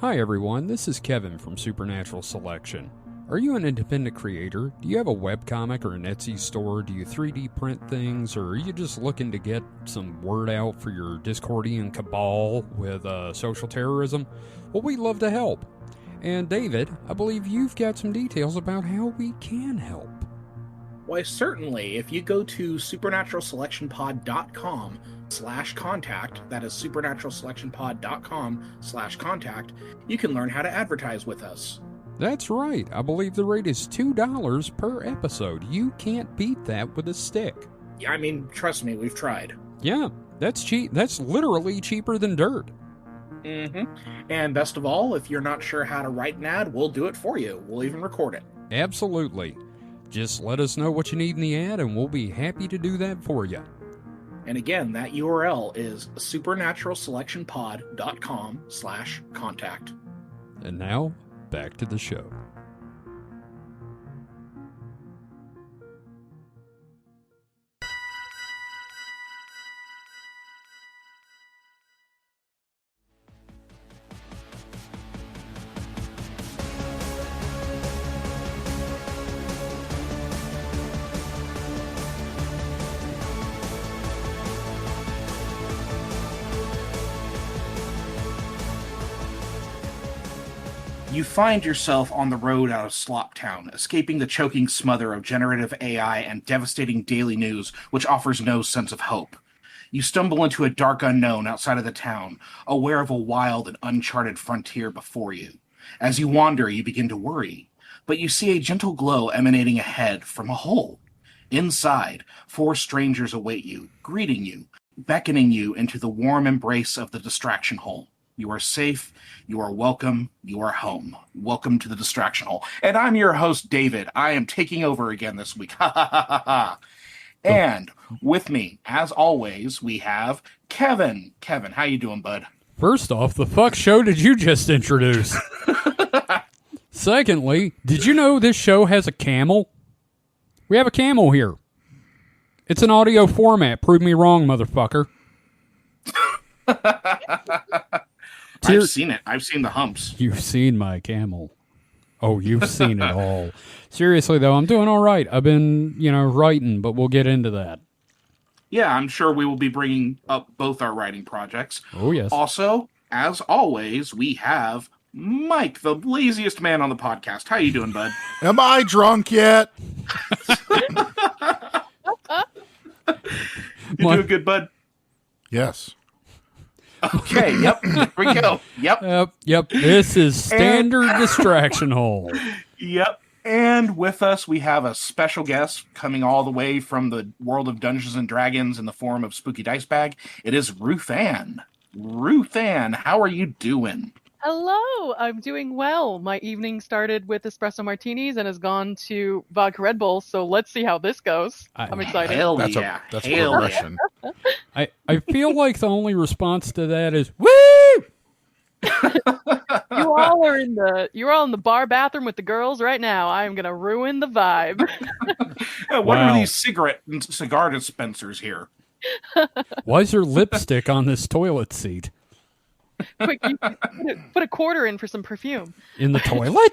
Hi everyone, this is Kevin from Supernatural Selection. Are you an independent creator? Do you have a webcomic or an Etsy store? Do you 3D print things? Or are you just looking to get some word out for your Discordian cabal with social terrorism? Well, we'd love to help. And David, I believe you've got some details about how we can help. Why, certainly. If you go to supernaturalselectionpod.com/contact, that is supernaturalselectionpod.com/contact, you can learn how to advertise with us. That's right. I believe the rate is $2 per episode. You can't beat that with a stick. Yeah, I mean, trust me, we've tried. Yeah, that's cheap. That's literally cheaper than dirt. Mm-hmm. And best of all, if you're not sure how to write an ad, we'll do it for you. We'll even record it. Absolutely. Just let us know what you need in the ad, and we'll be happy to do that for you. And again, that URL is supernaturalselectionpod.com/contact. And now, back to the show. You find yourself on the road out of Slop Town, escaping the choking smother of generative AI and devastating daily news, which offers no sense of hope. You stumble into a dark unknown outside of the town, aware of a wild and uncharted frontier before you. As you wander, you begin to worry, but you see a gentle glow emanating ahead from a hole. Inside, 4 strangers await you, greeting you, beckoning you into the warm embrace of the distraction hole. You are safe, you are welcome, you are home. Welcome to the distraction hole. And I'm your host, David. I am taking over again this week. Ha ha ha ha ha. And with me, as always, we have Kevin. Kevin, how you doing, bud? First off, the fuck show did you just introduce? Secondly, did you know this show has a camel? We have a camel here. It's an audio format. Prove me wrong, motherfucker. I've seen it. I've seen the humps. You've seen my camel. Oh, you've seen it all. Seriously, though, I'm doing all right. I've been, writing, but we'll get into that. Yeah, I'm sure we will be bringing up both our writing projects. Oh, yes. Also, as always, we have Mike, the laziest man on the podcast. How you doing, bud? Am I drunk yet? You doing good, bud? Yes. Okay, yep, there we go. Yep. This is standard distraction hole. Yep. And with us, we have a special guest coming all the way from the world of Dungeons and Dragons in the form of Spooky Dice Bag. It is Ruthanne. Ruthanne, how are you doing? Hello, I'm doing well. My evening started with espresso martinis and has gone to vodka Red Bull, so let's see how this goes. I'm excited. Hell That's yeah. a Hell progression. I feel like the only response to that is, woo! You're all in the bar bathroom with the girls right now. I am gonna ruin the vibe. What are these cigar dispensers here? Why is there lipstick on this toilet seat? Quick, you put a quarter in for some perfume. In the toilet?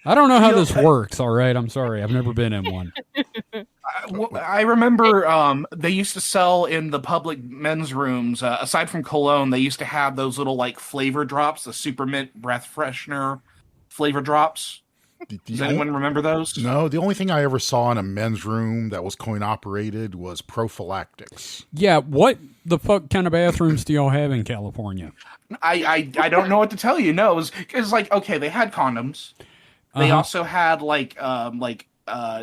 I don't know how this works, all right? I'm sorry. I've never been in one. I remember they used to sell in the public men's rooms, aside from cologne, they used to have those little flavor drops, the super mint breath freshener flavor drops. Does anyone remember those? No, the only thing I ever saw in a men's room that was coin operated was prophylactics. Yeah, what the fuck kind of bathrooms do y'all have in California? I don't know what to tell you. No, it was okay, they had condoms. They also had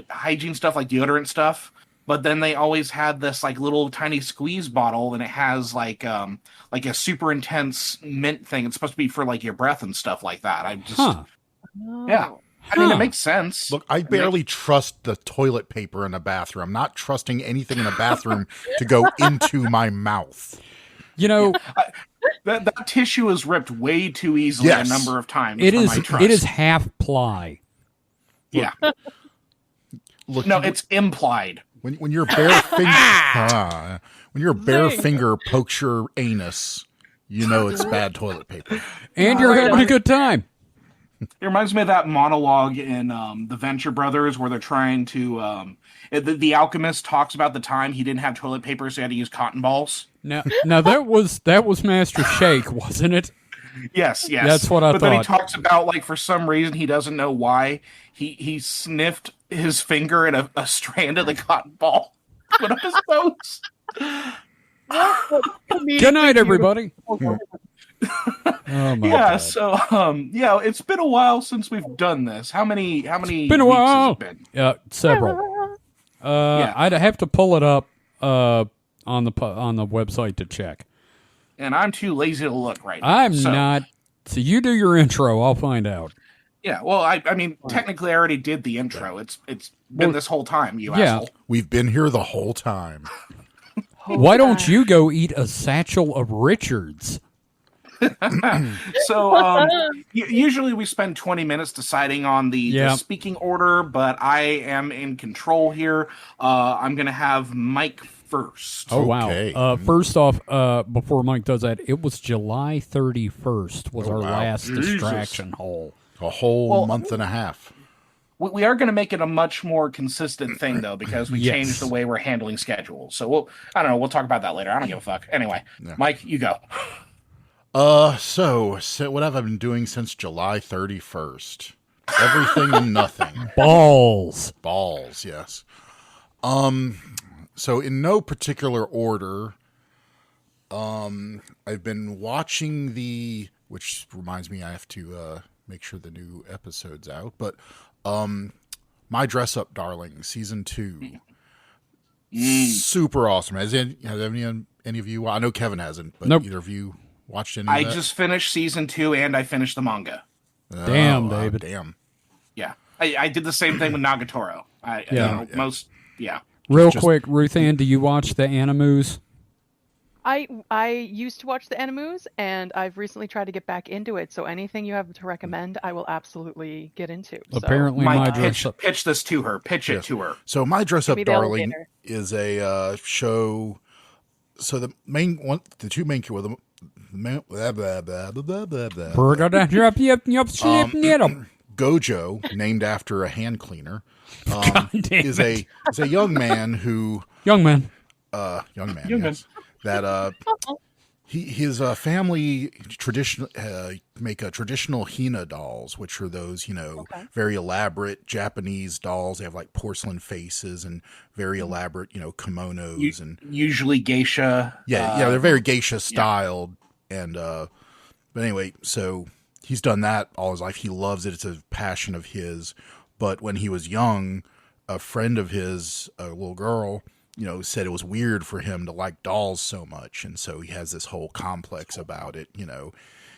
hygiene stuff, like deodorant stuff. But then they always had this little tiny squeeze bottle, and it has a super intense mint thing. It's supposed to be for your breath and stuff like that. Yeah. I mean, it makes sense. Look, I barely trust the toilet paper in a bathroom. I'm not trusting anything in a bathroom to go into my mouth. That tissue is ripped way too easily a number of times. It is half ply. Yeah. Look, no, it's implied. When your bare finger pokes your anus, you know it's bad toilet paper. And you're having a good time. It reminds me of that monologue in the Venture Brothers where they're trying to. The alchemist talks about the time he didn't have toilet paper, so he had to use cotton balls. Now that was Master Shake, wasn't it? Yes. That's what I thought. But then he talks about, like, for some reason he doesn't know why he sniffed his finger and a strand of the cotton ball went up his nose. Good night, everybody. Oh my God. So it's been a while since we've done this. How many Been a weeks while. has it been? Several. I'd have to pull it up on the website to check. And I'm too lazy to look right now. I'm not. So you do your intro. I'll find out. Yeah, well, I mean, technically I already did the intro. It's been this whole time, you asshole. We've been here the whole time. Why don't you go eat a satchel of Richards? So usually we spend 20 minutes deciding on the speaking order, but I am in control here. I'm going to have Mike first. Oh, wow. Okay. First off, before Mike does that, it was July 31st was our last distraction hole. A whole month and a half. We are going to make it a much more consistent thing, though, because we changed the way we're handling schedules. So I don't know. We'll talk about that later. I don't give a fuck. Anyway, Mike, you go. So what have I been doing since July 31st? Everything and nothing. Balls, yes. So in no particular order, I've been watching which reminds me I have to make sure the new episode's out, but My Dress Up Darling, season 2. Super awesome. Has any of you, I know Kevin hasn't, but either of you watched any of that? I just finished season 2 and I finished the manga. Damn, David. Damn. Yeah. I did the same thing with Nagatoro. Real quick, Ruthanne, do you watch the Animus? I used to watch the Animus, and I've recently tried to get back into it. So anything you have to recommend, I will absolutely get into. Apparently, Mike, pitch this to her. Pitch it to her. So My Dress Up Darling is a show. So the two main Gojo, named after a hand cleaner, is a young man who that his family make a traditional Hina dolls, which are those very elaborate Japanese dolls. They have like porcelain faces and very elaborate kimonos and usually geisha. They're very geisha styled and but anyway, so he's done that all his life. He loves it. It's a passion of his. But when he was young, a friend of his, a little girl, said it was weird for him to like dolls so much. And so he has this whole complex about it. It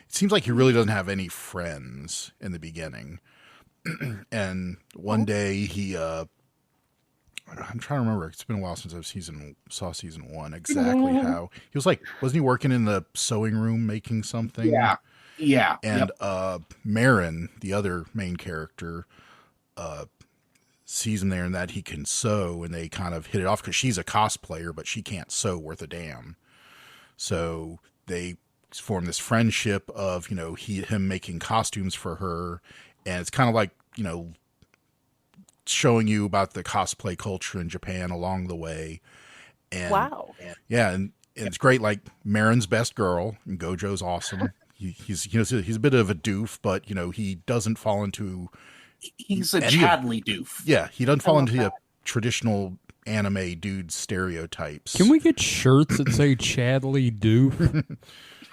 seems like he really doesn't have any friends in the beginning. And one day he, I'm trying to remember. It's been a while since I've saw season 1 exactly how he was like, wasn't he working in the sewing room making something? Yeah. And Marin, the other main character, sees him there and that he can sew, and they kind of hit it off because she's a cosplayer, but she can't sew worth a damn. So they form this friendship of, him making costumes for her. And it's kind of like, showing you about the cosplay culture in Japan along the way. And wow. Yeah. And it's great. Like Marin's best girl and Gojo's awesome. He's a bit of a doof, but he doesn't fall into. He's a Chadley doof. Yeah, he doesn't fall into the traditional anime dude stereotypes. Can we get shirts that say Chadley doof?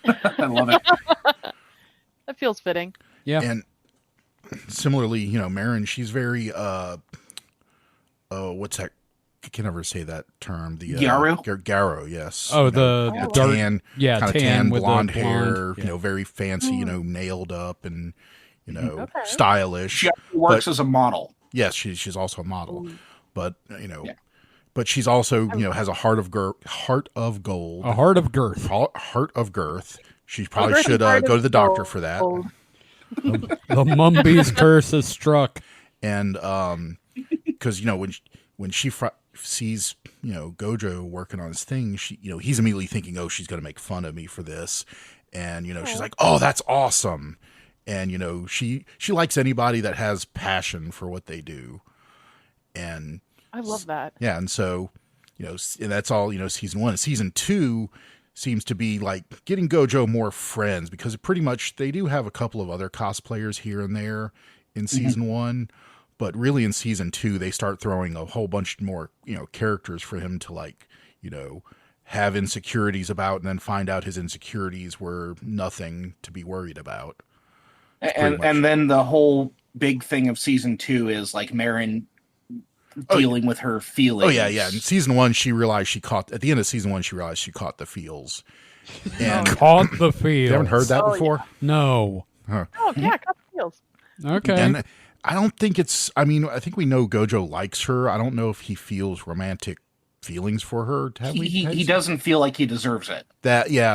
I love it. That feels fitting. Yeah. And similarly, Marin, she's very what's that? I can never say that term. The Garo, yes. Oh, the dark, tan, kind of tan with blonde the hair, blonde, very fancy, nailed up and stylish. She works as a model. Yes, she's also a model, but but she's also has a heart of gold. A heart of girth. Heart of girth. She probably should go to the doctor for that. The Mumby's curse is struck, and because when she sees Gojo working on his thing, he's immediately thinking, oh, she's going to make fun of me for this, And, she's like, oh, that's awesome. And, she likes anybody that has passion for what they do. And I love that. yeah. And so, and that's all, season 1. Season 2 seems to be like getting Gojo more friends, because pretty much they do have a couple of other cosplayers here and there in season 1. But really in season 2, they start throwing a whole bunch more, characters for him to like, have insecurities about, and then find out his insecurities were nothing to be worried about. And then the whole big thing of season 2 is like Marin dealing with her feelings. Oh yeah. In season 1, at the end of season 1, she realized she caught the feels. And Caught the feels. You haven't heard that before? Yeah. No. Huh. Oh yeah, caught the feels. Okay. And I don't think I think we know Gojo likes her. I don't know if he feels romantic feelings for her. He doesn't feel like he deserves it.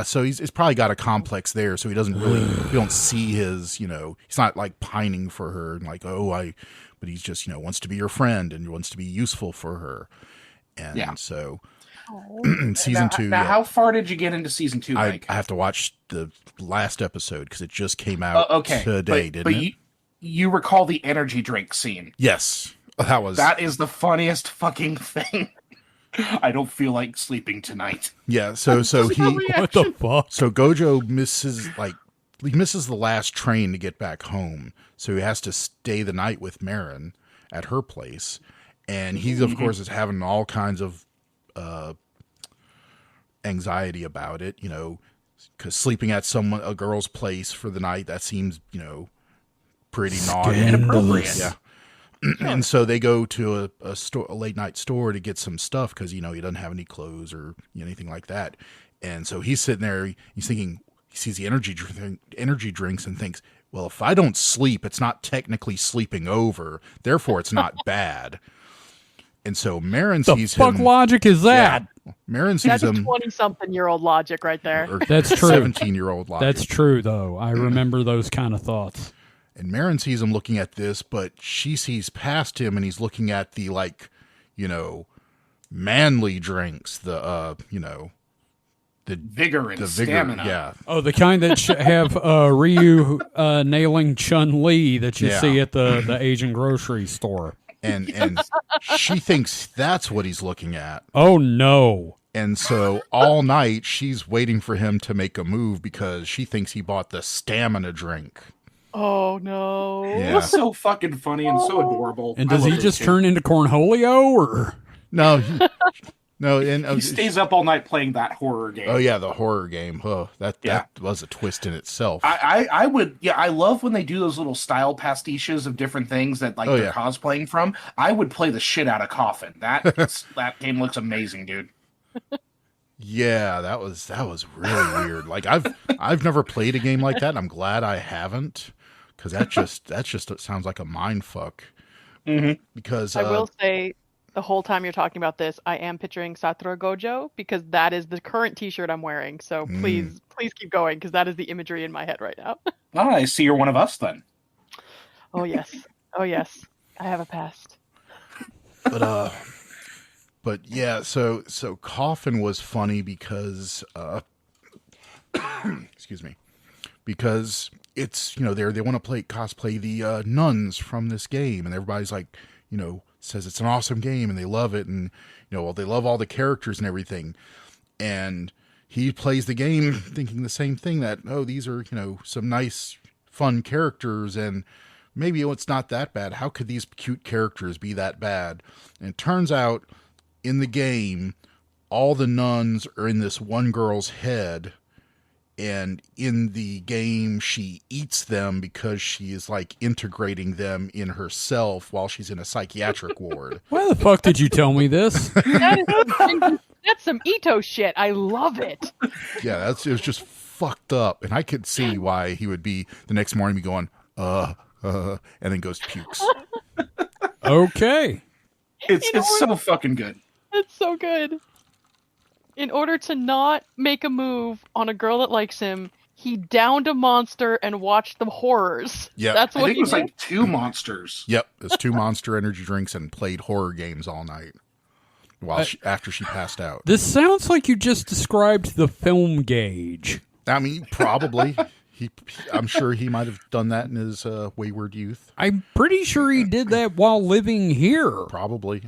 So he's probably got a complex there, so he doesn't really, we don't see his, he's not like pining for her and like, but he's just, wants to be your friend and wants to be useful for her. And so season 2. Now, how far did you get into season 2, Mike? I have to watch the last episode because it just came out today, didn't it? You recall the energy drink scene. Yes. That is the funniest fucking thing. I don't feel like sleeping tonight. Yeah, so he what the fuck? So Gojo misses the last train to get back home. So he has to stay the night with Marin at her place. And he of course is having all kinds of anxiety about it, cuz sleeping at a girl's place for the night, that seems, pretty naughty and inappropriate. Yeah. And so they go to a late night store to get some stuff because, he doesn't have any clothes or anything like that. And so he's sitting there, he's thinking, he sees the energy drinks and thinks, well, if I don't sleep, it's not technically sleeping over. Therefore, it's not bad. And so Marin sees him. The fuck logic is that? Yeah, Marin sees him. 20-something-year-old logic right there. That's true. 17-year-old logic. That's true, though. I remember those kind of thoughts. And Marin sees him looking at this, but she sees past him, and he's looking at the, manly drinks, the vigor and stamina. Yeah. Oh, the kind that have Ryu nailing Chun-Li that you see at the Asian grocery store. And she thinks that's what he's looking at. Oh, no. And so all night, she's waiting for him to make a move because she thinks he bought the stamina drink. Oh no! Yeah. It was so fucking funny and so adorable. And does he just turn into Cornholio, or no? No, and he stays up all night playing that horror game. Oh yeah, the horror game. Oh, that was a twist in itself. I would. Yeah, I love when they do those little style pastiches of different things that they're cosplaying from. I would play the shit out of Coffin. That game looks amazing, dude. Yeah, that was really weird. Like I've never played a game like that, and I'm glad I haven't. Because that just sounds like a mind fuck. Mm-hmm. Because I will say, the whole time you're talking about this, I am picturing Satoru Gojo because that is the current T-shirt I'm wearing. So please keep going because that is the imagery in my head right now. Oh, I see you're one of us then. Oh yes, I have a past. But yeah, so Coffin was funny because excuse me, because it's, they want to cosplay the nuns from this game, and everybody's like, says it's an awesome game and they love it, and they love all the characters and everything, and he plays the game thinking the same thing, that these are some nice fun characters, and maybe it's not that bad. How could these cute characters be that bad? And it turns out in the game, all the nuns are in this one girl's head. And in the game, she eats them because she is integrating them in herself while she's in a psychiatric ward. Why the fuck did you tell me this? That's some Ito shit. I love it. Yeah, it was just fucked up. And I could see why he would be the next morning be going, and then goes pukes. Okay. It's so fucking good. It's so good. In order to not make a move on a girl that likes him, he downed a monster and watched the horrors. Yeah, that's what I think it was like 2 monsters. Yep, it's 2 monster energy drinks and played horror games all night after she passed out. This sounds like you just described the film Gauge. I mean, probably. I'm sure he might have done that in his wayward youth. I'm pretty sure he did that while living here. Probably.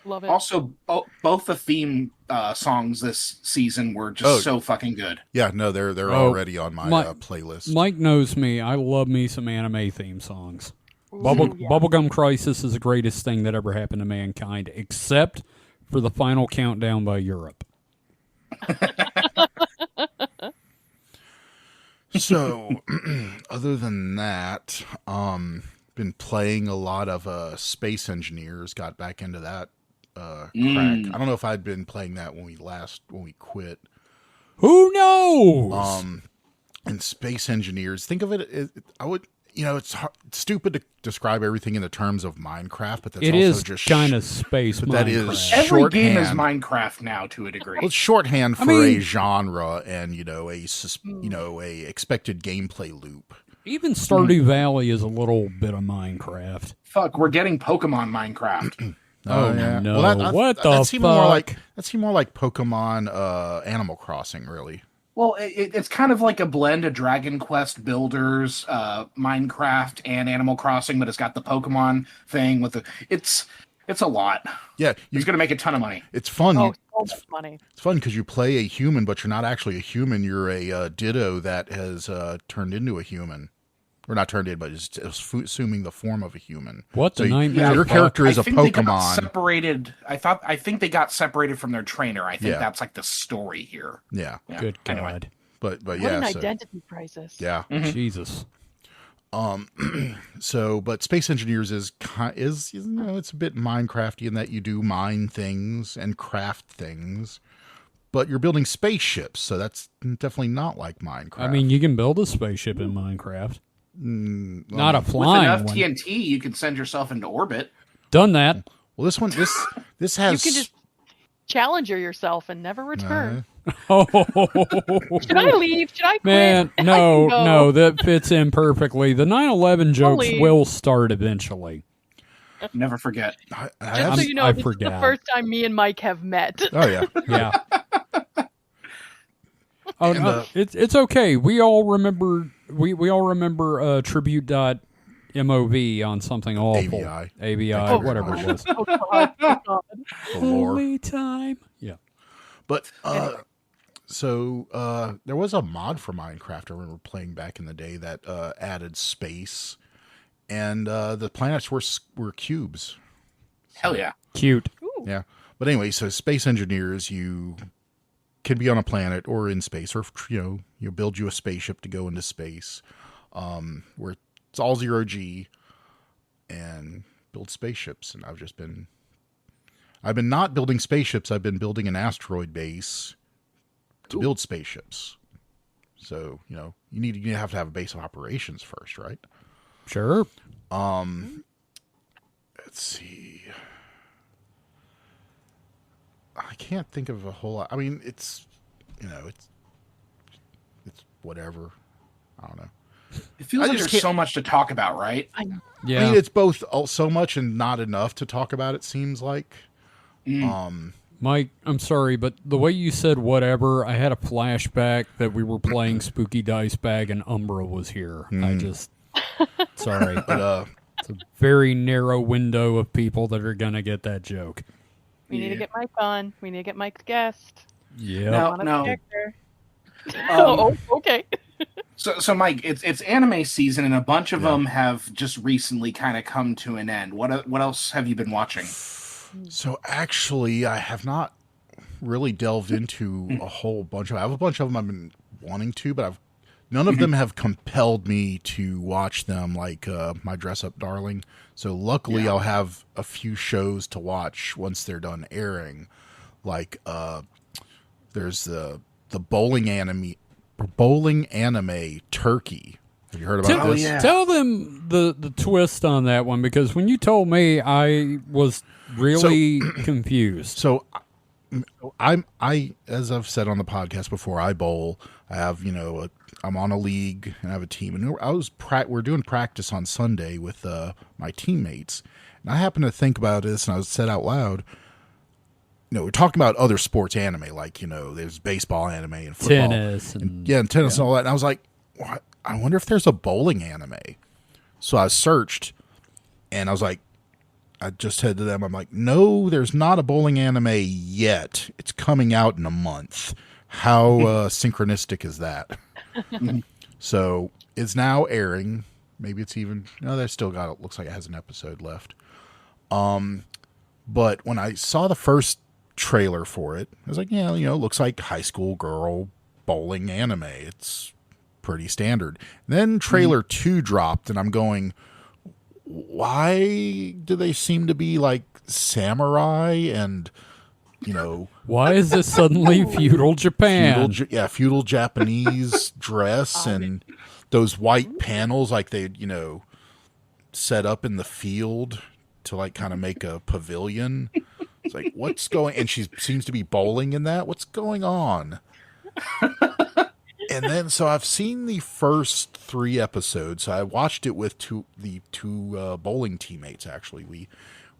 Love it. Also, both the theme songs this season were just so fucking good. Yeah, no, they're already on my playlist. Mike knows me. I love me some anime theme songs. Bubblegum Crisis is the greatest thing that ever happened to mankind, except for the final countdown by Europe. So, other than that, been playing a lot of Space Engineers. Got back into that crack. I don't know if I'd been playing that when we quit. Who knows? And Space Engineers, think of it. It's stupid to describe everything in the terms of Minecraft, but that's it also is just kind of space. But Minecraft. that is Every game is shorthand. Minecraft now to a degree. Well, it's shorthand for a genre and a expected gameplay loop. Even Stardew Valley is a little bit of Minecraft. Fuck, we're getting Pokemon Minecraft. Oh yeah. no! Well, What the that fuck? seemed more like Pokemon Animal Crossing, really. Well, it's kind of like a blend of Dragon Quest Builders, Minecraft, and Animal Crossing, but it's got the Pokemon thing with the. It's a lot. Yeah, He's going to make a ton of money. it's fun. So much money. It's fun because you play a human, but you're not actually a human. You're a Ditto that has turned into a human. Or not turned in, but is assuming the form of a human. What the nightmare? Your fuck? character is I a think they got Pokemon. separated. I think they got separated from their trainer. I think Yeah. that's like the story here. Yeah, Good God! Anyway. but What yeah, an so, identity crisis. yeah. Jesus. So, but Space Engineers is it's a bit Minecrafty in that you do mine things and craft things, but you're building spaceships, so that's definitely not like Minecraft. I mean, you can build a spaceship in Minecraft. Not a With flying enough one. TNT, you can send yourself into orbit. Done that. well, this has You can just challenger yourself and never return. Oh Should I leave? Should I quit? man, I no, can go. no, that fits in perfectly. The 9/11 jokes leave. will start eventually. Never forget. I Just have, so you know, I this is forgot. the first time me and Mike have met. oh yeah. Yeah. Oh And, no, it's okay. We all remember tribute.mov on something awful. AVI, Oh, whatever it was. Oh, God. Oh, God. The lore. Only time. Yeah. But there was a mod for Minecraft I remember playing back in the day that added space, and the planets were cubes. Hell yeah. Cute. Ooh. Yeah, but anyway, so Space Engineers, you can be on a planet or in space, or you build you a spaceship to go into space, where it's all 0G, and build spaceships. And I've been not building spaceships. I've been building an asteroid base to build spaceships. So you have to have a base of operations first, right? Sure. Let's see. I can't think of a whole lot. I mean, it's whatever. I don't know. It feels I like just there's can't- so much to talk about, right? Yeah. I mean, it's both so much and not enough to talk about, it seems like. Mike, I'm sorry, but the way you said whatever, I had a flashback that we were playing Spooky Dice Bag and Umbra was here. I just... Sorry. But It's a very narrow window of people that are going to get that joke. We need to get Mike on. We need to get Mike's guest. Yeah. No. On a character. Um, Okay. So Mike, it's anime season, and a bunch of them have just recently kind of come to an end. What else have you been watching? So actually, I have not really delved into a whole bunch of. I have a bunch of them I've been wanting to, but none of them have compelled me to watch them. Like My Dress Up Darling. So luckily, I'll have a few shows to watch once they're done airing. Like there's the bowling anime Turkey. Have you heard about this? yeah. Tell them the twist on that one, because when you told me, I was really confused. So I as I've said on the podcast before, I bowl. I have I'm on a league and I have a team, and we're doing practice on Sunday with my teammates. And I happened to think about this, and I said out loud, we're talking about other sports anime, like, there's baseball anime and football. Tennis. And tennis and all that. And I was like, what? I wonder if there's a bowling anime. So I searched, and I was like, I just said to them, I'm like, no, there's not a bowling anime yet. It's coming out in a month. How synchronistic is that? So it's now airing. Maybe it's even, no, they've still got it. Looks like it has an episode left. But when I saw the first trailer for it, I was like, yeah, it looks like high school girl bowling anime. It's pretty standard. And then trailer 2 dropped, and I'm going, why do they seem to be like samurai and, why is this suddenly feudal Japan? Feudal Japanese dress and those white panels like they, set up in the field to like kind of make a pavilion. It's like, what's going, and she seems to be bowling in that. What's going on? And then, so I've seen the first 3 episodes. So I watched it with the two bowling teammates. Actually, we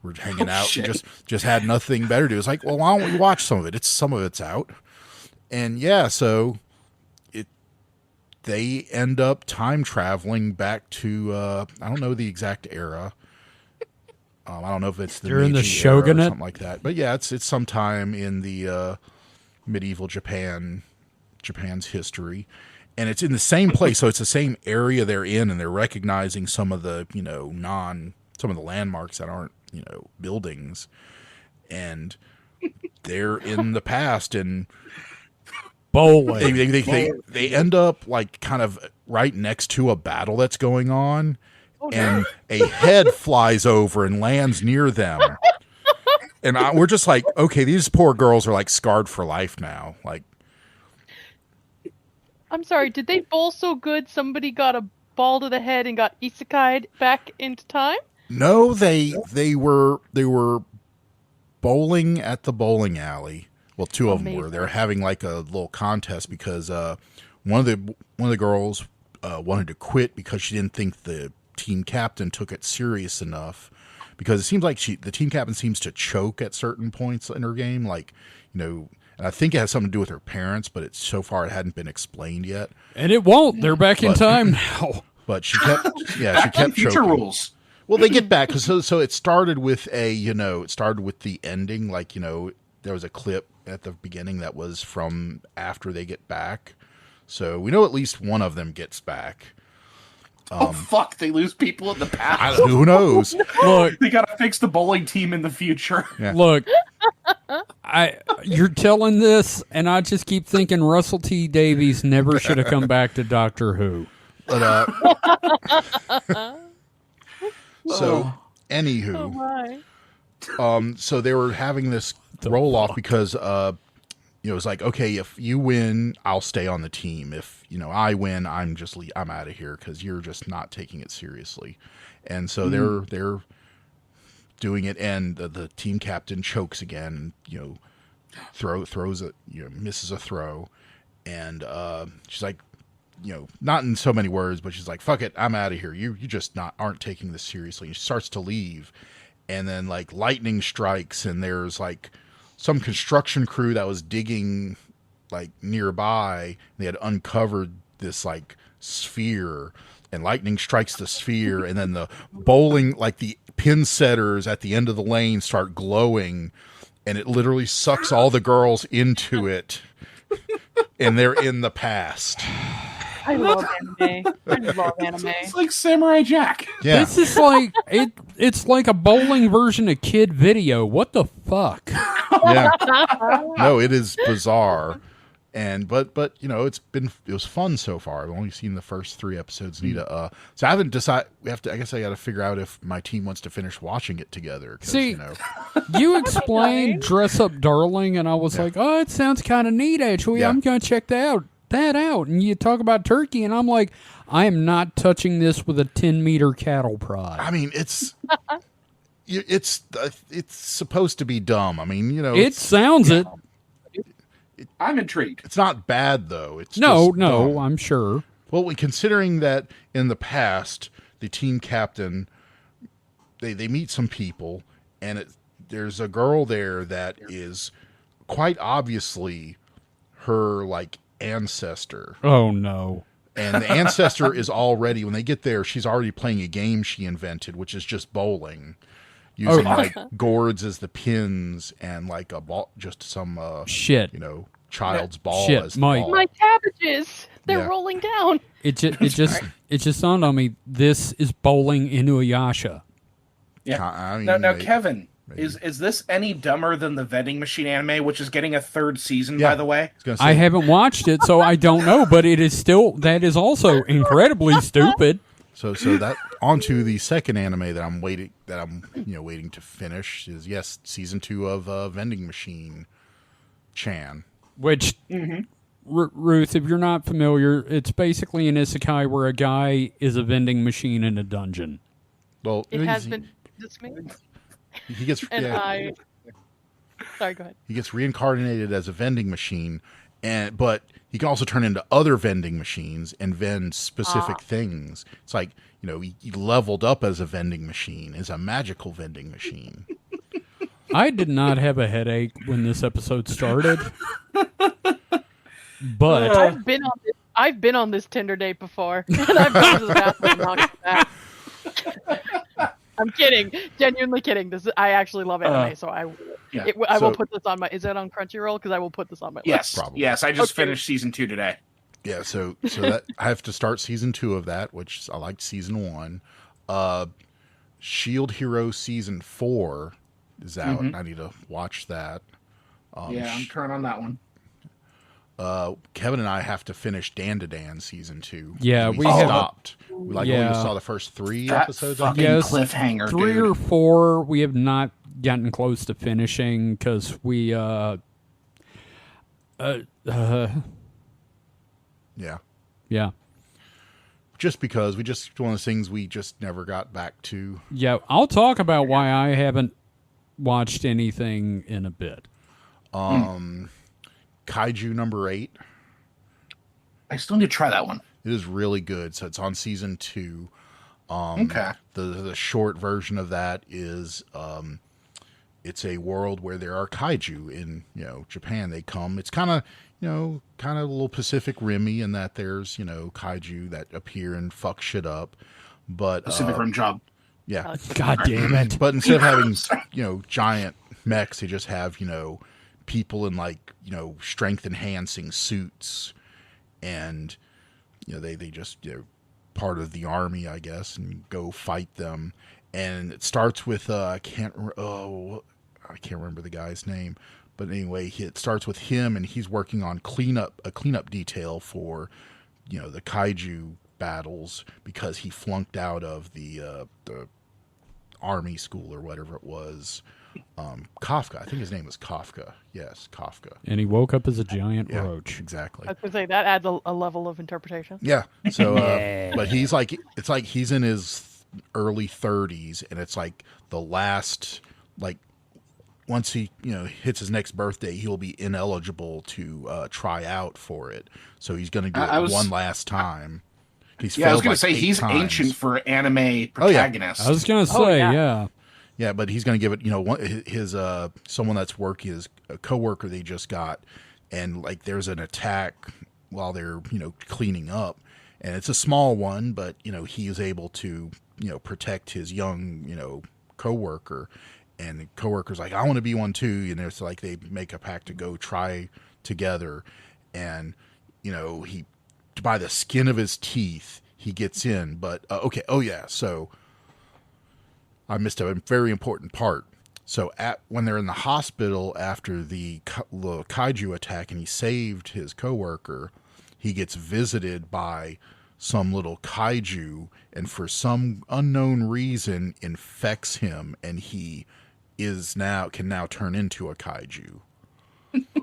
were hanging out. Shit. Just had nothing better to do. It's like, well, why don't we watch some of it? Some of it's out, and so they end up time traveling back to I don't know the exact era. I don't know if it's the During the Meiji era or shogunate, something like that. But yeah, it's sometime in the medieval Japan's history, and it's in the same place, so it's the same area they're in, and they're recognizing some of the some of the landmarks that aren't buildings, and they're in the past, and bowling. they end up like kind of right next to a battle that's going on, and a head flies over and lands near them. And we're just like, okay, these poor girls are like scarred for life now. Like, I'm sorry, did they bowl so good somebody got a ball to the head and got isekai'd back into time? no, they were bowling at the bowling alley. Well, 2 of them were. They were having like a little contest because one of the girls wanted to quit because she didn't think the team captain took it serious enough. Because it seems like the team captain seems to choke at certain points in her game, like, and I think it has something to do with her parents, but so far it hadn't been explained yet. And it won't. They're back in time now. But she kept Future choking. rules. Well, they get back because so it started with it started with the ending, like there was a clip at the beginning that was from after they get back, so we know at least one of them gets back. Oh fuck! They lose people in the past. Who knows? Look, They gotta fix the bowling team in the future. Yeah. look. You're telling this, and I just keep thinking Russell T Davies never should have come back to Doctor Who. But so anywho, so they were having this roll off because it's like, okay, if you win, I'll stay on the team. If I win, I'm out of here because you're just not taking it seriously. And so they're doing it, and the team captain chokes again. Throws it, misses a throw, and she's like, not in so many words, but she's like, fuck it, I'm out of here. You just aren't taking this seriously. And she starts to leave, and then like lightning strikes, and there's like some construction crew that was digging like nearby. They had uncovered this like sphere, and lightning strikes the sphere, and then the bowling, like the pin setters at the end of the lane start glowing, and it literally sucks all the girls into it, and they're in the past. I love anime. It's like Samurai Jack. Yeah. This is like it's like a bowling version of Kid Video. What the fuck? Yeah. No, it is bizarre. And but it was fun so far. I've only seen the first 3 episodes. So I haven't decided. I guess I got to figure out if my team wants to finish watching it together. See, you explained Dress Up Darling, and I was like, oh, it sounds kind of neat actually. Yeah. I'm gonna check that out. And you talk about turkey, and I'm like, I am not touching this with a 10-meter cattle prod. I mean, it's supposed to be dumb. I mean, it sounds it. I'm intrigued. It's not bad though. It's No, just dumb. I'm sure. Well, considering that in the past the team captain, they meet some people, and there's a girl there that is quite obviously her like ancestor. Oh no. And the ancestor is already, when they get there, she's already playing a game she invented, which is just bowling, using like gourds as the pins and like a ball, just some shit, child's ball shit, as the Mike. ball. My cabbages, they're rolling down. It just dawned on me. This is bowling Inuyasha. Yeah. I mean, now, Kevin, is this any dumber than the vending machine anime, which is getting a 3rd season, by the way? I haven't watched it, so I don't know, but that is also incredibly stupid. So that onto the second anime that I'm waiting to finish is season 2 of Vending Machine Chan. Which Ruth, if you're not familiar, it's basically an isekai where a guy is a vending machine in a dungeon. Well, it has been dismissed. He gets sorry, go ahead. He gets reincarnated as a vending machine, but he can also turn into other vending machines and vend specific things. It's like, he leveled up as a vending machine, as a magical vending machine. I did not have a headache when this episode started. But I've been on this Tinder date before, and I've gone to the bathroom and knocked it back. I'm kidding, genuinely kidding. I actually love anime, so I will put this on my. Is it on Crunchyroll? Because I will put this on my list. Probably. Yes. I just finished season 2 today. Yeah, so that I have to start season 2 of that, which I liked season 1. Shield Hero season 4 is out. I need to watch that. I'm current on that one. Kevin and I have to finish Dan season 2. Yeah, we stopped. We only saw the first 3 episodes. Cliffhanger, 3 dude. or 4. We have not gotten close to finishing because we yeah. Just because one of those things we just never got back to. Yeah, I'll talk about why I haven't watched anything in a bit. Kaiju number 8. I still need to try that one. It is really good. So it's on season 2. Okay. The short version of that is it's a world where there are kaiju in Japan. They come. It's kind of a little Pacific Rim-y in that there's kaiju that appear and fuck shit up. But Pacific Rim job. Yeah. God damn it. But instead of having giant mechs, they just have people in strength enhancing suits, and they just part of the army, I guess, and go fight them. And it starts with I can't remember the guy's name, but anyway, it starts with him, and he's working on a cleanup detail for the kaiju battles because he flunked out of the army school or whatever it was. Kafka, I think his name was Kafka. Yes, Kafka. And he woke up as a giant roach. Exactly. I was going to say, that adds a level of interpretation. Yeah. So, but it's like he's in his early 30s, and it's like the last, once he, hits his next birthday, he'll be ineligible to try out for it. So he's going to do it one last time. I was going to say, he's ancient for anime protagonists. I was going to say, yeah. Yeah, but he's going to give it, his someone that's working, his coworker they just got, and there's an attack while they're cleaning up, and it's a small one, but he is able to protect his young coworker, and the coworker's like, I want to be one too, and it's like they make a pact to go try together, and he by the skin of his teeth he gets in, but so. I missed a very important part. So when they're in the hospital after the kaiju attack and he saved his coworker, he gets visited by some little kaiju and for some unknown reason infects him, and he can now turn into a kaiju.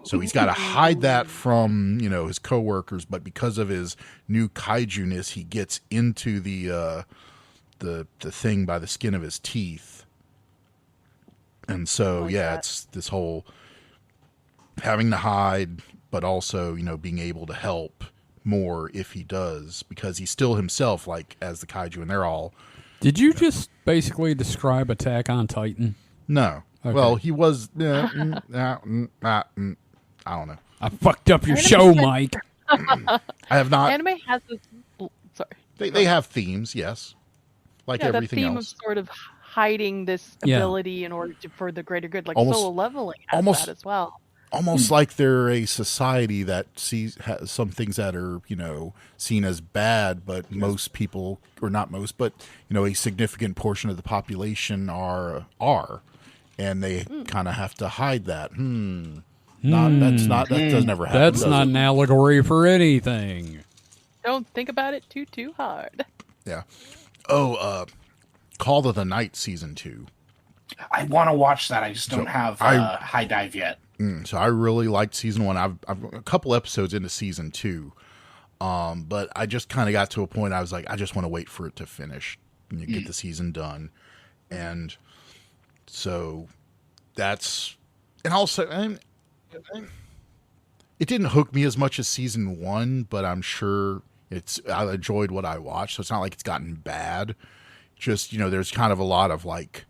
So he's got to hide that from his coworkers, but because of his new kaiju-ness, he gets into the thing by the skin of his teeth. And so it's this whole having to hide, but also being able to help more if he does, because he's still himself as the kaiju, and they're all. Did you just basically describe Attack on Titan? No. Okay. Well, he was. I don't know. I fucked up your show, Mike. I have not. Anime has this. Sorry. They have themes, yes, like everything that theme else. of sort of hiding this ability in order for the greater good, like Solo Leveling has that as well. Almost like they're a society that has some things that are, seen as bad, but most people, or not most, but a significant portion of the population are, and they kind of have to hide that. That doesn't ever happen. That's not an allegory for anything. Don't think about it too hard. Yeah. Oh, Call of the Night season 2. I want to watch that. I just don't have High Dive yet. So I really liked season 1. I've a couple episodes into season 2, but I just kind of got to a point I was like, I just want to wait for it to finish and get the season done, and so that's and also it didn't hook me as much as season 1, but I'm sure I enjoyed what I watched, so it's not like it's gotten bad. Just there's kind of a lot of like,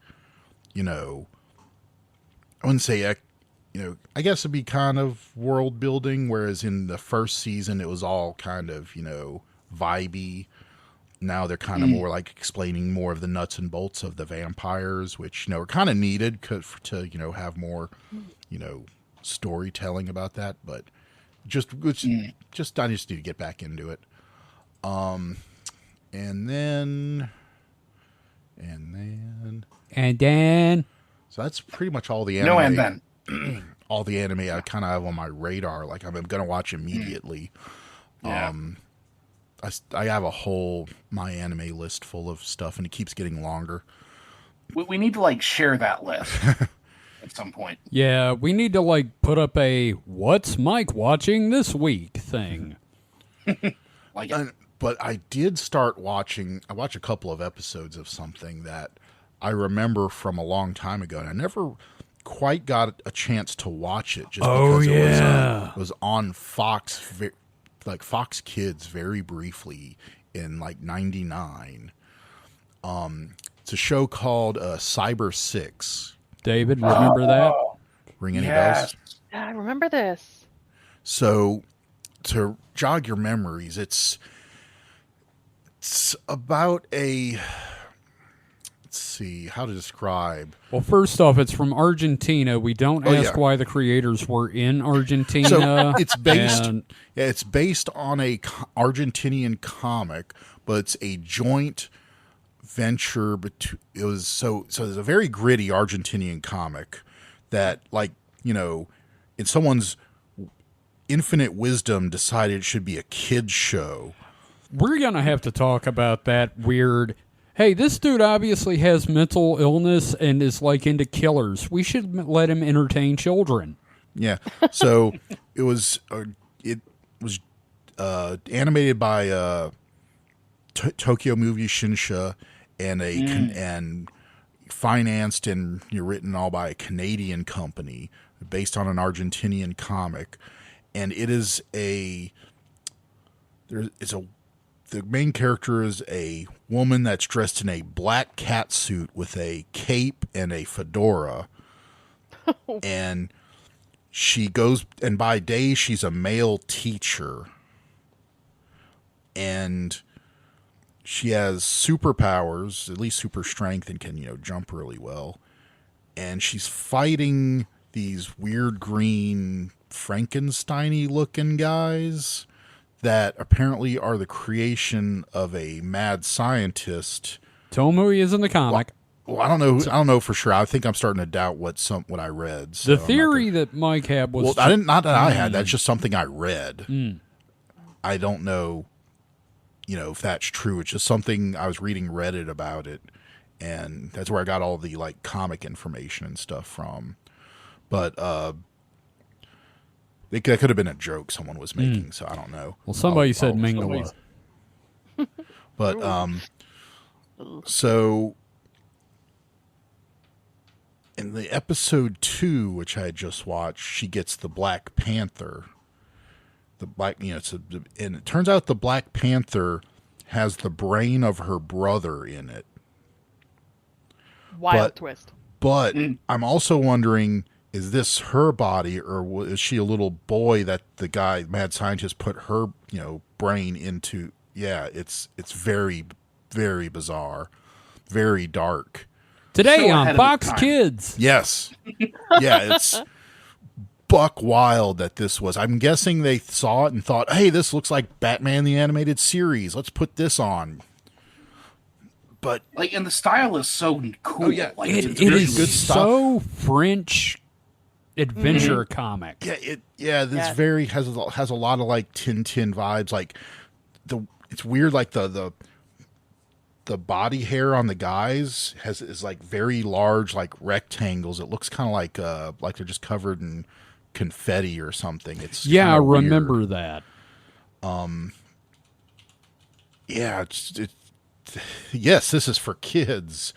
I wouldn't say. I guess it'd be kind of world building, whereas in the first season it was all kind of, vibey. Now they're kind of more like explaining more of the nuts and bolts of the vampires, which, are kind of needed to, have more, storytelling about that. But I just need to get back into it. And then. So that's pretty much all the anime. No, and then. All the anime I kind of have on my radar, like I'm going to watch immediately. Yeah. I have a whole my anime list full of stuff, and it keeps getting longer. We need to share that list at some point. Yeah, we need to put up a "What's Mike watching this week" thing. But I did start watching. I watched a couple of episodes of something that I remember from a long time ago, and I never quite got a chance to watch it just because it was on Fox, Fox Kids very briefly in 99. It's a show called Cyber 6. David, remember that? Ring any bells? Yeah, I remember this. So to jog your memories, it's about a... Let's see how to describe. Well, first off, it's from Argentina. We don't ask why the creators were in Argentina. So it's based. It's based on a Argentinian comic, but it's a joint venture. It was so there's a very gritty Argentinian comic that, in someone's infinite wisdom, decided it should be a kids show. We're gonna have to talk about that weird. Hey, this dude obviously has mental illness and is into killers. We should let him entertain children. Yeah. So it was animated by Tokyo Movie Shinsha and and financed and written all by a Canadian company based on an Argentinian comic, and it is the main character is a woman that's dressed in a black cat suit with a cape and a fedora. And she goes, and by day she's a male teacher. And she has superpowers, at least super strength, and can, jump really well. And she's fighting these weird green Frankenstein-y looking guys that apparently are the creation of a mad scientist. Tomoe is in the comic. Well, I don't know for sure. I think I'm starting to doubt what I read. So the theory that Mike had was not that I had. That's just something I read. I don't know, if that's true. It's just something I was reading Reddit about it, and that's where I got all the comic information and stuff from. But that could have been a joke someone was making, so I don't know. Well, somebody said Mingala. But so in the episode 2, which I had just watched, she gets the Black Panther. And it turns out the Black Panther has the brain of her brother in it. Wild twist. But I'm also wondering, is this her body, or is she a little boy that the guy, mad scientist, put her, brain into? Yeah, it's very, very bizarre, very dark. Today So on ahead of Fox its time. Kids. Yes. Yeah, it's buck wild that this was. I'm guessing they saw it and thought, hey, this looks like Batman the Animated Series. Let's put this on. But and the style is so cool. Oh, yeah. Like, It it's very is good. so French adventure comic. Yeah, this very has a lot of like Tintin vibes. Like it's weird. Like the body hair on the guys is like very large, like rectangles. It looks kind of like they're just covered in confetti or something. It's I weird. remember that. Yeah, yes, this is for kids.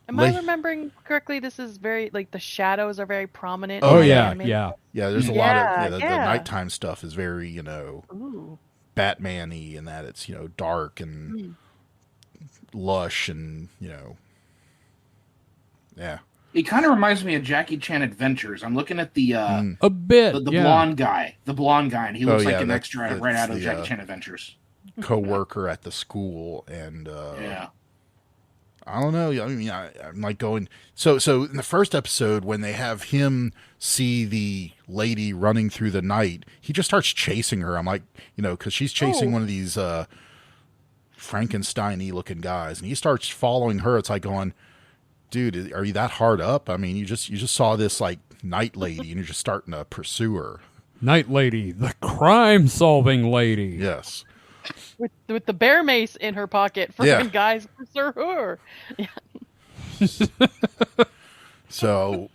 Am I remembering correctly? This is very like the shadows are very prominent. Oh in the yeah, animated- yeah. Yeah, there's a lot of the nighttime stuff is very Ooh. Batman-y in that it's dark and lush and yeah. It kind of reminds me of Jackie Chan Adventures. I'm looking at the A bit. the yeah. blonde guy, and he looks like an that's extra right out of the, Jackie Chan Adventures. Co-worker at the school, and Yeah. I don't know. I mean, I'm like going. So in the first episode, when they have him see the lady running through the night, he just starts chasing her. I'm like, because she's chasing one of these Frankenstein-y looking guys, and he starts following her. It's like going, dude, are you that hard up? I mean, you just saw this like night lady, and you're just starting to pursue her. Night Lady, the crime-solving lady. Yes. With the bear mace in her pocket for when guys pursue her. So,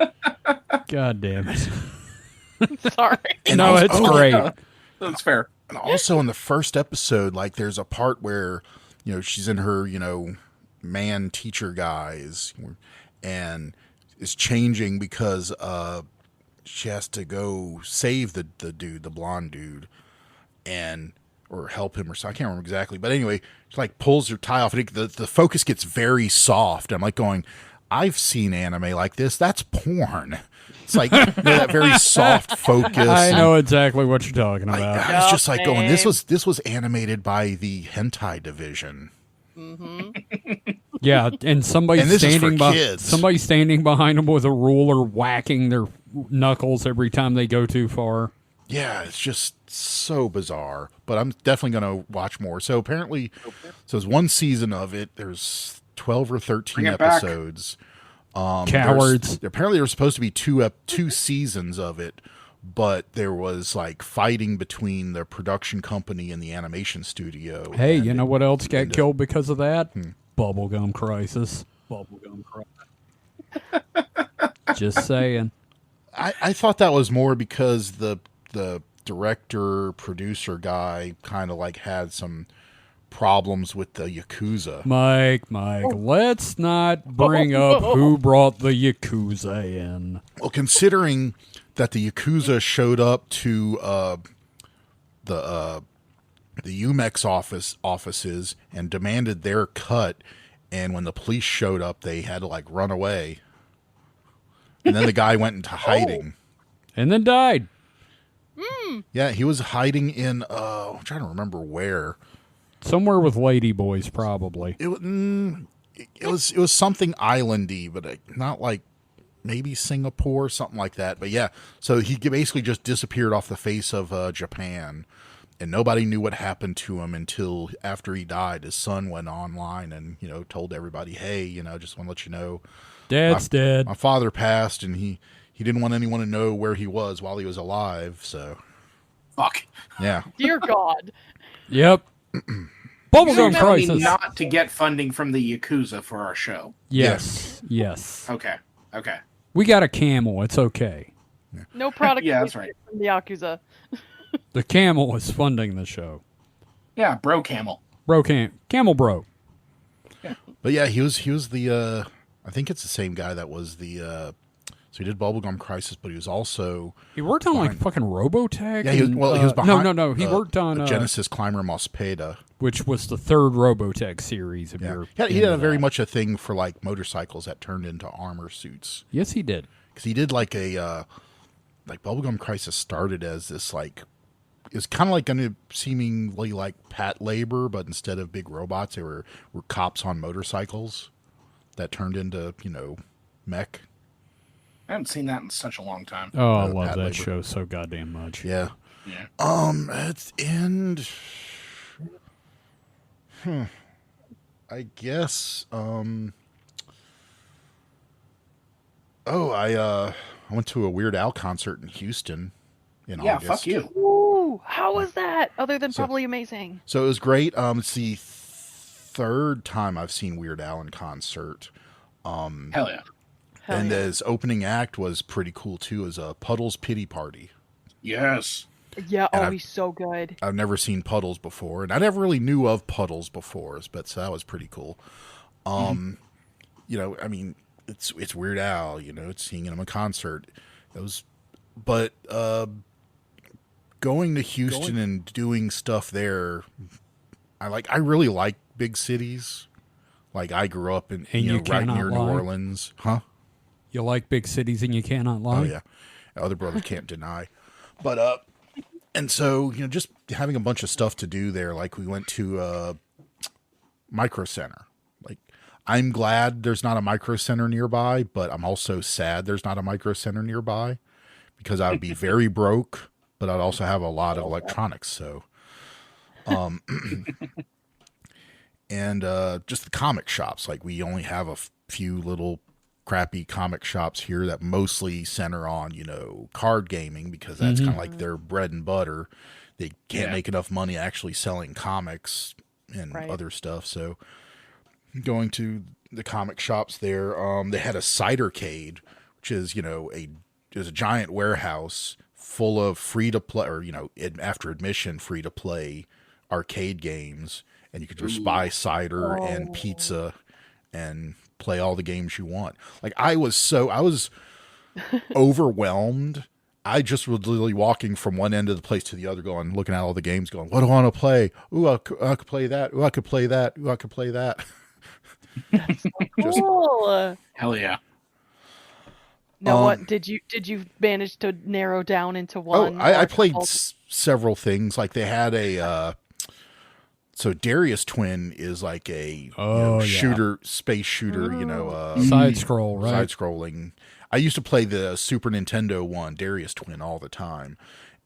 God damn it. Sorry. No, it's great. That's fair. And also in the first episode, like there's a part where, she's in her, man teacher guise and is changing because she has to go save the dude, the blonde dude, or help him or something. I can't remember exactly. But anyway, she like pulls her tie off. The focus gets very soft. I'm like going, I've seen anime like this. That's porn. It's like that very soft focus. I know exactly what you're talking about. I was just like going, this was animated by the hentai division. Yeah, and somebody's this is for standing kids. somebody's standing behind them with a ruler, whacking their knuckles every time they go too far. Yeah, it's just so bizarre. But I'm definitely going to watch more. So apparently, there's one season of it. There's 12 or 13 episodes. Cowards. Apparently, there were supposed to be two seasons of it, but there was like fighting between the production company and the animation studio. Hey, you know what else got killed because of that? Bubblegum Crisis. Bubblegum Crisis. Just saying. I thought that was more because the director producer guy kind of like had some problems with the Yakuza. Mike, let's not bring up who brought the Yakuza in. Well, considering that the Yakuza showed up to the UMEX offices and demanded their cut, and when the police showed up, they had to like run away. And then the guy went into hiding. And then died. Yeah, he was hiding in I'm trying to remember where. Somewhere with lady boys, probably. It was something islandy, but not like maybe Singapore, something like that. But yeah, so he basically just disappeared off the face of Japan, and nobody knew what happened to him until after he died. His son went online and told everybody, hey, just want to let you know, Dad's dead. My father passed, and he didn't want anyone to know where he was while he was alive. So, Fuck. Yeah. Dear God. Yep. Bubblegum Tell me Crisis. not to get funding from the Yakuza for our show. Yes. Okay. We got a camel. It's okay. No product Yeah, that's right. from the Yakuza. The camel is funding the show. Yeah, bro camel. Camel bro. But yeah, he was the I think it's the same guy that was the so he did Bubblegum Crisis, but he was also He worked on like fucking Robotech. he was behind No. He worked on Genesis Climber Mospeda. which was the third Robotech series. He had a very much a thing for like motorcycles that turned into armor suits. Yes, he did. Because he did like a like Bubblegum Crisis started as this like it's kind of like going to seemingly like pat labor, but instead of big robots, they were cops on motorcycles that turned into mech. I haven't seen that in such a long time. Oh, I love that show so goddamn much. Yeah. It's end. I guess. I went to a Weird Al concert in Houston in August. Yeah, fuck you. Ooh, how was that? Other than probably amazing. So it was great. It's the third time I've seen Weird Al in concert. Hell yeah. And his opening act was pretty cool too. It was a Puddles Pity Party. Yes. Yeah, he's so good. I've never seen Puddles before, and I never really knew of Puddles before, but so that was pretty cool. I mean, it's Weird Al, it's seeing him in a concert. But going to Houston and doing stuff there, I really like big cities. Like I grew up in right near New Orleans, huh? You like big cities and you cannot lie. Oh yeah, other brothers can't deny. But and so just having a bunch of stuff to do there. Like we went to Micro Center. Like I'm glad there's not a Micro Center nearby, but I'm also sad there's not a Micro Center nearby because I would be very broke, but I'd also have a lot of electronics. So, and just the comic shops. Like we only have a few little crappy comic shops here that mostly center on, card gaming because that's kind of like their bread and butter. They can't make enough money actually selling comics and other stuff. So going to the comic shops there, they had a cidercade, which is, there's a giant warehouse full of free to play or, after admission, free to play arcade games. And you could just buy cider and pizza and play all the games you want. Like I was overwhelmed. I just was literally walking from one end of the place to the other, looking at all the games, going, "What do I want to play? Ooh, I could play that. Ooh, I could play that. Ooh, I could play that." That's so cool. Hell yeah. Now, what did you manage to narrow down into one? I played several things. Like they had a. So Darius Twin is like a shooter, space shooter, side scroll, right? Side scrolling. I used to play the Super Nintendo one, Darius Twin, all the time.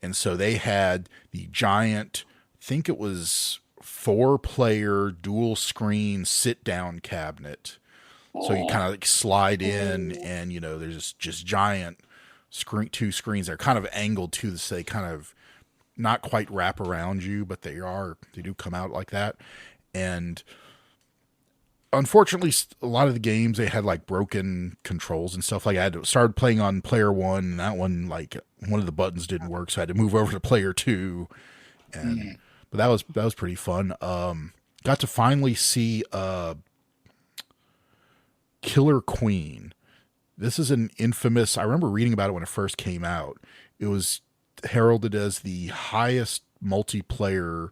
And so they had the giant, I think it was 4-player dual screen sit down cabinet. So you kind of like slide in and, there's just giant two screens. They're kind of angled too, so they kind of not quite wrap around you, but they do come out like that. And unfortunately, a lot of the games, they had like broken controls and stuff. Like I had to start playing on player 1 and that one, like one of the buttons didn't work. So I had to move over to player 2. And, but that was pretty fun. Got to finally see, Killer Queen. This is an infamous, I remember reading about it when it first came out. It was heralded as the highest multiplayer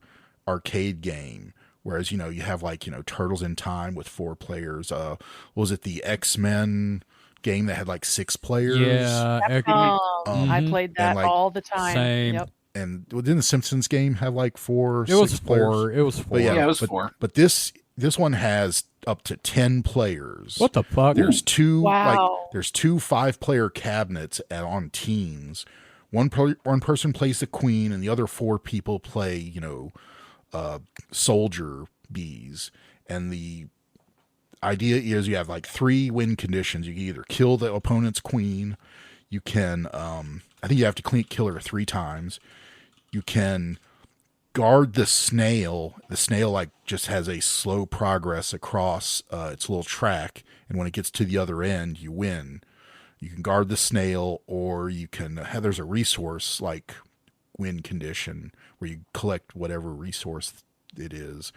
arcade game, whereas you have like Turtles in Time with 4 players. Was it the X-Men game that had like 6 players? Yeah, I played that all the time. Same. Yep. And didn't the Simpsons game have like 4? It was 4. Players? It was 4. But it was 4. But this one has up to 10 players. What the fuck? There's 2 Wow. there's 2 5-player cabinets on teams. One person plays the queen, and the other 4 people play, soldier bees. And the idea is you have like 3 win conditions. You can either kill the opponent's queen. You can, I think you have to kill her 3 times. You can guard the snail. The snail like just has a slow progress across its little track, and when it gets to the other end, you win. You can guard the snail, or you can there's a resource like win condition where you collect whatever resource it is.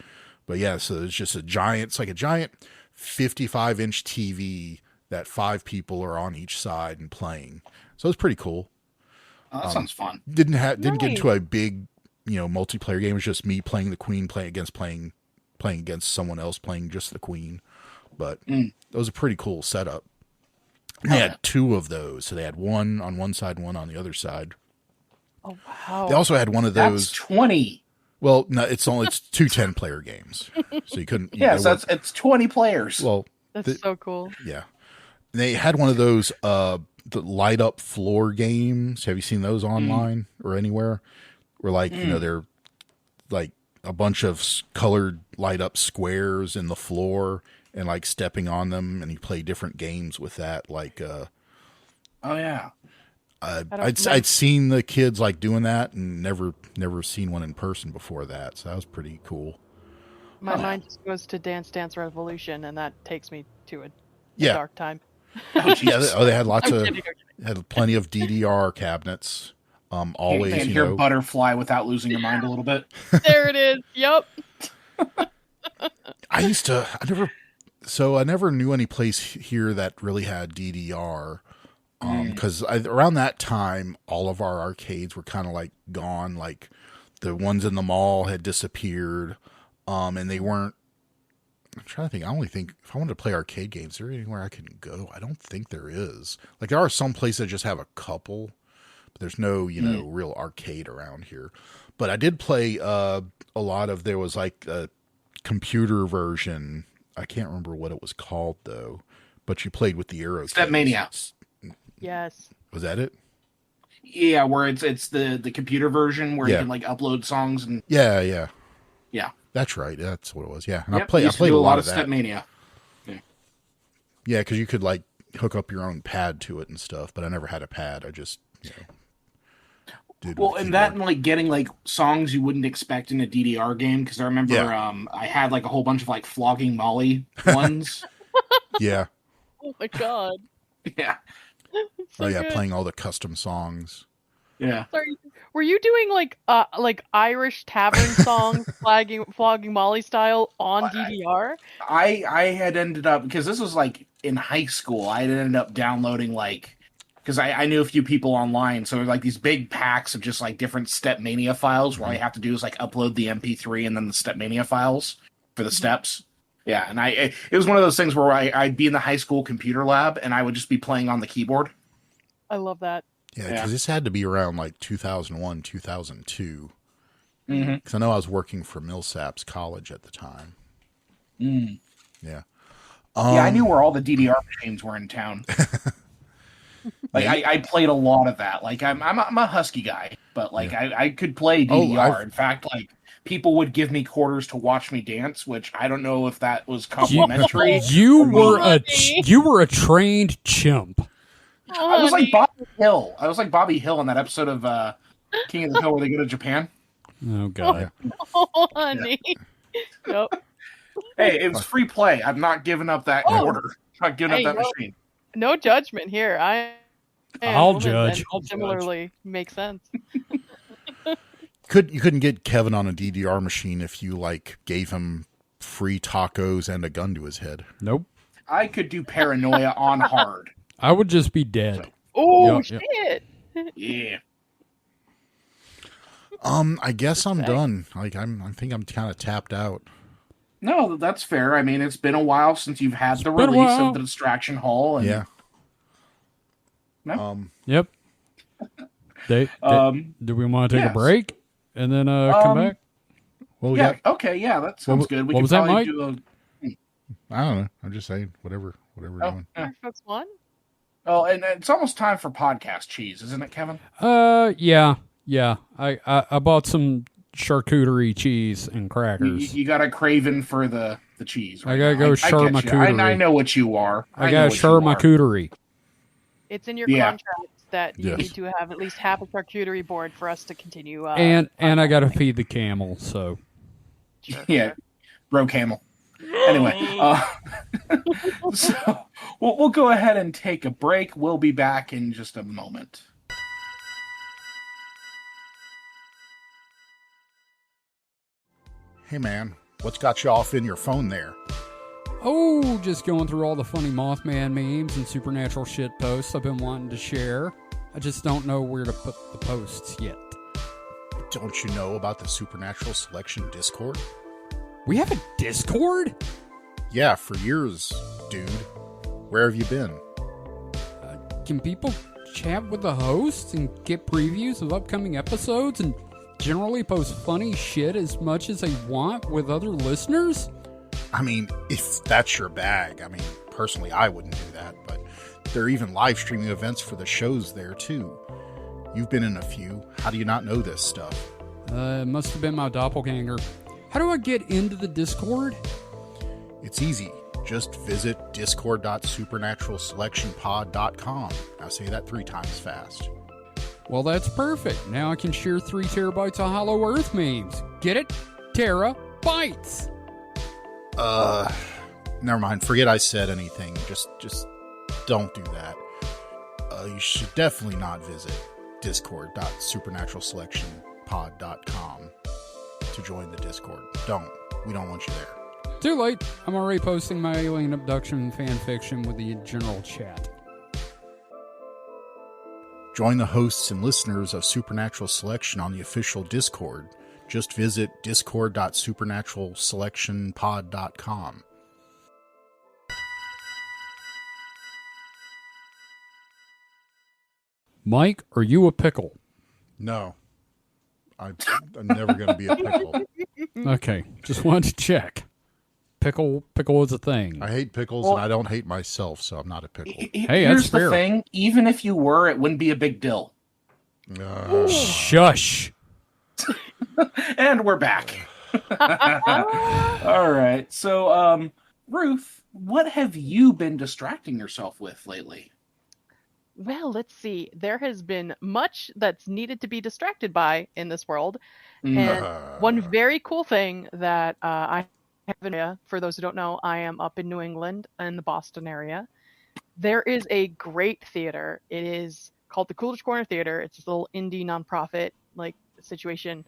But yeah, so it's just it's like a giant 55-inch TV that 5 people are on each side and playing. So it's pretty cool. Oh, that sounds fun. Didn't get into a big multiplayer game. It was just me playing the queen, playing against someone else playing just the queen. But it was a pretty cool setup. And they had 2 of those, so they had one on one side, one on the other side. Oh wow! They also had one of those. That's 20. Well, no, it's 2 10-player games, so you couldn't. So it's 20 players. Well, that's so cool. Yeah, they had one of those the light up floor games. Have you seen those online or anywhere? Where they're like a bunch of colored light up squares in the floor and like stepping on them, and you play different games with that. Like, oh yeah. I'd seen the kids like doing that and never seen one in person before that. So that was pretty cool. My mind just goes to Dance Dance Revolution, and that takes me to a dark time. They had lots had plenty of DDR cabinets. Always, you can hear Butterfly without losing your mind a little bit. There it is. Yep. I never knew any place here that really had DDR. Because around that time, all of our arcades were kind of like gone. Like the ones in the mall had disappeared, and they weren't. I'm trying to think. I only think if I wanted to play arcade games, is there anywhere I can go? I don't think there is. Like there are some places that just have a couple, but there's no real arcade around here. But I did play a lot of. There was like a computer version. I can't remember what it was called though. But you played with the arrow. Stepmania. Yes. Was that it? Yeah, where it's the computer version where you can like upload songs and yeah. That's right. That's what it was. Yeah, and I played a lot of that. Stepmania. Yeah, because you could like hook up your own pad to it and stuff. But I never had a pad. I just did. Well, and that and like getting like songs you wouldn't expect in a DDR game, because I remember I had like a whole bunch of like Flogging Molly ones. Yeah. Oh my god. Yeah. So good. Playing all the custom songs. Yeah. Sorry, were you doing like Irish tavern songs, flogging Molly style on DDR? I had ended up, because this was like in high school, I had ended up downloading because I knew a few people online, so like these big packs of just like different Stepmania files where all you have to do is like upload the MP3 and then the Stepmania files for the steps. Yeah, and it was one of those things where I'd be in the high school computer lab and I would just be playing on the keyboard. I love that. Yeah, because this had to be around like 2001, 2002. Because I know I was working for Millsaps College at the time. Yeah. I knew where all the DDR machines were in town. I played a lot of that. Like I'm a Husky guy, but I could play DDR. In fact, like people would give me quarters to watch me dance, which I don't know if that was complimentary. You were a trained chimp. I was like Bobby Hill. In that episode of King of the Hill where they go to Japan. Oh god. Oh, honey. Yep. Hey, it was free play. I'm not giving up that order. I'm not giving up that machine. No judgment here. I'll judge. Similarly, makes sense. You couldn't get Kevin on a DDR machine if you like gave him free tacos and a gun to his head. Nope. I could do Paranoia on hard. I would just be dead. Oh shit! Yeah. I guess I'm done. Like I think I'm kind of tapped out. No, that's fair. I mean, it's been a while since you've had the release of the Distraction Hall. And... Yeah. No? Yep. Do we want to take a break and then come back? Well, okay, yeah, that sounds good. We what was that, Mike? I don't know. I'm just saying, whatever we're doing. Folks won? Oh, and it's almost time for podcast cheese, isn't it, Kevin? Yeah. I bought some charcuterie cheese and crackers. You got a craving for the cheese. Right? I gotta go charcuterie. I know what you are. I got charcuterie. It's in your contract that you need to have at least half a charcuterie board for us to continue. And I gotta feed the camel. So yeah, bro camel. Anyway, so we'll go ahead and take a break. We'll be back in just a moment. Hey man, what's got you off in your phone there? Oh, just going through all the funny Mothman memes and supernatural shit posts I've been wanting to share. I just don't know where to put the posts yet. Don't you know about the Supernatural Selection Discord? We have a Discord? Yeah, for years, dude. Where have you been? Can people chat with the hosts and get previews of upcoming episodes and generally post funny shit as much as they want with other listeners? I mean, if that's your bag. I mean, personally, I wouldn't do that, but there are even live streaming events for the shows there, too. You've been in a few. How do you not know this stuff? It must have been my doppelganger. How do I get into the Discord? It's easy. Just visit discord.supernaturalselectionpod.com. Now say that 3 times fast. Well, that's perfect. Now I can share 3 terabytes of Hollow Earth memes. Get it? Terabytes. Never mind. Forget I said anything. Just don't do that. You should definitely not visit discord.supernaturalselectionpod.com to join the Discord. We don't want you there. Too late. I'm already posting my alien abduction fan fiction with the general chat. Join the hosts and listeners of Supernatural Selection on the official Discord. Just visit discord.supernaturalselectionpod.com. Mike, are you a pickle? No. I'm never going to be a pickle. Okay, just wanted to check. Pickle is a thing. I hate pickles, and I don't hate myself, so I'm not a pickle. Hey, here's that's fair. The thing. Even if you were, it wouldn't be a big deal. Shush. And we're back. All right. So, Ruth, what have you been distracting yourself with lately? Well, let's see. There has been much that's needed to be distracted by in this world. And one very cool thing that I have an area, for those who don't know, I am up in New England in the Boston area. There is a great theater. It is called the Coolidge Corner Theater. It's this little indie nonprofit like situation.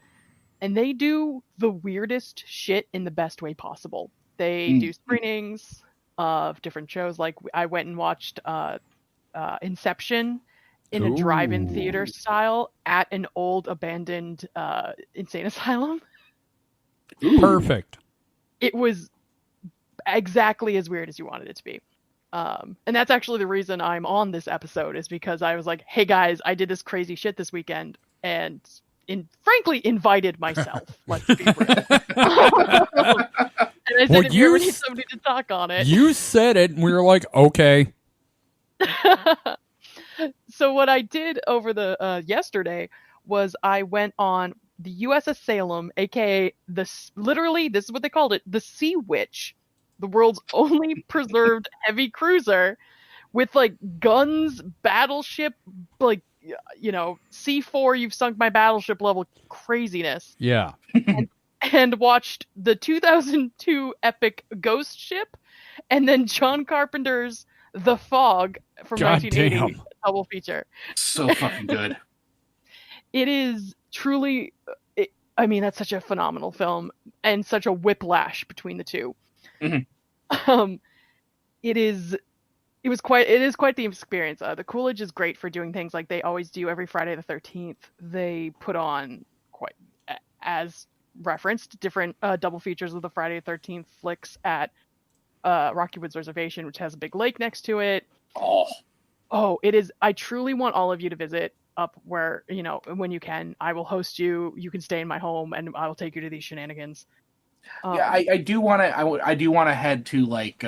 And they do the weirdest shit in the best way possible. They do screenings of different shows. Like I went and watched Inception in a drive-in theater style at an old abandoned insane asylum. Perfect. It was exactly as weird as you wanted it to be. And that's actually the reason I'm on this episode, is because I was like, hey guys, I did this crazy shit this weekend and frankly invited myself. Let's be real. And I said, if you ever need somebody to talk on it. You said it and we were like, okay. So what I did over the yesterday was I went on the USS Salem, aka literally this is what they called it, the Sea Witch, the world's only preserved heavy cruiser with like guns, battleship, like C4, you've sunk my battleship level craziness. Yeah. and watched the 2002 epic Ghost Ship, and then John Carpenter's The Fog from 1980 double feature. So fucking good. It is truly, that's such a phenomenal film and such a whiplash between the two. Mm-hmm. It is quite the experience. The Coolidge is great for doing things like they always do every Friday the 13th. They put on, quite as referenced, different double features of the Friday the 13th flicks at Rocky Woods Reservation, which has a big lake next to it. Oh, it is. I truly want all of you to visit up where, when you can. I will host you. You can stay in my home, and I will take you to these shenanigans. I do want to head to like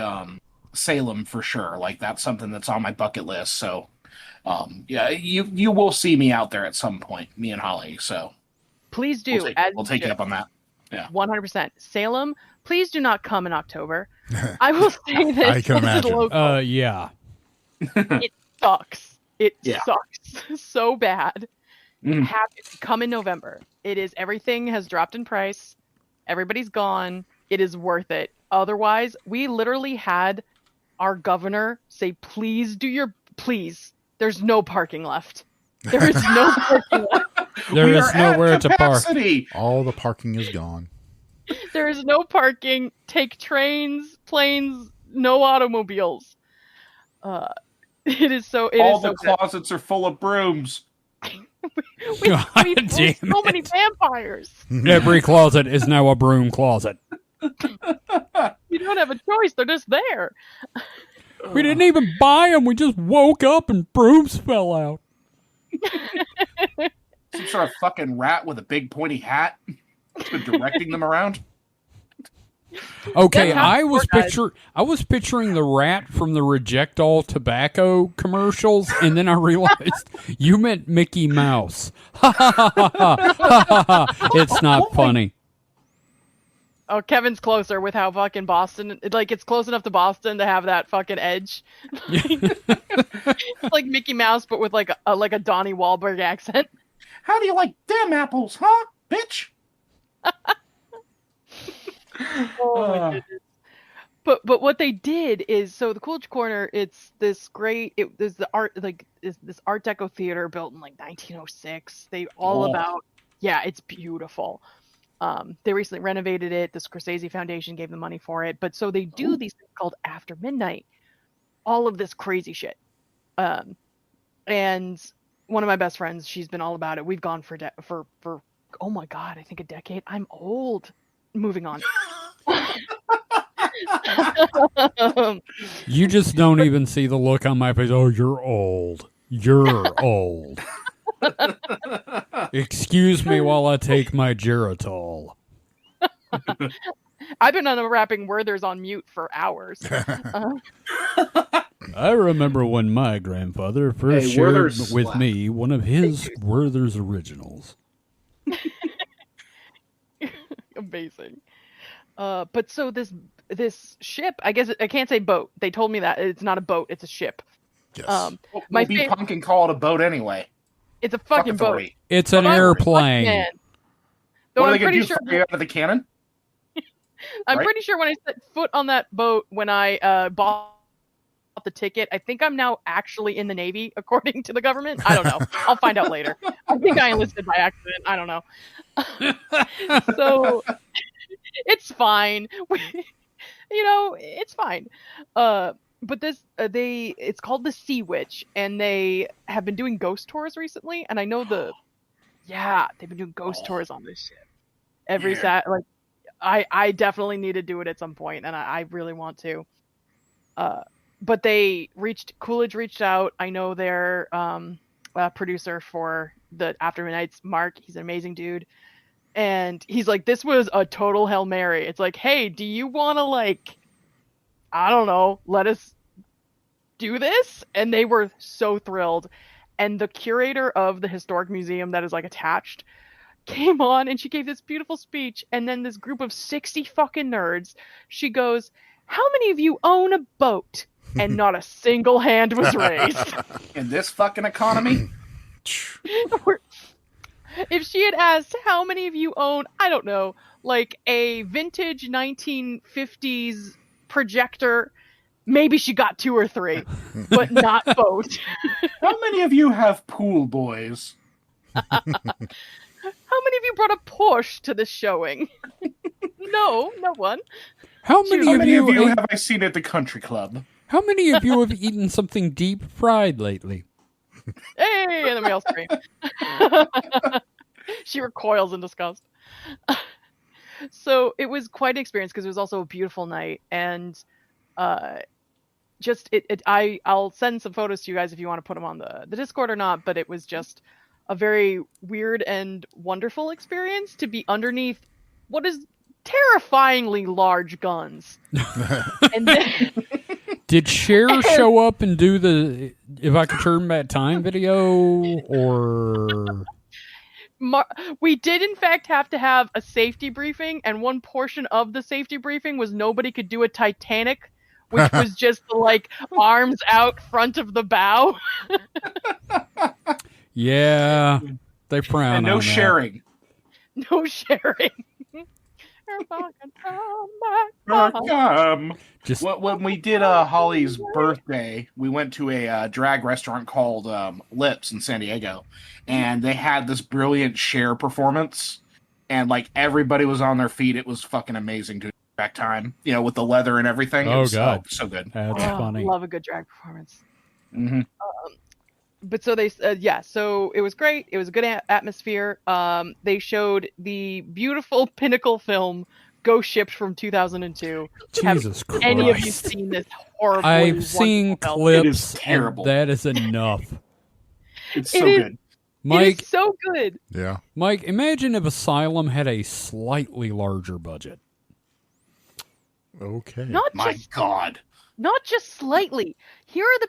Salem for sure. Like that's something that's on my bucket list. So, you will see me out there at some point, me and Holly. So, please do. We'll take you up on that. Yeah, 100%. Salem, please do not come in October. I will say this. I can imagine. Yeah. It sucks. It sucks so bad. Come in November. Everything has dropped in price. Everybody's gone. It is worth it. Otherwise, we literally had our governor say, please. There's no parking left. There is no parking left. There is nowhere to park. All the parking is gone. There is no parking. Take trains, planes, no automobiles. It is so. All the closets are full of brooms. We damn so many vampires. Every closet is now a broom closet. You don't have a choice. They're just there. We didn't even buy them. We just woke up and brooms fell out. Some sort of fucking rat with a big pointy hat directing them around. Okay, I was picturing the rat from the Reject All Tobacco commercials, and then I realized you meant Mickey Mouse. It's not funny. Oh, Kevin's closer with how fucking Boston, it's close enough to Boston to have that fucking edge. It's like Mickey Mouse, but with like a Donnie Wahlberg accent. How do you like them apples, huh, bitch? Oh my goodness. But what they did is, so the Coolidge Corner, it's this great, there's the art, this Art Deco theater built in like 1906. It's beautiful. They recently renovated it. The Scorsese Foundation gave the money for it. But so they do these things called After Midnight. All of this crazy shit. And one of my best friends, she's been all about it. We've gone for oh my God, I think a decade. I'm old. Moving on. You just don't even see the look on my face. Oh, you're old. You're old. Excuse me while I take my Geritol. I've been unwrapping Werther's on mute for hours. I remember when my grandfather first shared with me one of his Werther's originals. Amazing. But so this ship, I guess I can't say boat. They told me that it's not a boat; it's a ship. Yes. Punk and call it a boat anyway. It's a fucking boat. It's an airplane. What are they going to do? Fire out of the cannon? I'm pretty sure when I set foot on that boat, when I bought the ticket, I think I'm now actually in the Navy, according to the government. I don't know. I'll find out later. I think I enlisted by accident. I don't know. So it's fine. It's fine. But this, it's called the Sea Witch, and they have been doing ghost tours recently. And I know they've been doing ghost tours on this ship every Saturday. I definitely need to do it at some point, and I really want to. But Coolidge reached out. I know their producer for the After Midnight's Mark. He's an amazing dude. And he's like, this was a total Hail Mary. It's like, hey, do you want to I don't know, let us do this? And they were so thrilled. And the curator of the historic museum that is attached came on, and she gave this beautiful speech. And then this group of 60 fucking nerds, she goes, how many of you own a boat? And not a single hand was raised. In this fucking economy? If she had asked, how many of you own, I don't know, a vintage 1950s projector, maybe she got 2 or 3, but not both. How many of you have pool boys? How many of you brought a Porsche to this showing? No one. How many of you have I seen at the country club? How many of you have eaten something deep fried lately? Hey, and then we all scream. She recoils in disgust. So it was quite an experience because it was also a beautiful night, and I'll send some photos to you guys if you want to put them on the Discord or not. But it was just a very weird and wonderful experience to be underneath what is terrifyingly large guns. And then, did Cher show up and do the "If I Could Turn Back Time" video, or? We did in fact have to have a safety briefing, and one portion of the safety briefing was nobody could do a Titanic, which was just arms out front of the bow. Yeah, they frown and no on sharing. No sharing. Just when we did Holly's birthday, we went to a drag restaurant called Lips in San Diego, and they had this brilliant Cher performance, and everybody was on their feet. It was fucking amazing to back time, with the leather and everything. Oh god, so good. That's funny. I love a good drag performance. Mm-hmm. but so they so it was great. It was a good atmosphere. They showed the beautiful pinnacle film Ghost Ships from 2002. Jesus Christ. Any of you seen this horrible? I've seen clips. It is terrible. That is enough. It's so good. Mike, it is so good. Yeah. Mike, imagine if Asylum had a slightly larger budget. Okay. My God. Not just slightly. Here are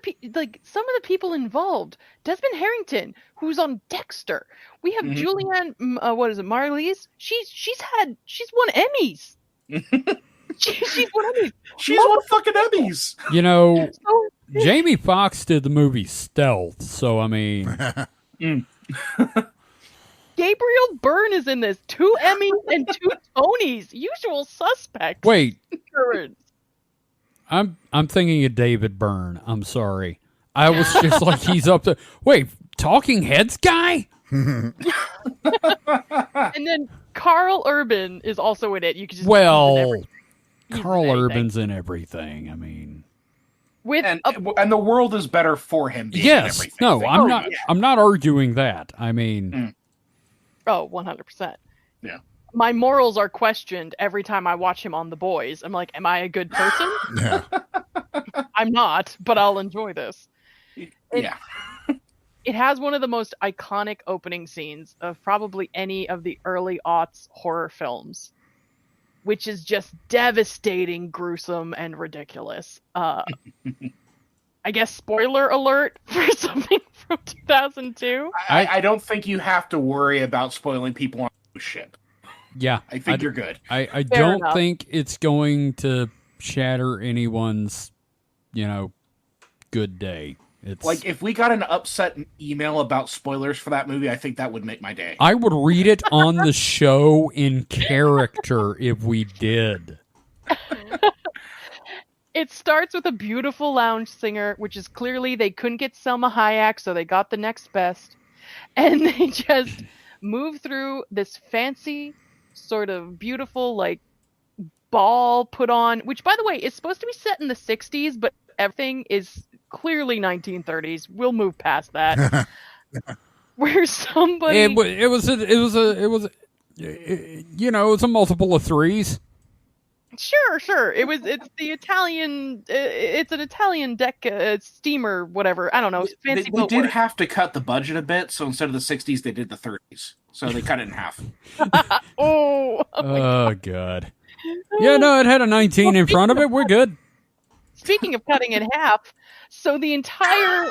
some of the people involved. Desmond Harrington, who's on Dexter. We have Julianne. Marlies? She's won Emmys. she's won Emmys. She's won fucking Emmys. You know, Jamie Foxx did the movie Stealth, so I mean. Gabriel Byrne is in this. 2 Emmys and 2 Tonys. Usual suspect. Wait. I'm thinking of David Byrne. I'm sorry. I was just like, he's up to... Wait, Talking Heads guy? And then Carl Urban is also in it. You could just Carl Urban's in everything. I mean... And the world is better for him being in everything. No, I'm not arguing that. I mean... Oh, 100%. Yeah. My morals are questioned every time I watch him on The Boys. I'm like, am I a good person? Yeah. I'm not, but I'll enjoy this. Yeah. It has one of the most iconic opening scenes of probably any of the early aughts horror films, which is just devastating, gruesome, and ridiculous. I guess spoiler alert for something from 2002. I don't think you have to worry about spoiling people on the ship. Yeah. I think you're good. I don't think it's going to shatter anyone's, good day. It's like, if we got an upset email about spoilers for that movie, I think that would make my day. I would read it on the show in character if we did. It starts with a beautiful lounge singer, which is clearly they couldn't get Selma Hayek, so they got the next best. And they just move through this fancy, sort of beautiful, ball put on, which, by the way, is supposed to be set in the 60s, but everything is clearly 1930s. We'll move past that. Where somebody... It was a multiple of 3s. Sure. It's the Italian. It's an Italian deck steamer, whatever. I don't know. Fancy. They did have to cut the budget a bit, so instead of the 60s, they did the 30s. So they cut it in half. Oh God. Yeah, no, it had a 19 in front of it. We're good. Speaking of cutting in half, so the entire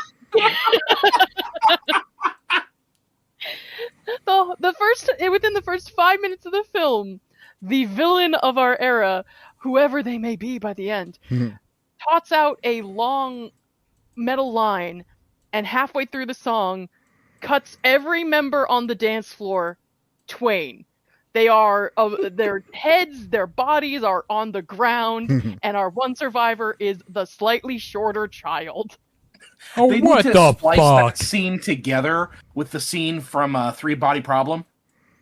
within the first 5 minutes of the film, the villain of our era, whoever they may be by the end, tots out a long metal line, and halfway through the song, cuts every member on the dance floor twain. They are, their heads, their bodies are on the ground, and our one survivor is the slightly shorter child. Oh, they what need to the splice fuck? that scene together with the scene from Three Body Problem.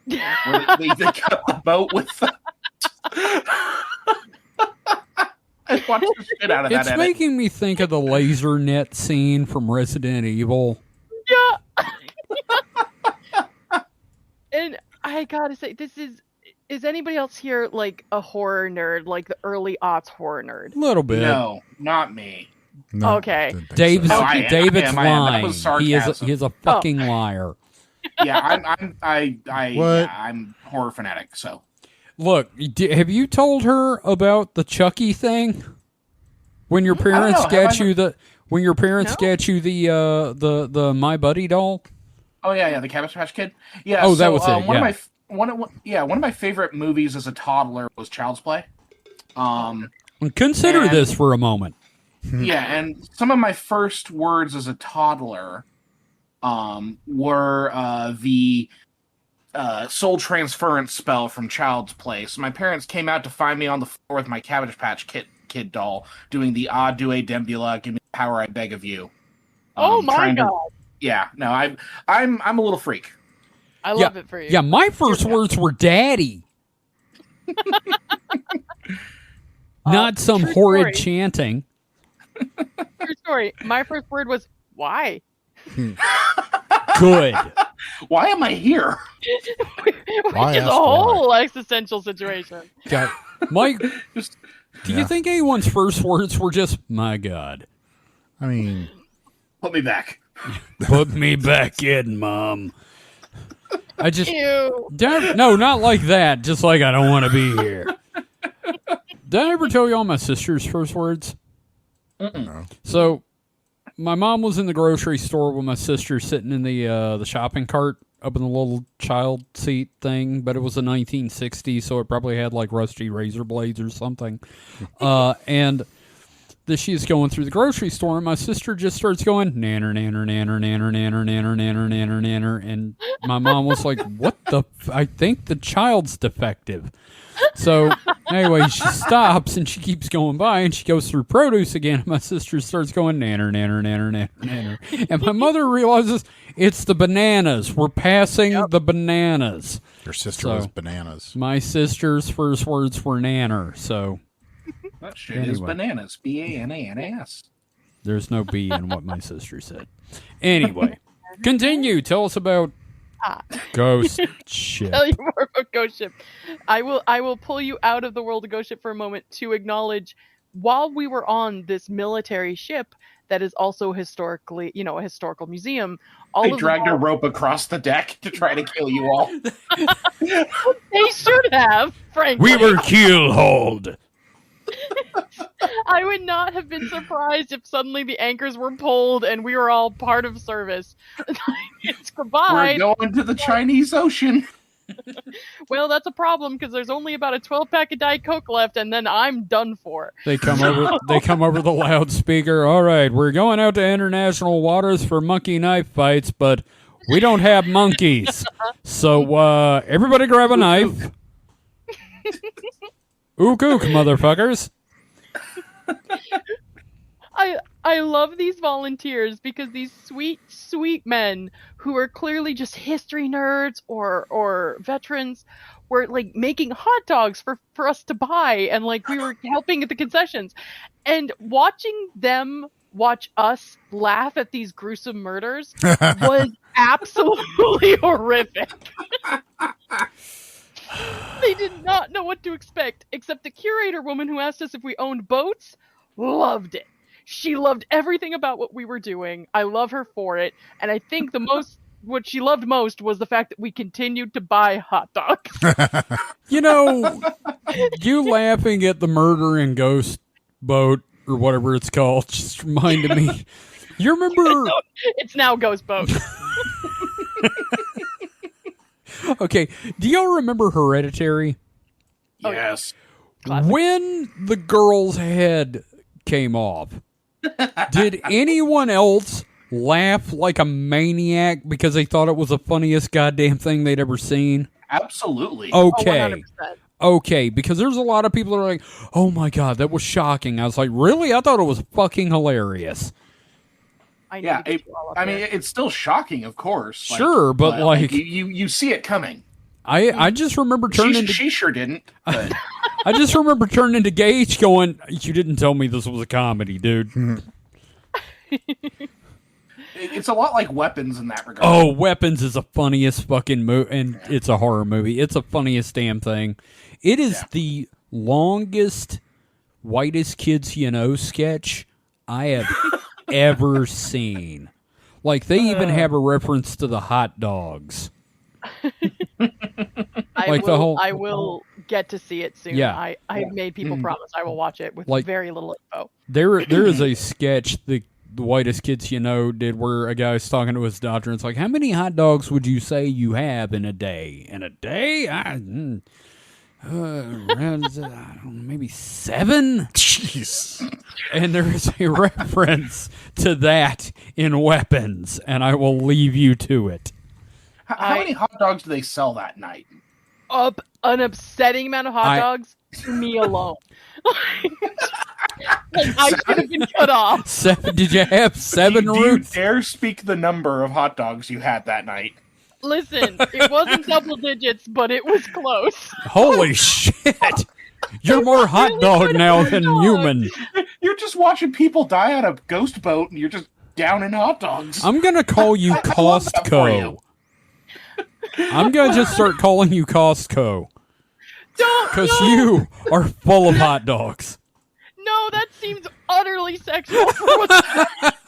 Where they cut the boat with the... I watched the shit out of that. It's making me think of the laser net scene from Resident Evil. Yeah. And I gotta say, is anybody else here a horror nerd, like the early aughts horror nerd? A little bit. No, not me. No, okay. David's David's lying. Was he is a fucking liar. Yeah, I'm horror fanatic. So, look, have you told her about the Chucky thing? When your parents get you the My Buddy doll? Oh yeah, the Cabbage Patch Kid. Yeah. Oh, that was it. One of my favorite movies as a toddler was Child's Play. Consider this for a moment. Yeah, and some of my first words as a toddler were the soul transference spell from Child's Play. So my parents came out to find me on the floor with my Cabbage Patch Kid doll, doing the "Ah Due Dembula, give me the power I beg of you." Oh my god! I'm a little freak. I love it for you. Yeah, my first words were "daddy," not some horrid chanting. True story. My first word was "why." Good. Why am I here? Which is a whole existential situation. God. Mike, do you think anyone's first words were just, my God? I mean... Put me back. Put me back in, Mom. I just... Ew. No, not like that. Just like, I don't want to be here. Did I ever tell you all my sister's first words? No. So, my mom was in the grocery store with my sister sitting in the shopping cart up in the little child seat thing, but it was the 1960s, so it probably had like rusty razor blades or something. And she's going through the grocery store, and my sister just starts going, nanner, nanner, nanner, nanner, nanner, nanner, nanner, nanner, nanner. And my mom was like, what the? I think the child's defective. So, anyway, she stops, and she keeps going by, and she goes through produce again, and my sister starts going, nanner, nanner, nanner, nanner, nanner. And my mother realizes it's the bananas. We're passing the bananas. Your sister was bananas. My sister's first words were nanner, so... That shit is bananas. B-A-N-A-N-A-S. There's no B in what my sister said. Anyway, continue. Tell us about Ghost Ship. Tell you more about Ghost Ship. I will pull you out of the world of Ghost Ship for a moment to acknowledge, while we were on this military ship that is also historically, a historical museum. They dragged a rope across the deck to try to kill you all. They should have, frankly. We were keel-hauled. I would not have been surprised if suddenly the anchors were pulled and we were all part of service. It's goodbye. We're going to the Chinese Ocean. Well, that's a problem because there's only about a 12-pack of Diet Coke left, and then I'm done for. They come over the loudspeaker. All right, we're going out to international waters for monkey knife fights, but we don't have monkeys. So everybody grab a knife. Ook, ook, motherfuckers. I love these volunteers because these sweet men who are clearly just history nerds or veterans were like making hot dogs for us to buy, and like we were helping at the concessions, and watching them watch us laugh at these gruesome murders was absolutely horrific. They did not know what to expect, except the curator woman who asked us if we owned boats loved it. She loved everything about what we were doing. I love her for it. And I think what she loved most was the fact that we continued to buy hot dogs. You laughing at the murder in Ghost Boat or whatever it's called just reminded me. You remember? It's now Ghost Boat. Okay, do y'all remember Hereditary? Yes. Classic. When the girl's head came off, did anyone else laugh like a maniac because they thought it was the funniest goddamn thing they'd ever seen? Absolutely. Okay. 100%. Okay, because there's a lot of people that are like, oh my God, that was shocking. I was like, really? I thought it was fucking hilarious. It's still shocking, of course. Sure, but like you see it coming. I just remember turning to... She sure didn't. But... I just remember turning to Gage going, you didn't tell me this was a comedy, dude. It's a lot like Weapons in that regard. Oh, Weapons is the funniest fucking movie, and it's a horror movie. It's the funniest damn thing. It is the longest Whitest Kids You Know sketch I have ever seen. Like, they even have a reference to the hot dogs. I will get to see it soon. Yeah. I made people promise I will watch it with very little info. There is a sketch the Whitest Kids You Know did where a guy's talking to his doctor and it's like, how many hot dogs would you say you have in a day? In a day? Maybe 7? Jeez. And there is a reference to that in Weapons, and I will leave you to it. How many hot dogs do they sell that night? An upsetting amount of hot dogs to me alone. I should have been cut off. 7? Did you have 7 do Roots? You dare speak the number of hot dogs you had that night? Listen, it wasn't double digits, but it was close. Holy shit! You're more hot dog now than human. You're just watching people die on a ghost boat, and you're just down in hot dogs. I'm gonna call you Costco. I'm gonna just start calling you Costco. Don't, because no. you are full of hot dogs. No, that seems utterly sexual.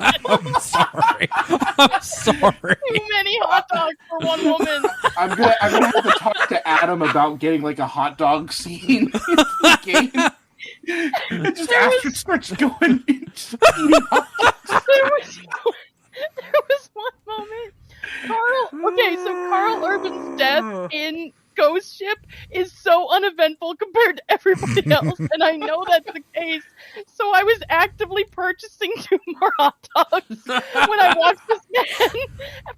I'm sorry. I'm sorry. Too many hot dogs for one woman. I'm gonna have to talk to Adam about getting like a hot dog scene in the game. Just after it starts going into eating hot dogs. There was one moment. Carl Urban's death in Ghost Ship is so uneventful compared to everybody else, and I know that's the case. So I was actively purchasing 2 more hot dogs when I watched this man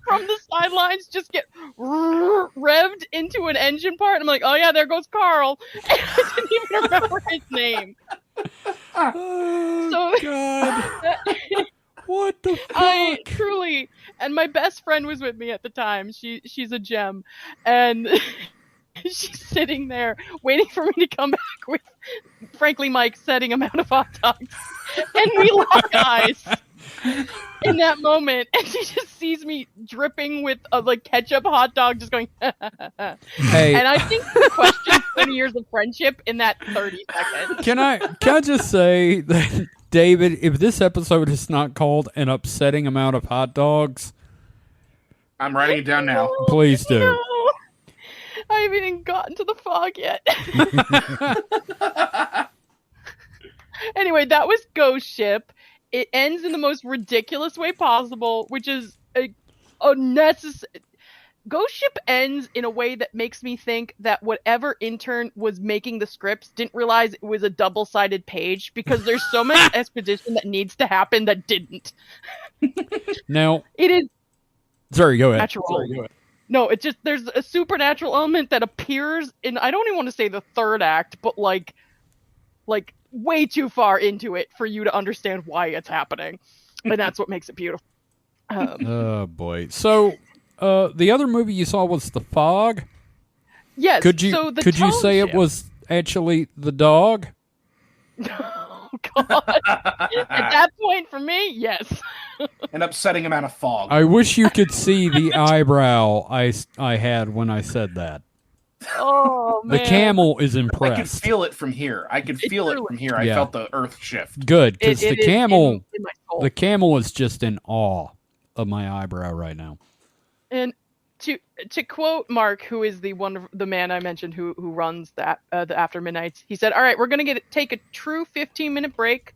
from the sidelines just get revved into an engine part. I'm like, oh yeah, there goes Carl. And I didn't even remember his name. Oh, God. What the fuck? I truly, and my best friend was with me at the time. She's a gem, and she's sitting there waiting for me to come back with, frankly, Mike's setting amount of hot dogs, and we lock eyes in that moment, and she just sees me dripping with a ketchup hot dog, just going. Hey. And I think we questioned 20 years of friendship in that 30 seconds. Can I just say that, David, if this episode is not called An Upsetting Amount of Hot Dogs, I'm writing it down now. Please do. No. I haven't even gotten to the fog yet. Anyway, that was Ghost Ship. It ends in the most ridiculous way possible, which is a necessary. Ghost Ship ends in a way that makes me think that whatever intern was making the scripts didn't realize it was a double-sided page, because there's so much exposition that needs to happen that didn't. Now, it is. Sorry, go ahead. Natural. No, it's just there's a supernatural element that appears in, I don't even want to say the third act, but like way too far into it for you to understand why it's happening, and that's what makes it beautiful. Oh boy! So, the other movie you saw was The Fog. Yes. Could you say ship. It was actually the dog? Oh God! At that point, for me, yes. An upsetting amount of fog. I wish you could see the eyebrow I had when I said that. Oh man! The camel is impressed. I could feel it from here. I felt the earth shift. Good, because the camel, in my soul. the camel is just in awe of my eyebrow right now. And to quote Mark, who is the man I mentioned who runs that the After Midnights, he said, "All right, we're gonna take a true 15-minute break,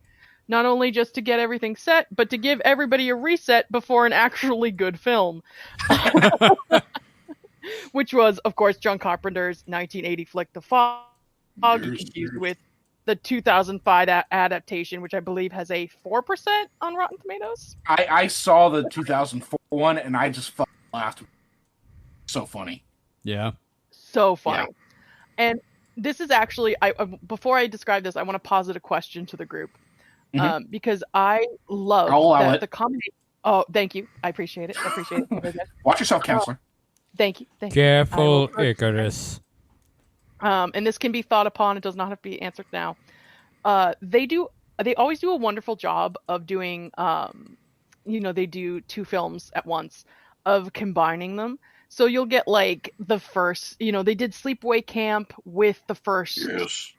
not only just to get everything set, but to give everybody a reset before an actually good film." Which was, of course, John Carpenter's 1980 flick, The Fog, confused with the 2005 adaptation, which I believe has a 4% on Rotten Tomatoes. I saw the 2004 one, and I just laughed. So funny. Yeah. So funny. Yeah. And this is actually, before I describe this, I want to posit a question to the group. Mm-hmm. Because I love the combination. Oh, thank you. I appreciate it. Watch yourself, counselor. Thank you. Careful, Icarus. And this can be thought upon. It does not have to be answered now. They always do a wonderful job of doing, they do 2 films at once, of combining them. So you'll get like the first, they did Sleepaway Camp with the first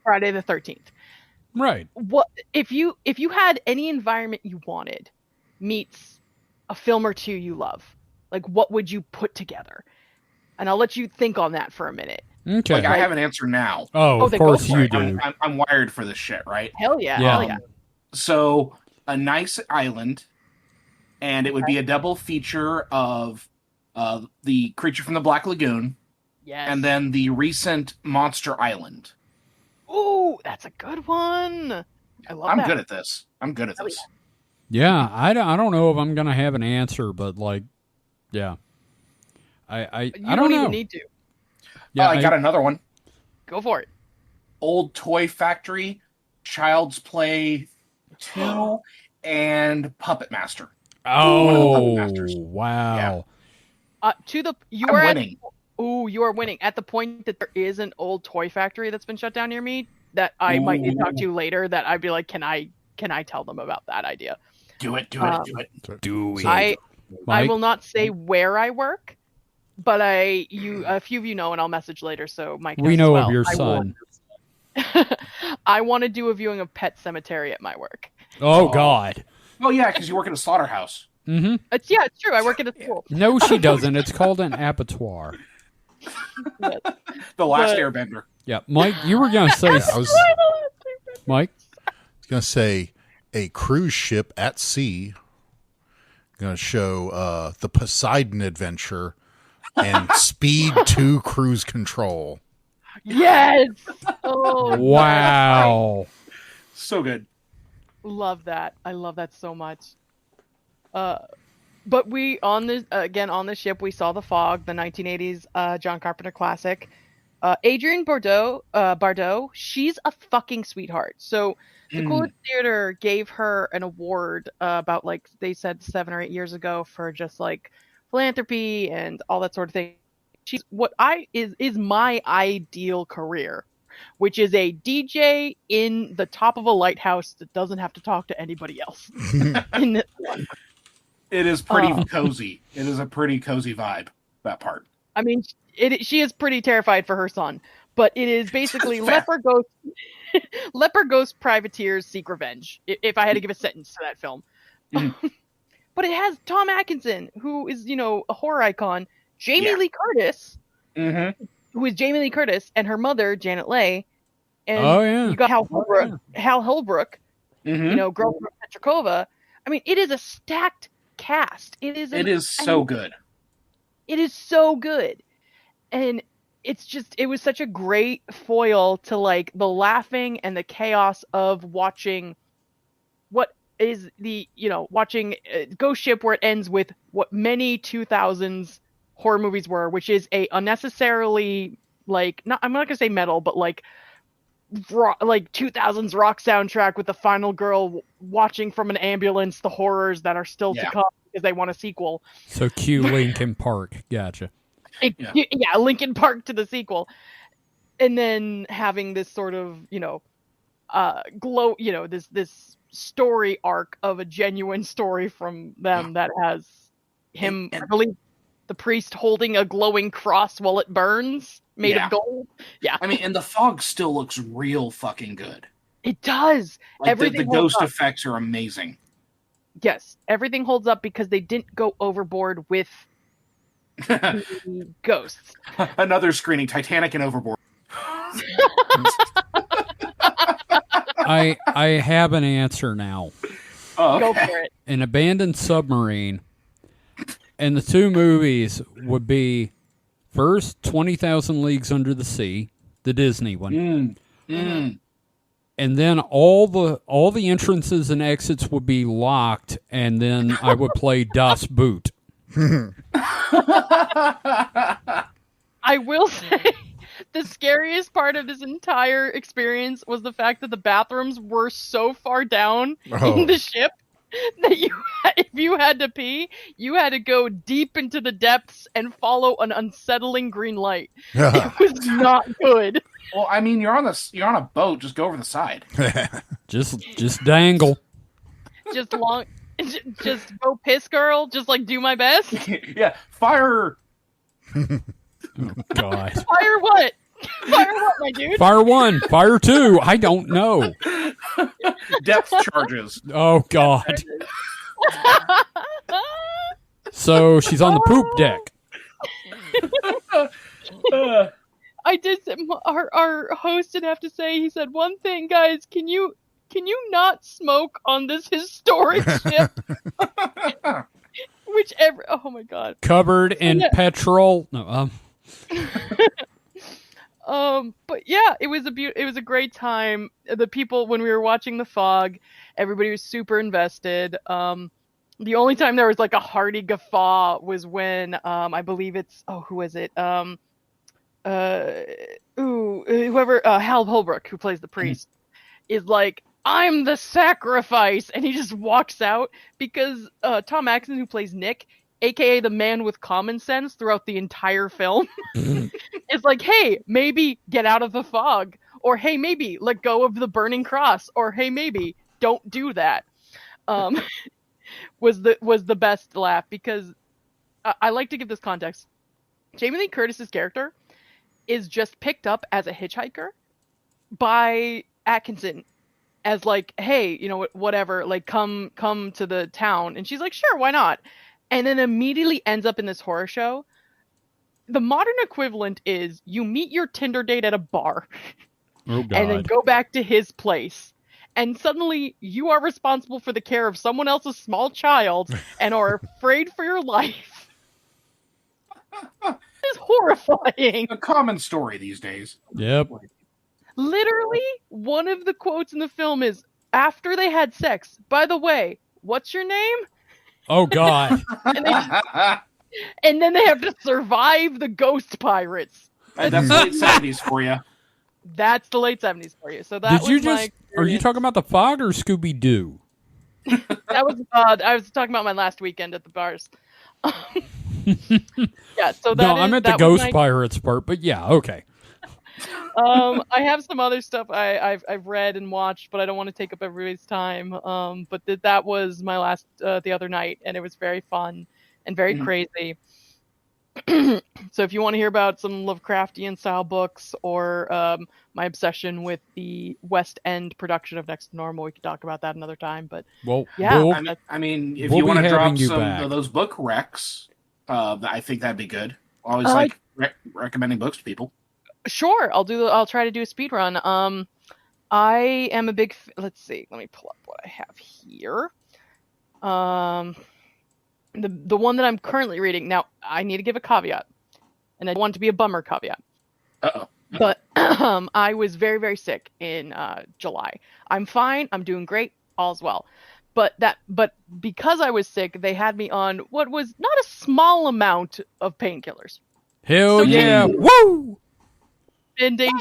Friday the 13th. Right. What if you had any environment you wanted meets a film or 2 you love? Like, what would you put together? And I'll let you think on that for a minute. Okay. Like, I have an answer now. Oh, of course you do. I'm wired for this shit, right? Hell yeah. So, a nice island, and it would be a double feature of the Creature from the Black Lagoon, and then the recent Monster Island. Ooh, that's a good one. I'm good at this. Yeah, I don't know if I'm gonna have an answer, but like, yeah, I don't know. Even need to. Yeah, I got another one. Go for it. Old Toy Factory, Child's Play 2, and Puppet Master. Oh, wow. Yeah. You are winning. You are winning at the point that there is an old toy factory that's been shut down near me that I might need to talk to you later. That I'd be like, can I tell them about that idea? Do it. Do it. I will not say where I work, but a few of you know, and I'll message later. So Mike, we know well. of your son. I want to do a viewing of Pet Cemetery at my work. Oh God. Oh yeah, because you work in a slaughterhouse. Mm-hmm. It's true. I work at a school. No, she doesn't. It's called an abattoir. The Last Airbender. Yeah, Mike, you were gonna say. Mike, I was gonna say a cruise ship at sea. Gonna show the Poseidon Adventure and Speed 2 Cruise Control. Yes. Oh wow. So good. Love that. I love that so much. But we on the ship we saw The Fog, the 1980s John Carpenter classic. Adrienne Barbeau, she's a fucking sweetheart. So the Coolidge Theater gave her an award about like they said 7 or 8 years ago for just like philanthropy and all that sort of thing. She's what is my ideal career, which is a DJ in the top of a lighthouse that doesn't have to talk to anybody else. In this one. It is pretty cozy. It is a pretty cozy vibe, that part. I mean, she is pretty terrified for her son, but it is basically Leper Ghost Privateers Seek Revenge, if I had to give a sentence to that film. But it has Tom Atkinson, who is, a horror icon, Jamie Lee Curtis, who is Jamie Lee Curtis, and her mother, Janet Leigh, and you got Hal Holbrook, girl from Petrakova. I mean, it is a stacked cast. It is so good. It is so good. And it was such a great foil to like the laughing and the chaos of watching what is watching Ghost Ship, where it ends with what many 2000s horror movies were, which is a unnecessarily I'm not gonna say metal, but like 2000s rock soundtrack with the final girl watching from an ambulance the horrors that are still to come because they want a sequel. So cue Linkin Park. Gotcha. Linkin Park to the sequel. And then having this sort of, this story arc of a genuine story from them that has him, I believe, the priest holding a glowing cross while it burns, made of gold. Yeah. I mean, and the fog still looks real fucking good. It does. Like the ghost effects are amazing. Yes. Everything holds up because they didn't go overboard with ghosts. Another screening, Titanic and Overboard. I have an answer now. Oh, okay. Go for it. An abandoned submarine. And the two movies would be first 20,000 Leagues Under the Sea, the Disney one. And then all the entrances and exits would be locked, and then I would play Das Boot. I will say the scariest part of this entire experience was the fact that the bathrooms were so far down in the ship that if you had to pee, you had to go deep into the depths and follow an unsettling green light. It was not good. Well, I mean, you're on a boat. Just go over the side. just dangle. Just go piss, girl. Just do my best. Yeah, fire. Oh God. Fire what? Fire what, my dude? Fire 1, fire 2. I don't know. Depth charges. Oh God. So she's on the poop deck. I did. Our host did have to say. He said one thing, guys. Can you not smoke on this historic ship? Whichever. Oh my God. Covered in petrol. No. But yeah, it was a great time. The people, when we were watching The Fog, everybody was super invested. The only time there was a hearty guffaw was when I believe it's who is it? Whoever Hal Holbrook, who plays the priest, is like, I'm the sacrifice, and he just walks out because Tom Atkinson, who plays Nick, aka the man with common sense throughout the entire film, is like, hey, maybe get out of the fog, or hey, maybe let go of the burning cross, or hey, maybe don't do that. was the best laugh, because I like to give this context. Jamie Lee Curtis's character is just picked up as a hitchhiker by Atkinson as like, hey, whatever, like come to the town, and she's like, sure, why not? And then immediately ends up in this horror show. The modern equivalent is you meet your Tinder date at a bar. Oh, God. And then go back to his place. And suddenly you are responsible for the care of someone else's small child and are afraid for your life. It's horrifying. A common story these days. Yep. Literally, one of the quotes in the film is, after they had sex, by the way, what's your name? Oh, God. And then they have to survive the ghost pirates. That's the late 70s for you. That's the late 70s for you. So that Are you talking about The Fog or Scooby-Doo? That was I was talking about my last weekend at the bars. Yeah, so I meant the ghost pirates part, but yeah, okay. I have some other stuff I've read and watched, but I don't want to take up everybody's time. But that was my last the other night, and it was very fun and very crazy. So if you want to hear about some Lovecraftian style books or my obsession with the West End production of Next to Normal, we could talk about that another time. But yeah, I mean, if you want to drop some of those book recs, I think that'd be good. Always recommending books to people. Sure, I'll try to do a speed run. I am a big. Let's see. Let me pull up what I have here. The one that I'm currently reading now. I need to give a caveat, and I want it to be a bummer caveat. But I was very, very sick in July. I'm fine. I'm doing great. All's well. But because I was sick, they had me on what was not a small amount of painkillers. Hell yeah! Woo! Band-Aid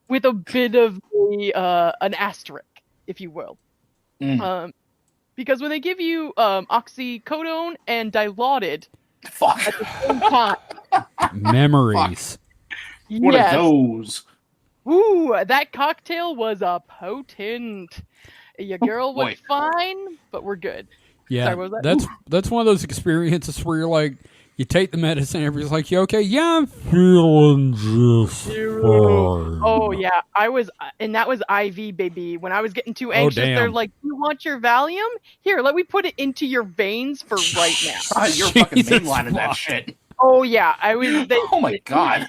with a bit of an asterisk, if you will. Because when they give you oxycodone and Dilaudid at the same time, memories. What are those? Ooh, that cocktail was a potent. Your girl was fine, but we're good. Yeah, sorry, what was that? That's one of those experiences where you're like, you take the medicine, everybody's like, "You okay?" Yeah, I'm feeling just fine. Oh yeah, I was, and that was IV, baby. When I was getting too anxious, they're like, "You want your Valium? Here, let me put it into your veins for right now." You're fucking mainlining that shit. Oh yeah, I was. Oh my god.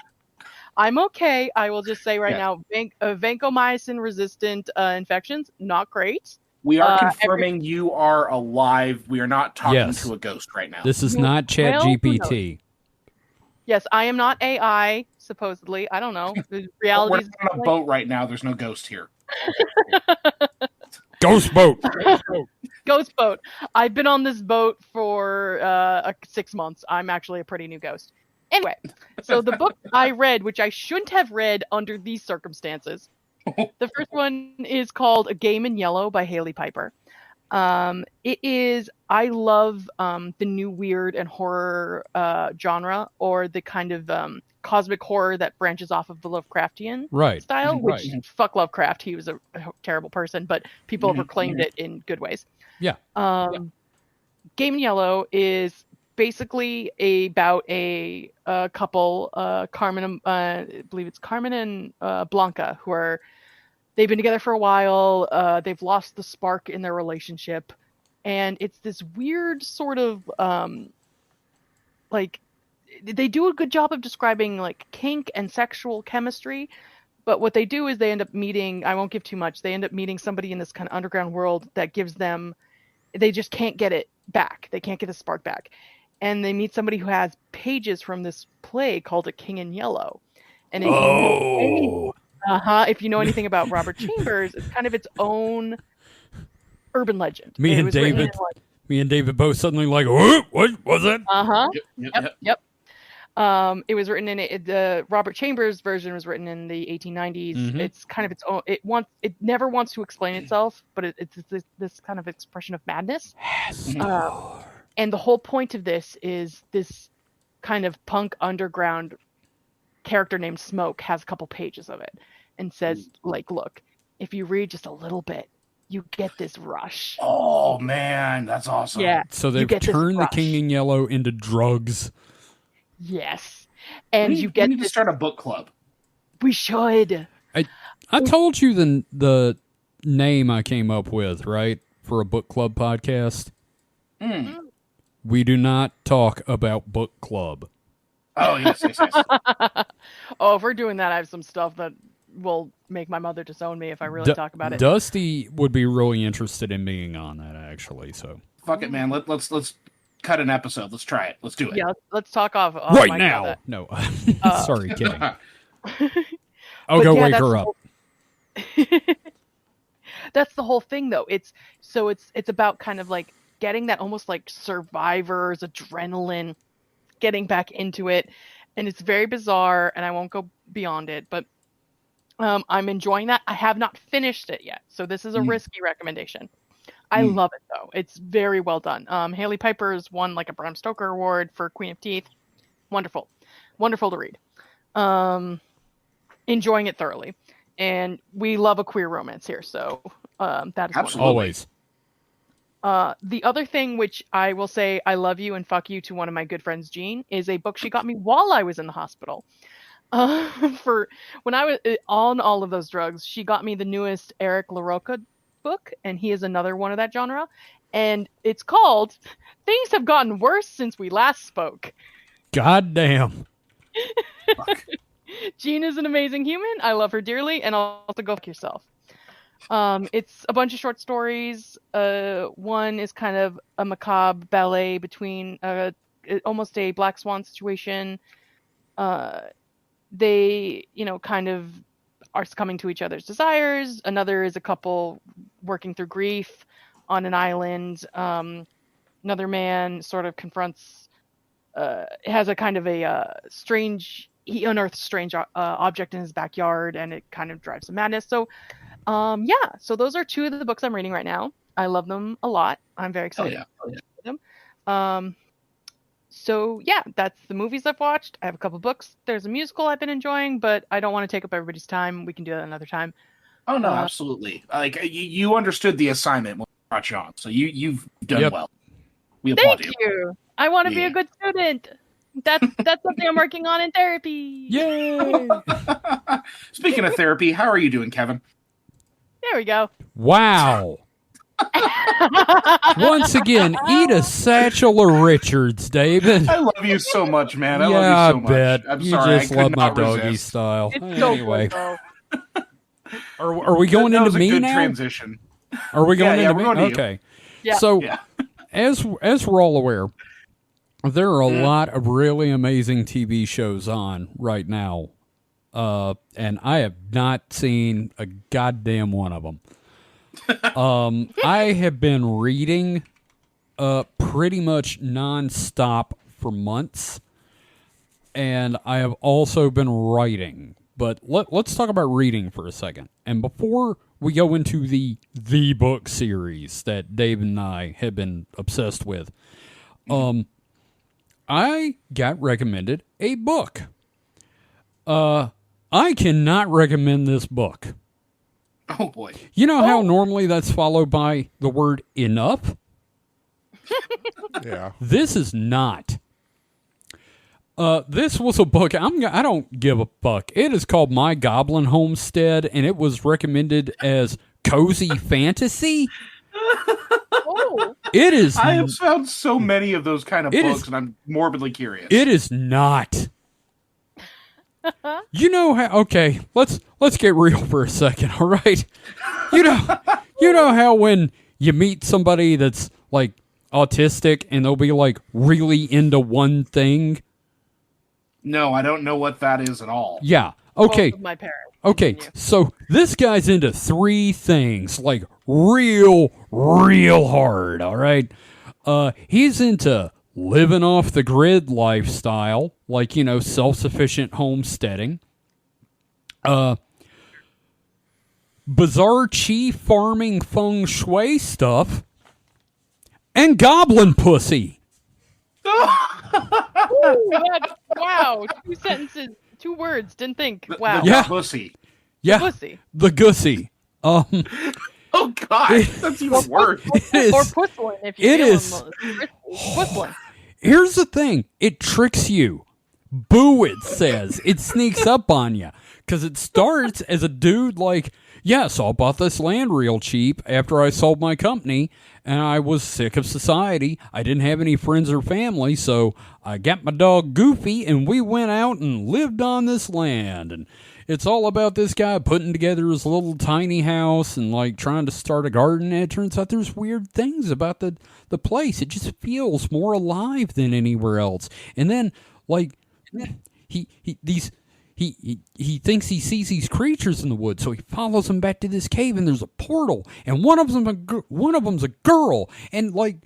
I'm okay. I will just say right now, vancomycin-resistant infections, not great. We are confirming you are alive. We are not talking to a ghost right now. This is not ChatGPT. Yes, I am not AI, supposedly. I don't know. Reality. We're on a boat right now. There's no ghost here. Ghost boat. Ghost boat. I've been on this boat for 6 months. I'm actually a pretty new ghost. Anyway, so the book I read, which I shouldn't have read under these circumstances, the first one is called A Game in Yellow by Haley Piper. It is, I love the new weird and horror genre, or the kind of cosmic horror that branches off of the Lovecraftian style, which fuck Lovecraft, he was a terrible person, but people have reclaimed it in good ways. Yeah. Game in Yellow is basically about a couple, Carmen, I believe it's Carmen and Blanca, they've been together for a while. They've lost the spark in their relationship, and it's this weird sort of like, they do a good job of describing like kink and sexual chemistry, but what they do is they end up meeting, I won't give too much, they end up meeting somebody in this kind of underground world that gives them, they just can't get it back. They can't get the spark back. And they meet somebody who has pages from this play called A King in Yellow. And if you know anything about Robert Chambers, it's kind of its own urban legend. Me and David both suddenly like, what was it? Yep. It was written in the Robert Chambers version was written in the 1890s. Mm-hmm. It's kind of its own. It never wants to explain itself, but it's this kind of expression of madness. And the whole point of this is this kind of punk underground character named Smoke has a couple pages of it and says, like, look, if you read just a little bit, you get this rush. Oh man, that's awesome. Yeah. So they've turned the King in Yellow into drugs. Yes. And we need to start a book club. We should. I told you the name I came up with, right? For a book club podcast. We do not talk about book club. Oh, yes. Oh, if we're doing that, I have some stuff that will make my mother disown me if I really talk about it. Dusty would be really interested in being on that, actually. So fuck it, man. Let's cut an episode. Let's try it. Let's do it. Yeah, let's talk off right now. No, sorry, kidding. Go wake her up. That's the whole thing, though. It's about kind of like getting that almost like Survivor's adrenaline, getting back into it, and it's very bizarre, and I won't go beyond it, but I'm enjoying that. I have not finished it yet, so this is a risky recommendation. I love it, though. It's very well done. Haley Piper's won like a Bram Stoker Award for Queen of Teeth. Wonderful to read. Enjoying it thoroughly, and we love a queer romance here, so that is absolutely always. The other thing, which I will say I love you and fuck you to one of my good friends, Jean, is a book she got me while I was in the hospital. For when I was on all of those drugs, she got me the newest Eric LaRocca book, and he is another one of that genre, and it's called Things Have Gotten Worse Since We Last Spoke. God damn. Jean is an amazing human. I love her dearly, and also go fuck yourself. It's a bunch of short stories. One is kind of a macabre ballet between almost a black swan situation. They, kind of are succumbing to each other's desires. Another is a couple working through grief on an island. Another man sort of confronts, has a kind of a he unearths a strange object in his backyard, and it kind of drives him madness. So, so those are two of the books I'm reading right now. I love them a lot. I'm very excited for them. So yeah, that's the movies I've watched. I have a couple books. There's a musical I've been enjoying, but I don't want to take up everybody's time. We can do that another time. Oh no, absolutely. Like you understood the assignment when we brought you on, so you've done well. We applaud Thank you. I want to be a good student. That's something I'm working on in therapy. Yay! Speaking of therapy, how are you doing, Kevin? There we go. Wow. Once again, eat a satchel of Richards, David. I love you so much, man. I love you so much. Bet. I'm you sorry. just love my doggy style. It's anyway, so good, are we going into me good now? Transition. Are we going into me? Going to okay. Yeah. So, as we're all aware, there are a lot of really amazing TV shows on right now, and I have not seen a goddamn one of them. I have been reading pretty much nonstop for months, and I have also been writing. But let's talk about reading for a second. And before we go into the book series that Dave and I have been obsessed with, I got recommended a book. I cannot recommend this book. Oh, boy. You know how normally that's followed by the word enough? Yeah. This is not. This was a book. I don't give a fuck. It is called My Goblin Homestead, and it was recommended as cozy fantasy. Oh. It is. I have found so many of those kind of books, and I'm morbidly curious. It is not. You know how? Okay, let's get real for a second. All right. You know how when you meet somebody that's like autistic and they'll be like really into one thing. No, I don't know what that is at all. Yeah. Okay. Both of my parents. Okay. So this guy's into three things, like real hard. All right. He's into living off the grid lifestyle, like, self-sufficient homesteading. Bizarre chi farming feng shui stuff. And goblin pussy. Wow. 2 sentences, 2 words. Didn't think. Wow. The pussy. Yeah. Pussy. The gussy. Oh God, that's even worse. Or porcelain, if you it is. Porcelain. Here's the thing. It tricks you. Boo, it says. It sneaks up on you. Because it starts as a dude like, yeah, so I bought this land real cheap after I sold my company, and I was sick of society. I didn't have any friends or family, so I got my dog Goofy, and we went out and lived on this land. And it's all about this guy putting together his little tiny house and, like, trying to start a garden. And it turns out there's weird things about the place. It just feels more alive than anywhere else. And then, like, he thinks he sees these creatures in the woods, so he follows them back to this cave, and there's a portal, and one of them's a girl, and, like,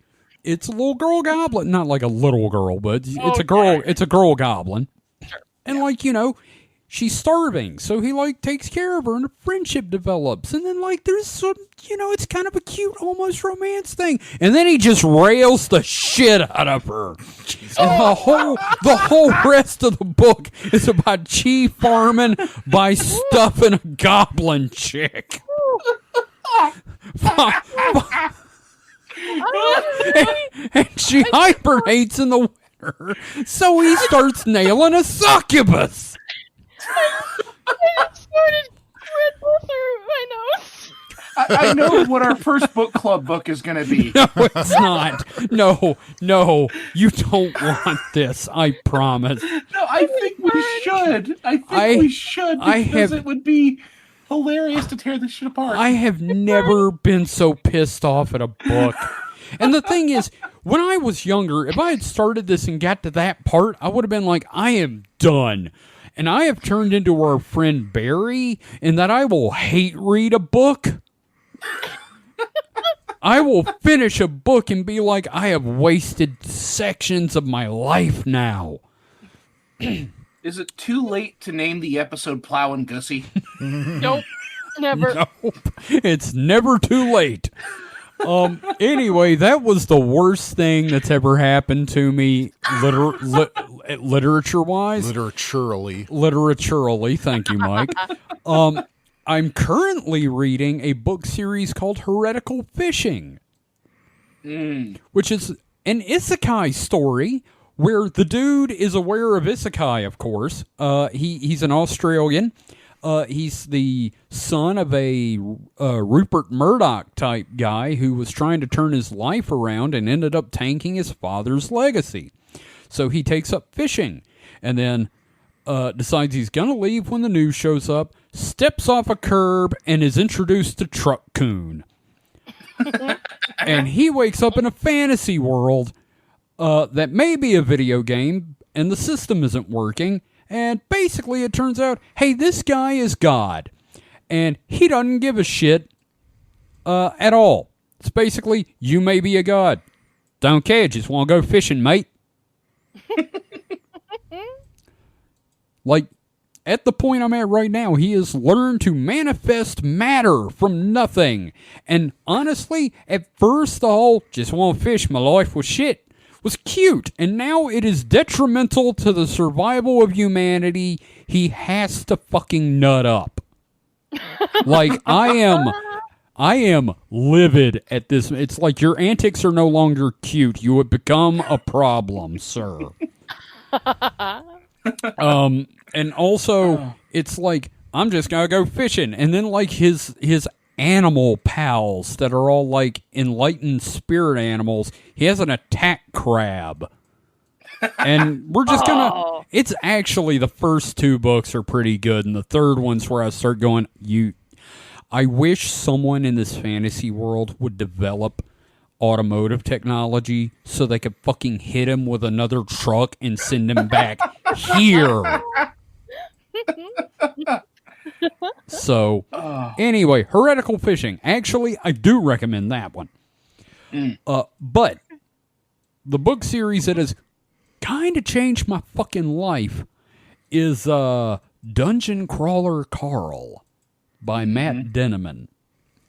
it's a little girl goblin, not like a little girl, but it's a girl. It's a girl goblin, and like, you know, she's starving, so he, like, takes care of her, and a friendship develops, and then, like, there's some, you know, it's kind of a cute, almost romance thing, and then he just rails the shit out of her. And the whole rest of the book is about Chi farming by stuffing a goblin chick. And she hibernates in the winter, so he starts nailing a succubus. I started Red Bull through my nose. I know what our first book club book is going to be. No, it's not. No, you don't want this. I promise. No, I think we should. I think we should because it would be hilarious to tear this shit apart. I have never been so pissed off at a book. And the thing is, when I was younger, if I had started this and got to that part, I would have been like, I am done. And I have turned into our friend Barry in that I will hate read a book. I will finish a book and be like, I have wasted sections of my life now. Is it too late to name the episode Plow and Gussie? Nope. Never. Nope. It's never too late. Anyway, that was the worst thing that's ever happened to me literature-wise. Literaturally, thank you, Mike. I'm currently reading a book series called Heretical Fishing, which is an isekai story where the dude is aware of isekai, of course. He's an Australian. He's the son of a Rupert Murdoch type guy who was trying to turn his life around and ended up tanking his father's legacy. So he takes up fishing and then decides he's going to leave when the news shows up, steps off a curb, and is introduced to Truck Coon. And he wakes up in a fantasy world that may be a video game, and the system isn't working. And basically it turns out, hey, this guy is God. And he doesn't give a shit at all. It's basically, you may be a god. Don't care, just want to go fishing, mate. Like, at the point I'm at right now, he has learned to manifest matter from nothing. And honestly, at first the whole, just want to fish, my life was shit, was cute. And now it is detrimental to the survival of humanity. He has to fucking nut up. Like, I am livid at this. It's like your antics are no longer cute. You have become a problem, sir. And also, it's like, I'm just gonna go fishing. And then, like, his animal pals that are all, like, enlightened spirit animals, he has an attack crab. And we're just gonna... It's actually, the first two books are pretty good, and the third one's where I start going, I wish someone in this fantasy world would develop automotive technology so they could fucking hit him with another truck and send him back here. So, anyway, Heretical Fishing. Actually, I do recommend that one. But the book series that has kind of changed my fucking life is Dungeon Crawler Carl by Matt Denneman.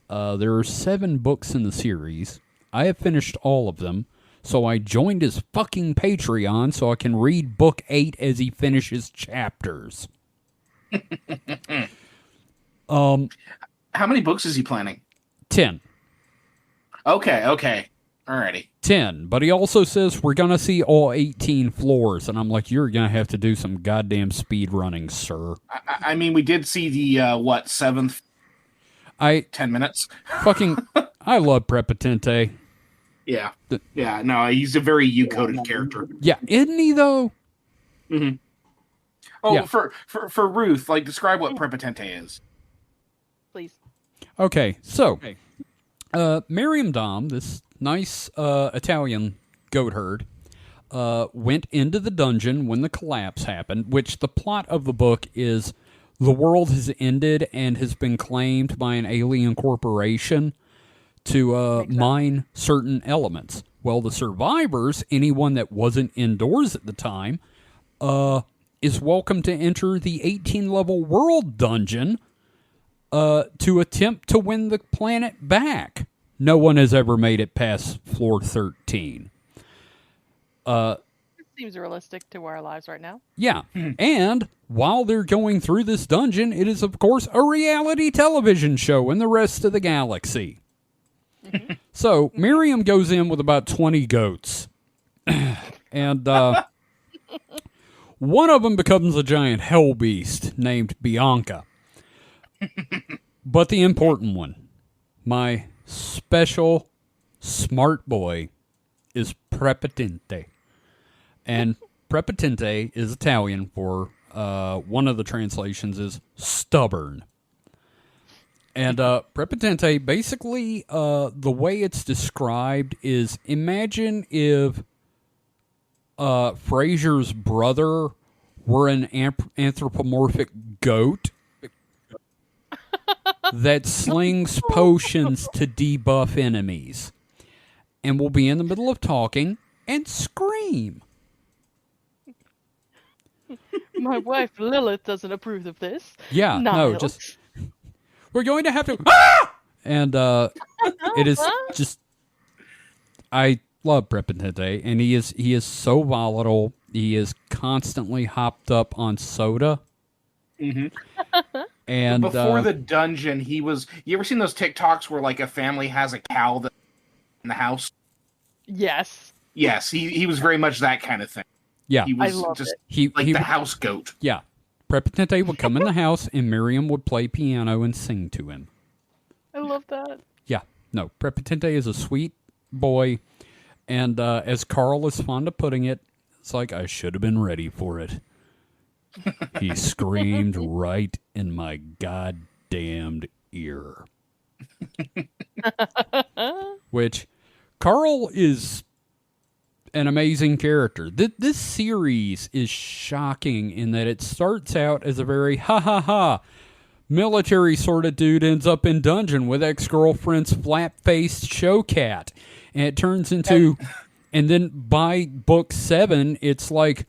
There are 7 books in the series. I have finished all of them, so I joined his fucking Patreon so I can read book 8 as he finishes chapters. How many books is he planning? 10. Okay. Alrighty. 10. But he also says we're going to see all 18 floors. And I'm like, you're going to have to do some goddamn speed running, sir. I mean, we did see the, 7th 10 minutes. I love Prepotente. Yeah. No, he's a very U-coded character. Yeah, isn't he, though? Mm-hmm. Oh, yeah. For Ruth, like, describe what Prepotente is. Please. Okay, so, Miriam Dom, this nice Italian goat herd, went into the dungeon when the collapse happened, which the plot of the book is the world has ended and has been claimed by an alien corporation to mine certain elements. Well, the survivors, anyone that wasn't indoors at the time, is welcome to enter the 18-level world dungeon to attempt to win the planet back. No one has ever made it past floor 13. Seems realistic to our lives right now. Yeah. And while they're going through this dungeon, it is, of course, a reality television show in the rest of the galaxy. Mm-hmm. So Miriam goes in with about 20 goats. And one of them becomes a giant hell beast named Bianca. But the important one, my special smart boy, is Prepotente. And Prepotente is Italian for, one of the translations is stubborn. And Prepotente, basically, the way it's described is, imagine if Frasier's brother were an anthropomorphic goat that slings potions to debuff enemies and will be in the middle of talking and scream. My wife Lilith doesn't approve of this. Yeah, Niles. no, just we're going to have to and it is just, I love Prepotente, and he is so volatile. He is constantly hopped up on soda. Mm-hmm. And before the dungeon, he was. You ever seen those TikToks where like a family has a cow that in the house? Yes. Yes, he was very much that kind of thing. Yeah, he was just the house goat. Yeah, Prepotente would come in the house, and Miriam would play piano and sing to him. I love that. Yeah, no, Prepotente is a sweet boy, and as Carl is fond of putting it, it's like, I should have been ready for it. He screamed right in my goddamned ear. Which, Carl is an amazing character. This series is shocking in that it starts out as a very ha-ha-ha military sort of dude, ends up in dungeon with ex-girlfriend's flap-faced show cat. And it turns into... And then by book 7, it's like,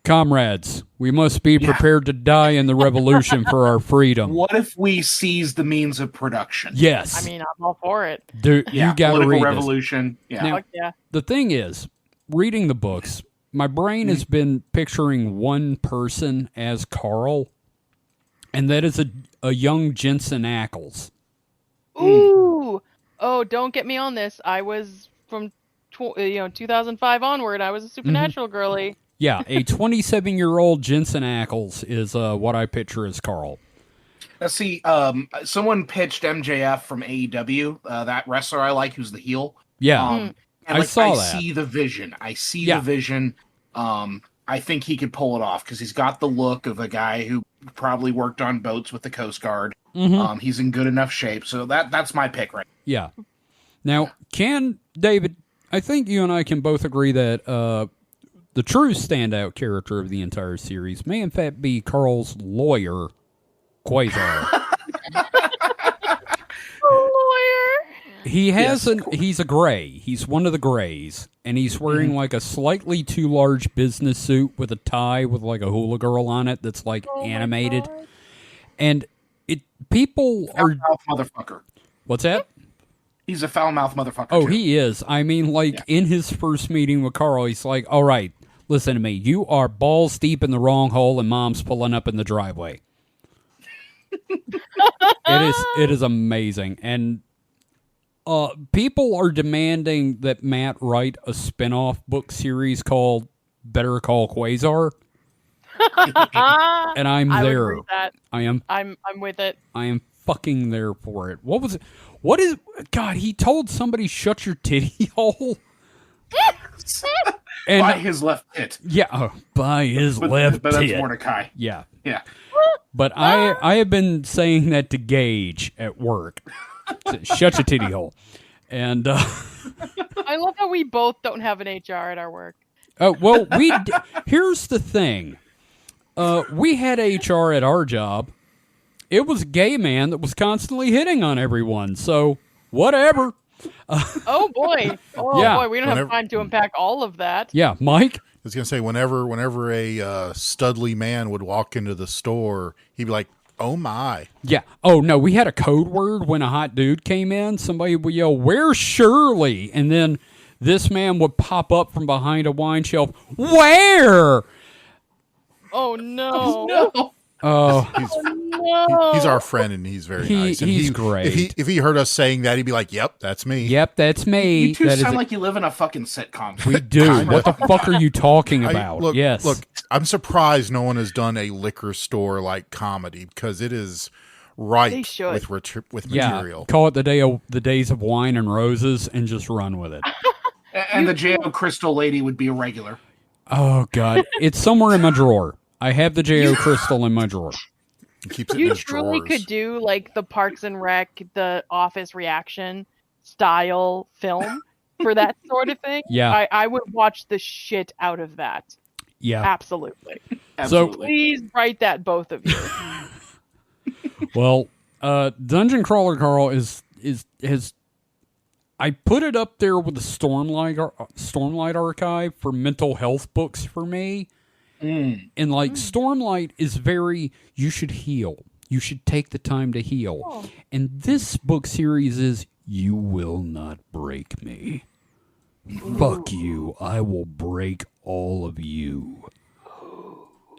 comrades, we must be prepared to die in the revolution for our freedom. What if we seize the means of production? Yes. I mean, I'm all for it. Dude, you got to read revolution. This. Yeah. Now, the thing is, reading the books, my brain has been picturing one person as Carl, and that is a young Jensen Ackles. Ooh. Oh, don't get me on this. I was from 2005 onward. I was a Supernatural girly. Yeah, a 27-year-old Jensen Ackles is what I picture as Carl. Let's see. Someone pitched MJF from AEW, that wrestler I like, who's the heel. Yeah, and I saw that. I see the vision. The vision. I think he could pull it off because he's got the look of a guy who probably worked on boats with the Coast Guard. Mm-hmm. He's in good enough shape, so that's my pick right now. Yeah. Now, David, I think you and I can both agree that the true standout character of the entire series may in fact be Carl's lawyer, Quasar. He's a gray. He's one of the grays, and he's wearing like a slightly too large business suit with a tie with like a hula girl on it that's like animated. And people are motherfucker. What's that? He's a foul-mouthed motherfucker. Oh, too. he is. I mean, in his first meeting with Carl, he's like, all right, listen to me. You are balls deep in the wrong hole, and Mom's pulling up in the driveway. It is amazing. And people are demanding that Matt write a spin-off book series called Better Call Quasar. And I'm there. Would read that. I'm with it. I am fucking there for it. What was it? What is God, he told somebody shut your titty hole. And by his left tit. Yeah, by his left tit. But that's Mordecai. Yeah. Yeah. But I have been saying that to Gage at work. Shut your titty hole. And I love how we both don't have an HR at our work. Oh, well, here's the thing. We had HR at our job. It was a gay man that was constantly hitting on everyone, so whatever. Oh, boy. Oh, yeah. Boy, we don't have time to unpack all of that. Yeah, Mike? I was going to say, whenever a studly man would walk into the store, he'd be like, oh, my. Yeah. Oh, no, we had a code word when a hot dude came in. Somebody would yell, where's Shirley? And then this man would pop up from behind a wine shelf. Where? Oh, no. Oh, he's our friend, and he's very nice. And he's great. If he heard us saying that, he'd be like, "Yep, that's me." Yep, that's me. You two sound like you live in a fucking sitcom. We do. What the fuck are you talking about? Look, I'm surprised no one has done a liquor store like comedy because it is ripe with material. Yeah, call it the days of wine and roses, and just run with it. And the J.O. Crystal lady would be a regular. Oh God, it's somewhere in my drawer. I have the J.O. Crystal in my drawer. He keeps it in his truly drawers. Could do like the Parks and Rec, the Office reaction style film for that sort of thing. Yeah. I would watch the shit out of that. Yeah. Absolutely. So please write that, both of you. Well, Dungeon Crawler Carl has I put it up there with the Stormlight Archive for mental health books for me. And Stormlight is very, you should heal. You should take the time to heal. Oh. And this book series is, you will not break me. Ooh. Fuck you. I will break all of you.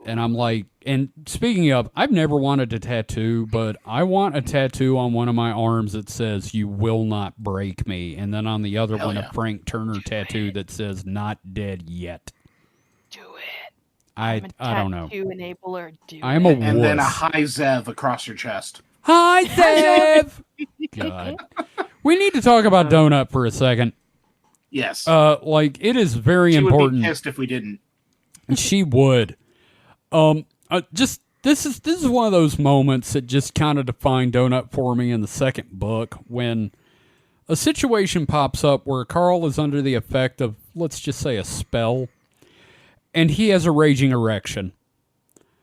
And I'm like, and speaking of, I've never wanted a tattoo, but I want a tattoo on one of my arms that says, you will not break me. And then on the other one, a Frank Turner tattoo that says, not dead yet. Do it. I don't know. Enabler, I'm a wuss. And then a high Zev across your chest. Hi, Zev! God. We need to talk about Donut for a second. Yes. It is very important. She would be pissed if we didn't. She would. This is one of those moments that just kind of defined Donut for me in the second book, when a situation pops up where Carl is under the effect of, let's just say, a spell. And he has a raging erection.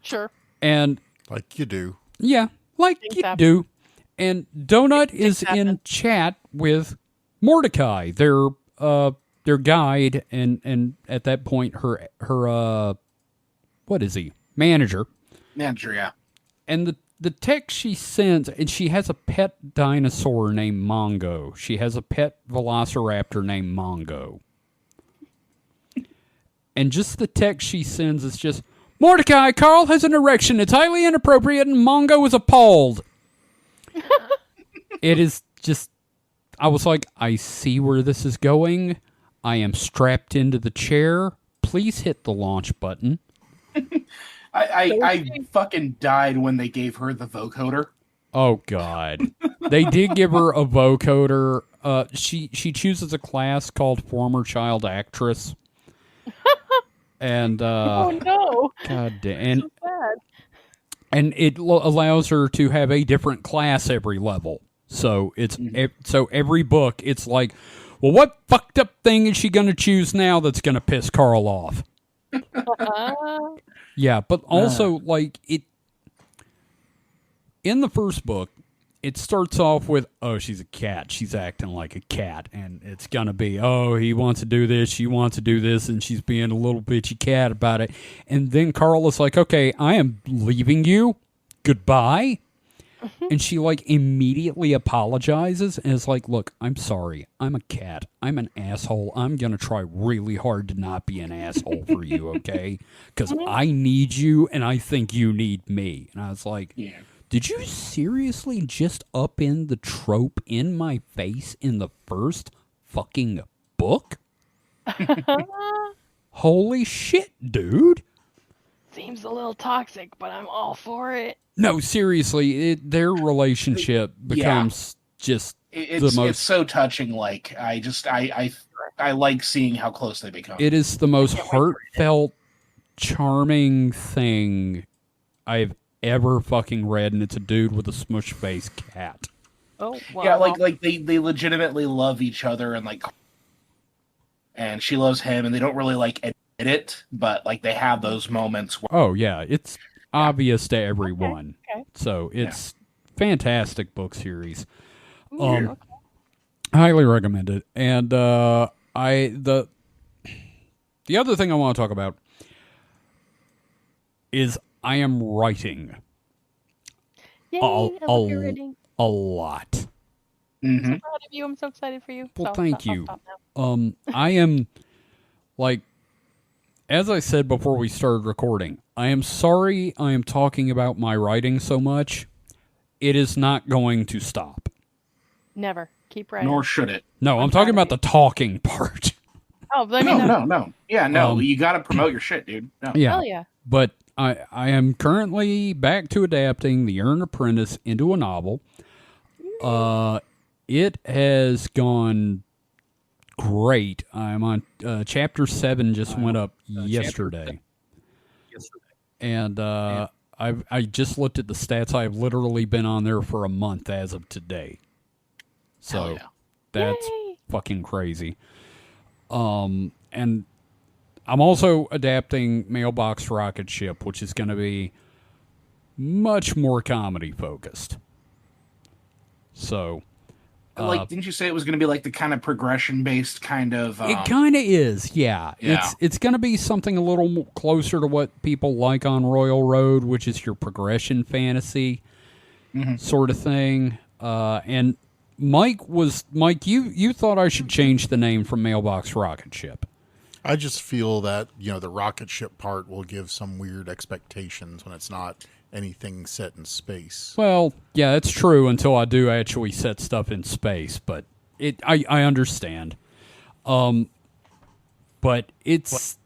Sure. And like you do. Yeah, like you do. And Donut is in chat with Mordecai, their guide, and at that point her what is he? Manager. Manager, yeah. And the text she sends, and she has a pet dinosaur named Mongo. She has a pet velociraptor named Mongo. And just the text she sends is just, Mordecai, Carl has an erection. It's highly inappropriate, and Mongo is appalled. It is just, I was like, I see where this is going. I am strapped into the chair. Please hit the launch button. I fucking died when they gave her the vocoder. Oh, God. They did give her a vocoder. She chooses a class called Former Child Actress. And oh no! God damn! So and it allows her to have a different class every level. So it's so every book, it's like, well, what fucked up thing is she going to choose now that's going to piss Carl off? Yeah, but also like it in the first book. It starts off with, oh, she's a cat. She's acting like a cat. And it's going to be, oh, he wants to do this. She wants to do this. And she's being a little bitchy cat about it. And then Carl is like, okay, I am leaving you. Goodbye. And she, like, immediately apologizes and is like, look, I'm sorry. I'm a cat. I'm an asshole. I'm going to try really hard to not be an asshole for you, okay? Because I need you and I think you need me. And I was like, Did you seriously just up in the trope in my face in the first fucking book? Holy shit, dude. Seems a little toxic, but I'm all for it. No, seriously, their relationship becomes just the most... It's so touching. Like, I like seeing how close they become. It is the most heartfelt, charming thing I've ever fucking read, and it's a dude with a smush face cat. Oh, wow. Yeah, like they legitimately love each other, and she loves him, and they don't really like admit it, but like they have those moments where... Oh yeah, it's obvious to everyone. Okay. So it's fantastic book series. Okay. Highly recommend it. And the other thing I want to talk about is I am writing. Yay, I love your writing. A lot. I'm so proud of you. I'm so excited for you. Well, thank you. I am, like, as I said before we started recording, I am sorry I am talking about my writing so much. It is not going to stop. Never. Keep writing. Nor should it. No, I'm talking about the talking part. Oh, I mean, no. Yeah, no, you got to promote your shit, dude. No. Yeah. Hell yeah. But I am currently back to adapting The Earned Apprentice into a novel. It has gone great. I'm on chapter 7. Just went up yesterday. And I just looked at the stats. I've literally been on there for a month as of today. So that's fucking crazy. And I'm also adapting Mailbox Rocket Ship, which is going to be much more comedy focused. So, like, didn't you say it was going to be like the kind of progression based kind of? It kind of is, yeah. It's going to be something a little closer to what people like on Royal Road, which is your progression fantasy sort of thing. And Mike, you thought I should change the name from Mailbox Rocket Ship. I just feel that, the rocket ship part will give some weird expectations when it's not anything set in space. Well, yeah, it's true until I do actually set stuff in space, but I understand. But it's,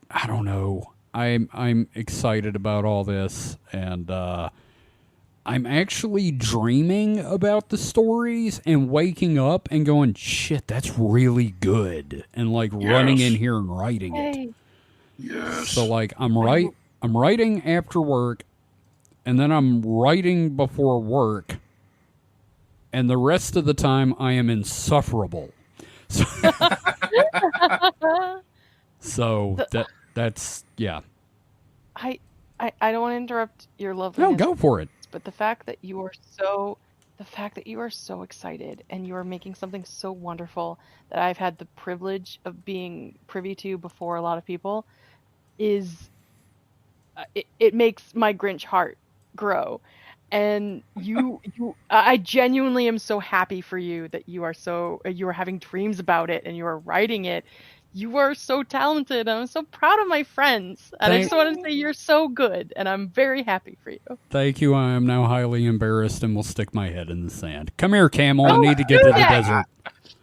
I don't know. I'm excited about all this, and I'm actually dreaming about the stories and waking up and going, shit, that's really good, and like running in here and writing it. Yes. So like I'm writing after work, and then I'm writing before work, and the rest of the time I am insufferable. So that's yeah. I don't want to interrupt your loveliness. No, go for it. But the fact that you are so excited and you are making something so wonderful that I've had the privilege of being privy to before a lot of people is it makes my Grinch heart grow. And I genuinely am so happy for you that you are having dreams about it and you are writing it. You are so talented. I'm so proud of my friends. And I just want to say you're so good. And I'm very happy for you. Thank you. I am now highly embarrassed and will stick my head in the sand. Come here, Camel. I need to get to the desert.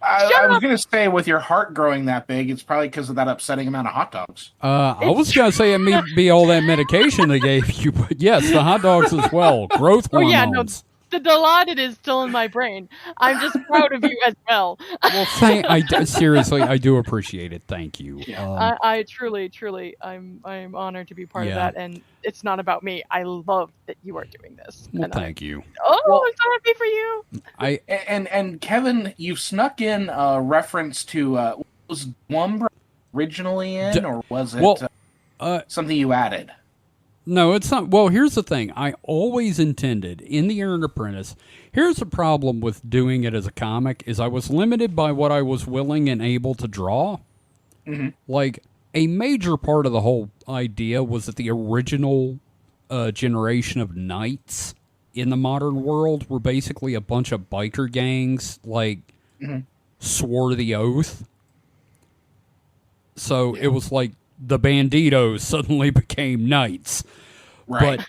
I was going to say, with your heart growing that big, it's probably because of that upsetting amount of hot dogs. I was going to say it may be all that medication they gave you. But yes, the hot dogs as well. Growth hormones. Yeah, no, the Dilaudid is still in my brain. I'm just proud of you as well. Well, seriously, I do appreciate it. Thank you. Yeah. I truly, I'm honored to be part of that, and it's not about me. I love that you are doing this. Well, thank you. Oh, I'm so happy for you. And Kevin, you snuck in a reference to was Wumber originally in, or was it something you added? No, it's not. Well, here's the thing. I always intended in The Earned Apprentice. Here's the problem with doing it as a comic is I was limited by what I was willing and able to draw. Mm-hmm. Like, a major part of the whole idea was that the original generation of knights in the modern world were basically a bunch of biker gangs, like, swore the oath. So it was like the banditos suddenly became knights. Right.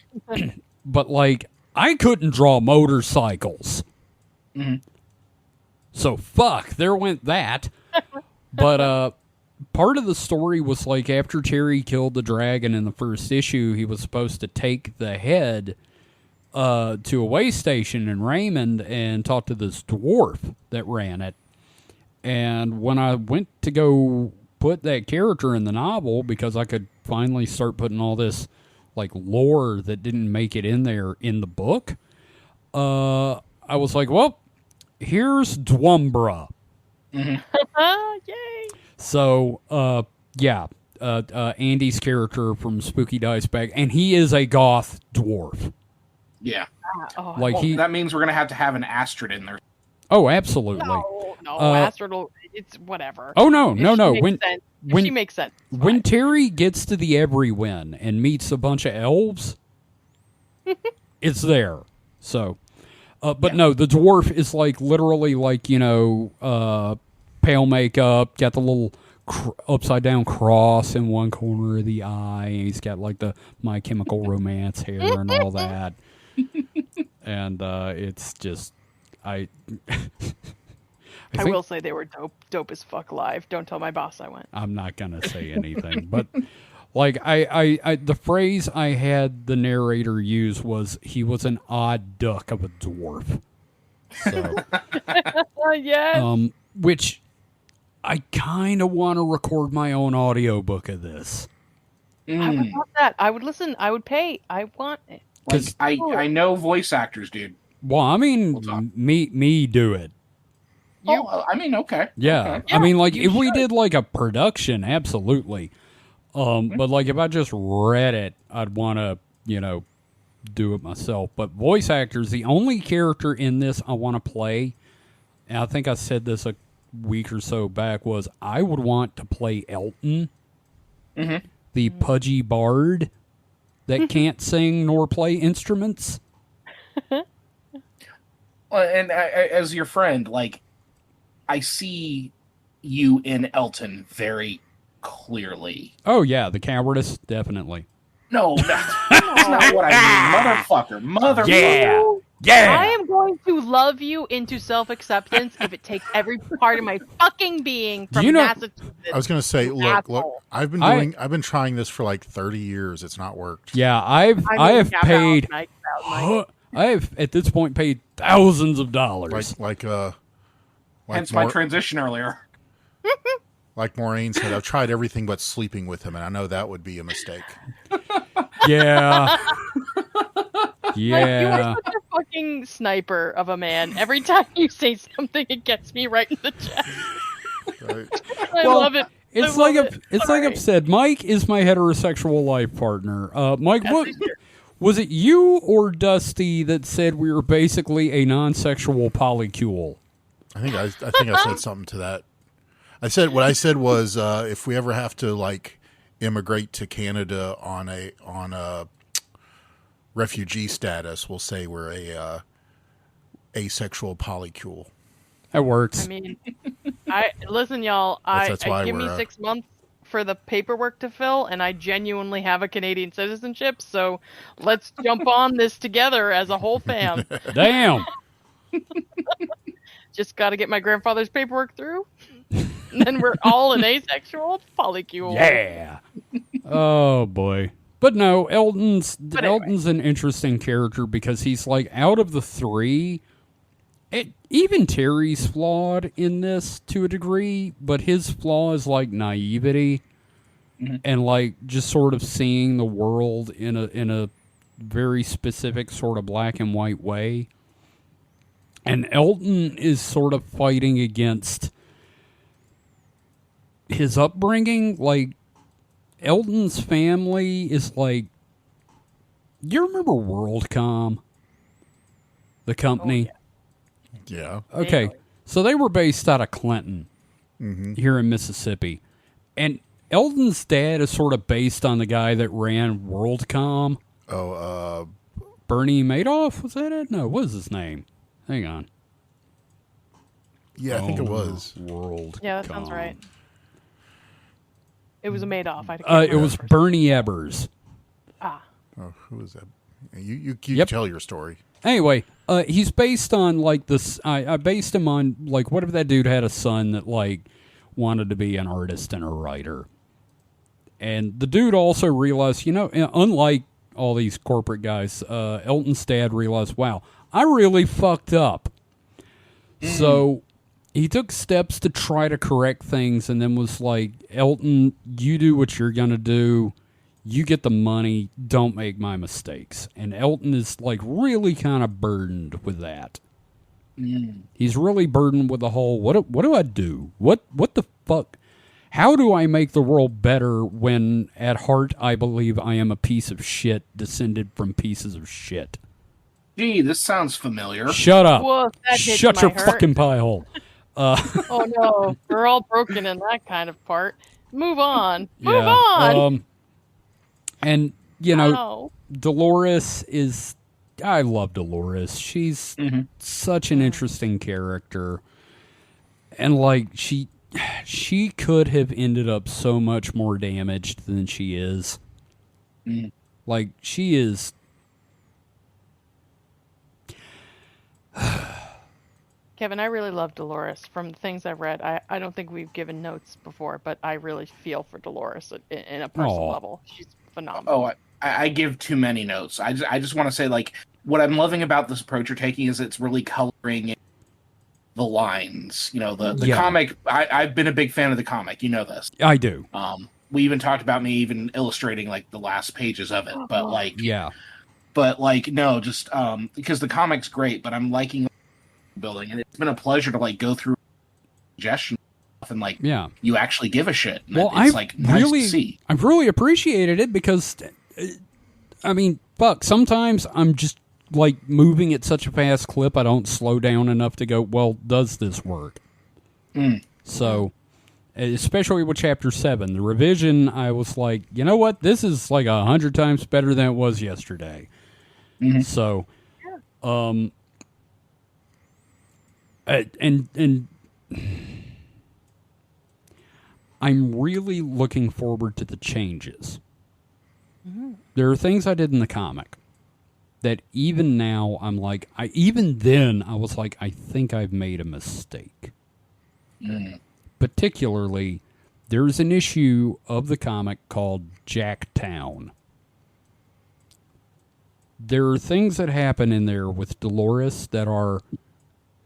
But like, I couldn't draw motorcycles. Mm-hmm. So fuck, there went that. But part of the story was like after Terry killed the dragon in the first issue, he was supposed to take the head to a way station in Raymond and talk to this dwarf that ran it. And when I went to go put that character in the novel, because I could finally start putting all this like lore that didn't make it in there in the book, I was like, well, here's Dwumbra. Mm-hmm. Yay! So, Andy's character from Spooky Dice Bag, and he is a goth dwarf. Yeah. That means we're going to have an Astrid in there. Oh, absolutely. No, Astrid will, it's whatever. Oh, no. She makes sense. When Terry gets to the Everywin and meets a bunch of elves, it's there. So, no, the dwarf is like literally like, pale makeup, got the little upside down cross in one corner of the eye, and he's got like the My Chemical Romance hair and all that. And it's just, I will say they were dope as fuck live. Don't tell my boss I went. I'm not gonna say anything, but like I the phrase I had the narrator use was he was an odd duck of a dwarf. So yes. Which I kind of want to record my own audiobook of this. I would want that. I would listen. I would pay. I want it. I know voice actors, dude. Well, I mean, me do it. Okay. Yeah. Okay. I mean, like, if we should. did, like, a production, absolutely. But, like, if I just read it, I'd want to, do it myself. But voice actors, the only character in this I want to play, and I think I said this a week or so back, was I would want to play Elton, the pudgy bard that can't sing nor play instruments. Well, and as your friend, like, I see you in Elton very clearly. Oh, yeah, the cowardice, definitely. No, that's not what I mean. Motherfucker. Yeah. I am going to love you into self-acceptance if it takes every part of my fucking being from Massachusetts. I was going to say, look, I've been trying this for like 30 years. It's not worked. Yeah, I have paid. I have at this point paid thousands of dollars. Hence my transition earlier. Like Maureen said, I've tried everything but sleeping with him, and I know that would be a mistake. Yeah. You are such a fucking sniper of a man. Every time you say something, it gets me right in the chest. Right. I love it. It's like I've said, Mike is my heterosexual life partner. Mike, was it you or Dusty that said we were basically a non-sexual polycule? I think I said something to that. What I said was if we ever have to like immigrate to Canada on a refugee status, we'll say we're a asexual polycule. That works. I mean, listen, y'all. Give me 6 months for the paperwork to fill, and I genuinely have a Canadian citizenship. So let's jump on this together as a whole fam. Damn. Just got to get my grandfather's paperwork through, and then we're all an asexual polycule. Yeah. Oh boy. But no, Elton's an interesting character because he's like out of the three. Even Terry's flawed in this to a degree, but his flaw is like naivety and like just sort of seeing the world in a very specific sort of black and white way. And Elton is sort of fighting against his upbringing. Like, Elton's family is like... You remember WorldCom? The company? Oh, yeah. Okay, so they were based out of Clinton, here in Mississippi. And Elton's dad is sort of based on the guy that ran WorldCom. Oh, Bernie Madoff? Was that it? No, what was his name? Hang on. Yeah, I think it was. WorldCom. Yeah, that sounds right. It was a Madoff. It was Bernie Ebbers. Ah. Oh, who was that? You tell your story. Anyway, he's based on like this. I based him on like what if that dude had a son that like wanted to be an artist and a writer, and the dude also realized, unlike all these corporate guys, Elton's dad realized, wow, I really fucked up. So he took steps to try to correct things, and then was like, Elton, you do what you're gonna do. You get the money, don't make my mistakes. And Elton is like really kind of burdened with that. He's really burdened with the whole, what do I do? What the fuck? How do I make the world better when at heart I believe I am a piece of shit descended from pieces of shit? Gee, this sounds familiar. Shut up. Whoa, Shut your fucking pie hole. Oh no, we're all broken in that kind of part. Move on. Move on. And, Dolores is... I love Dolores. She's such an interesting character. And, like, she could have ended up so much more damaged than she is. Like, she is... Kevin, I really love Dolores. From the things I've read, I don't think we've given notes before, but I really feel for Dolores in a personal level. She's phenomenal. Oh, I give too many notes. I just want to say, like, what I'm loving about this approach you're taking is it's really coloring the lines. The comic. I've been a big fan of the comic. You know this. I do. We even talked about me even illustrating like the last pages of it. But like, no, just because the comic's great. But I'm liking building, and it's been a pleasure to like go through suggestions and like you actually give a shit. And well, it's like nice really, to see. I've really appreciated it because, I mean, fuck, sometimes I'm just like moving at such a fast clip I don't slow down enough to go, well, does this work? So, especially with Chapter 7, the revision, I was like, you know what? This is like 100 times better than it was yesterday. So, and I'm really looking forward to the changes. There are things I did in the comic that even now I'm like, even then I was like, I think I've made a mistake. Particularly, there's an issue of the comic called Jacktown. There are things that happen in there with Dolores that are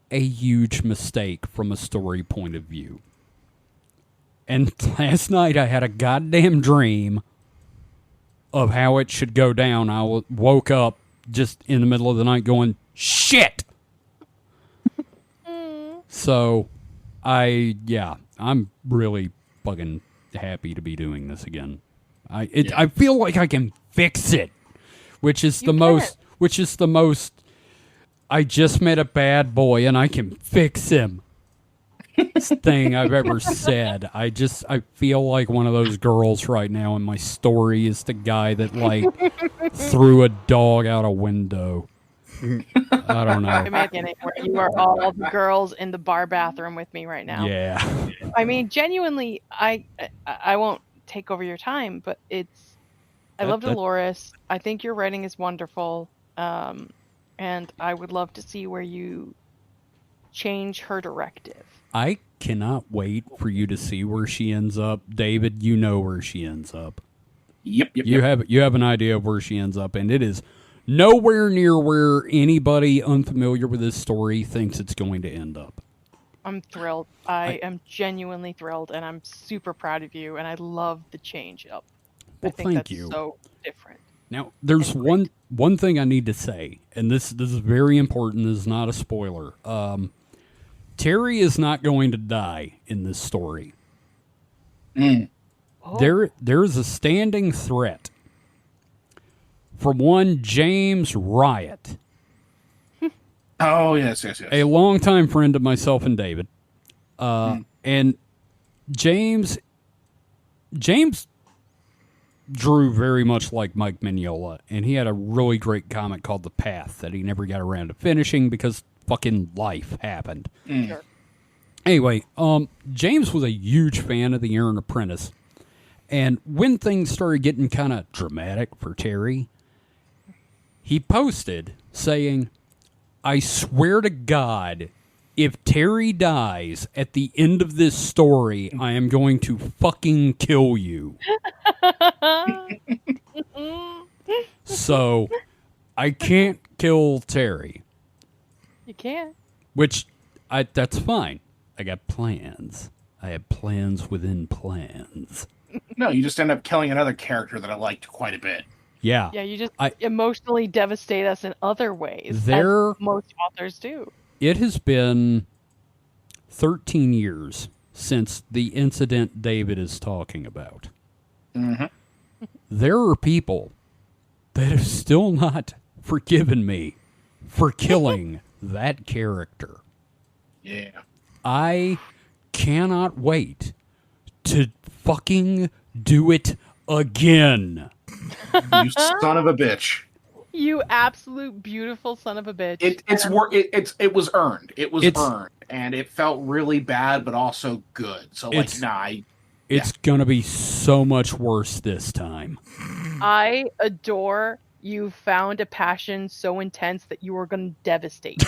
a huge mistake from a story point of view. And last night I had a goddamn dream of how it should go down. I woke up just in the middle of the night going, shit! So, I'm really fucking happy to be doing this again. I feel like I can fix it, which is the most I just met a bad boy and I can fix him thing I've ever said. I feel like one of those girls right now, and my story is the guy that like threw a dog out a window. I don't know. You are all the girls in the bar bathroom with me right now. Yeah. I mean, genuinely, I won't take over your time, but I love Dolores. I think your writing is wonderful. And I would love to see where you change her directive. I cannot wait for you to see where she ends up. David, you know where she ends up. Yep. You have an idea of where she ends up, and it is nowhere near where anybody unfamiliar with this story thinks it's going to end up. I'm thrilled. I am genuinely thrilled, and I'm super proud of you, and I love the change up. Well, I think thank that's you. So different. Now, there's one thing I need to say, and this is very important. This is not a spoiler. Terry is not going to die in this story. Oh. There's a standing threat from one James Riot. Oh, yes. A longtime friend of myself and David. And James drew very much like Mike Mignola, and he had a really great comic called The Path that he never got around to finishing because fucking life happened. Sure. Anyway, James was a huge fan of The Iron Apprentice, and when things started getting kind of dramatic for Terry, he posted saying, I swear to God, if Terry dies at the end of this story, I am going to fucking kill you. So, I can't kill Terry. You can't. Which, that's fine. I got plans. I have plans within plans. No, you just end up killing another character that I liked quite a bit. Yeah. Yeah, you just emotionally devastate us in other ways, as most authors do. It has been 13 years since the incident David is talking about. Mm-hmm. There are people that have still not forgiven me for killing that character. Yeah. I cannot wait to fucking do it again. You son of a bitch. You absolute beautiful son of a bitch. It was earned. It was earned, and it felt really bad, but also good. So it's gonna be so much worse this time. I adore you found a passion so intense that you were gonna devastate.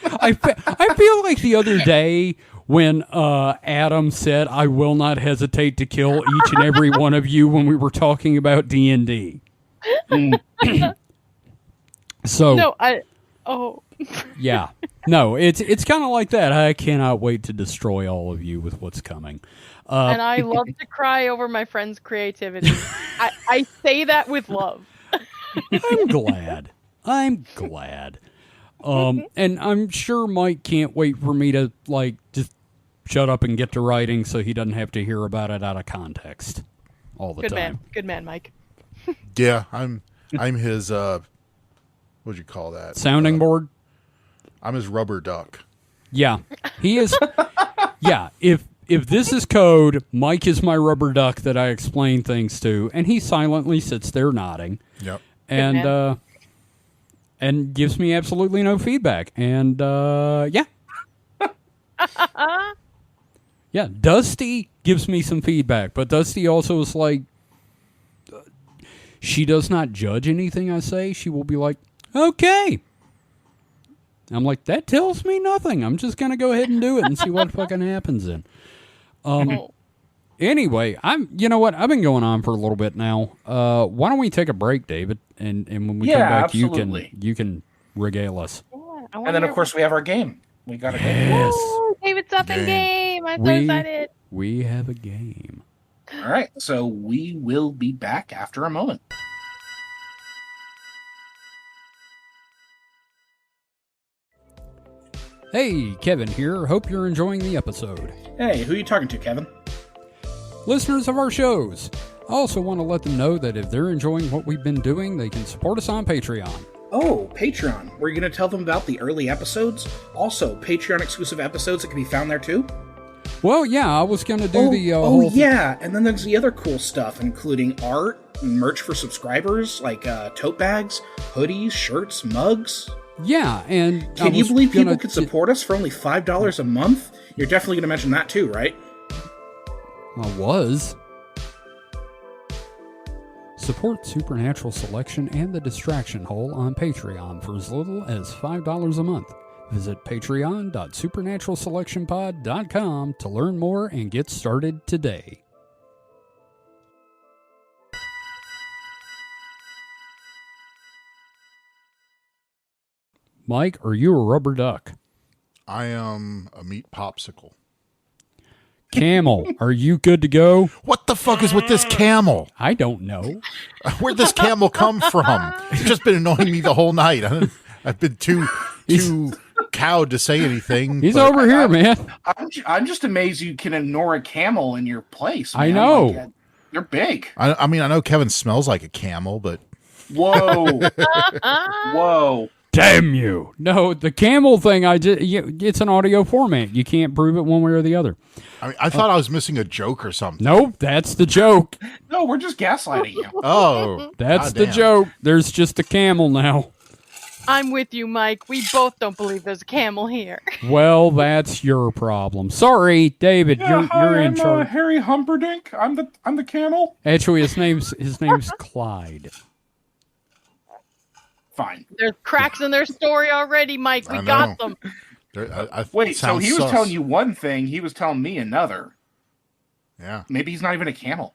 I feel like the other day when Adam said, I will not hesitate to kill each and every one of you when we were talking about D&D. So no, yeah. No, it's kind of like that. I cannot wait to destroy all of you with what's coming. And I love to cry over my friend's creativity. I say that with love. I'm glad. And I'm sure Mike can't wait for me to just shut up and get to writing so he doesn't have to hear about it out of context all the time. Good man, Mike. Yeah, I'm his what'd you call that? Sounding board? I'm his rubber duck. Yeah. He is. Yeah, if this is code, Mike is my rubber duck that I explain things to, and he silently sits there nodding. Yep. And gives me absolutely no feedback. And yeah. Yeah, Dusty gives me some feedback, but Dusty also is like, she does not judge anything I say. She will be like, okay. I'm like, that tells me nothing. I'm just going to go ahead and do it and see what fucking happens then. Anyway, you know what? I've been going on for a little bit now. Why don't we take a break, David? And when we come back, absolutely. you can regale us. Yeah, and then, of course, we have our game. We got a game. Yes. Woo, David's up in game. I'm so excited. We have a game. All right, so we will be back after a moment. Hey, Kevin here. Hope you're enjoying the episode. Hey, who are you talking to, Kevin? Listeners of our shows. I also want to let them know that if they're enjoying what we've been doing, they can support us on Patreon. Oh, Patreon. Were you going to tell them about the early episodes? Also, Patreon-exclusive episodes that can be found there, too? Well, yeah, I was going to do the whole yeah, and then there's the other cool stuff, including art, merch for subscribers, like tote bags, hoodies, shirts, mugs. Yeah, and can you believe people could support us for only $5 a month? You're definitely going to mention that, too, right? I was. Support Supernatural Selection and the Distraction Hole on Patreon for as little as $5 a month. Visit patreon.supernaturalselectionpod.com to learn more and get started today. Mike, are you a rubber duck? I am a meat popsicle. Camel, are you good to go? What the fuck is with this camel? I don't know. Where'd this camel come from? It's just been annoying me the whole night. I've been too cowed to say anything. He's over here, man. I'm just amazed you can ignore a camel in your place. Man. I know. Like, they're big. I mean, I know Kevin smells like a camel, but... Whoa. Whoa. Damn you. No, the camel thing, it's an audio format. You can't prove it one way or the other. I mean, I thought I was missing a joke or something. Nope, that's the joke. No, we're just gaslighting you. Oh. That's the joke. There's just a camel now. I'm with you, Mike. We both don't believe there's a camel here. Well, that's your problem. Sorry, David. Yeah, you're in charge. I'm Harry Humperdinck. I'm the camel. Actually, his name's Clyde. Fine. There's cracks in their story already, Mike. We got them. Wait, so he was telling you one thing, he was telling me another. Yeah. Maybe he's not even a camel.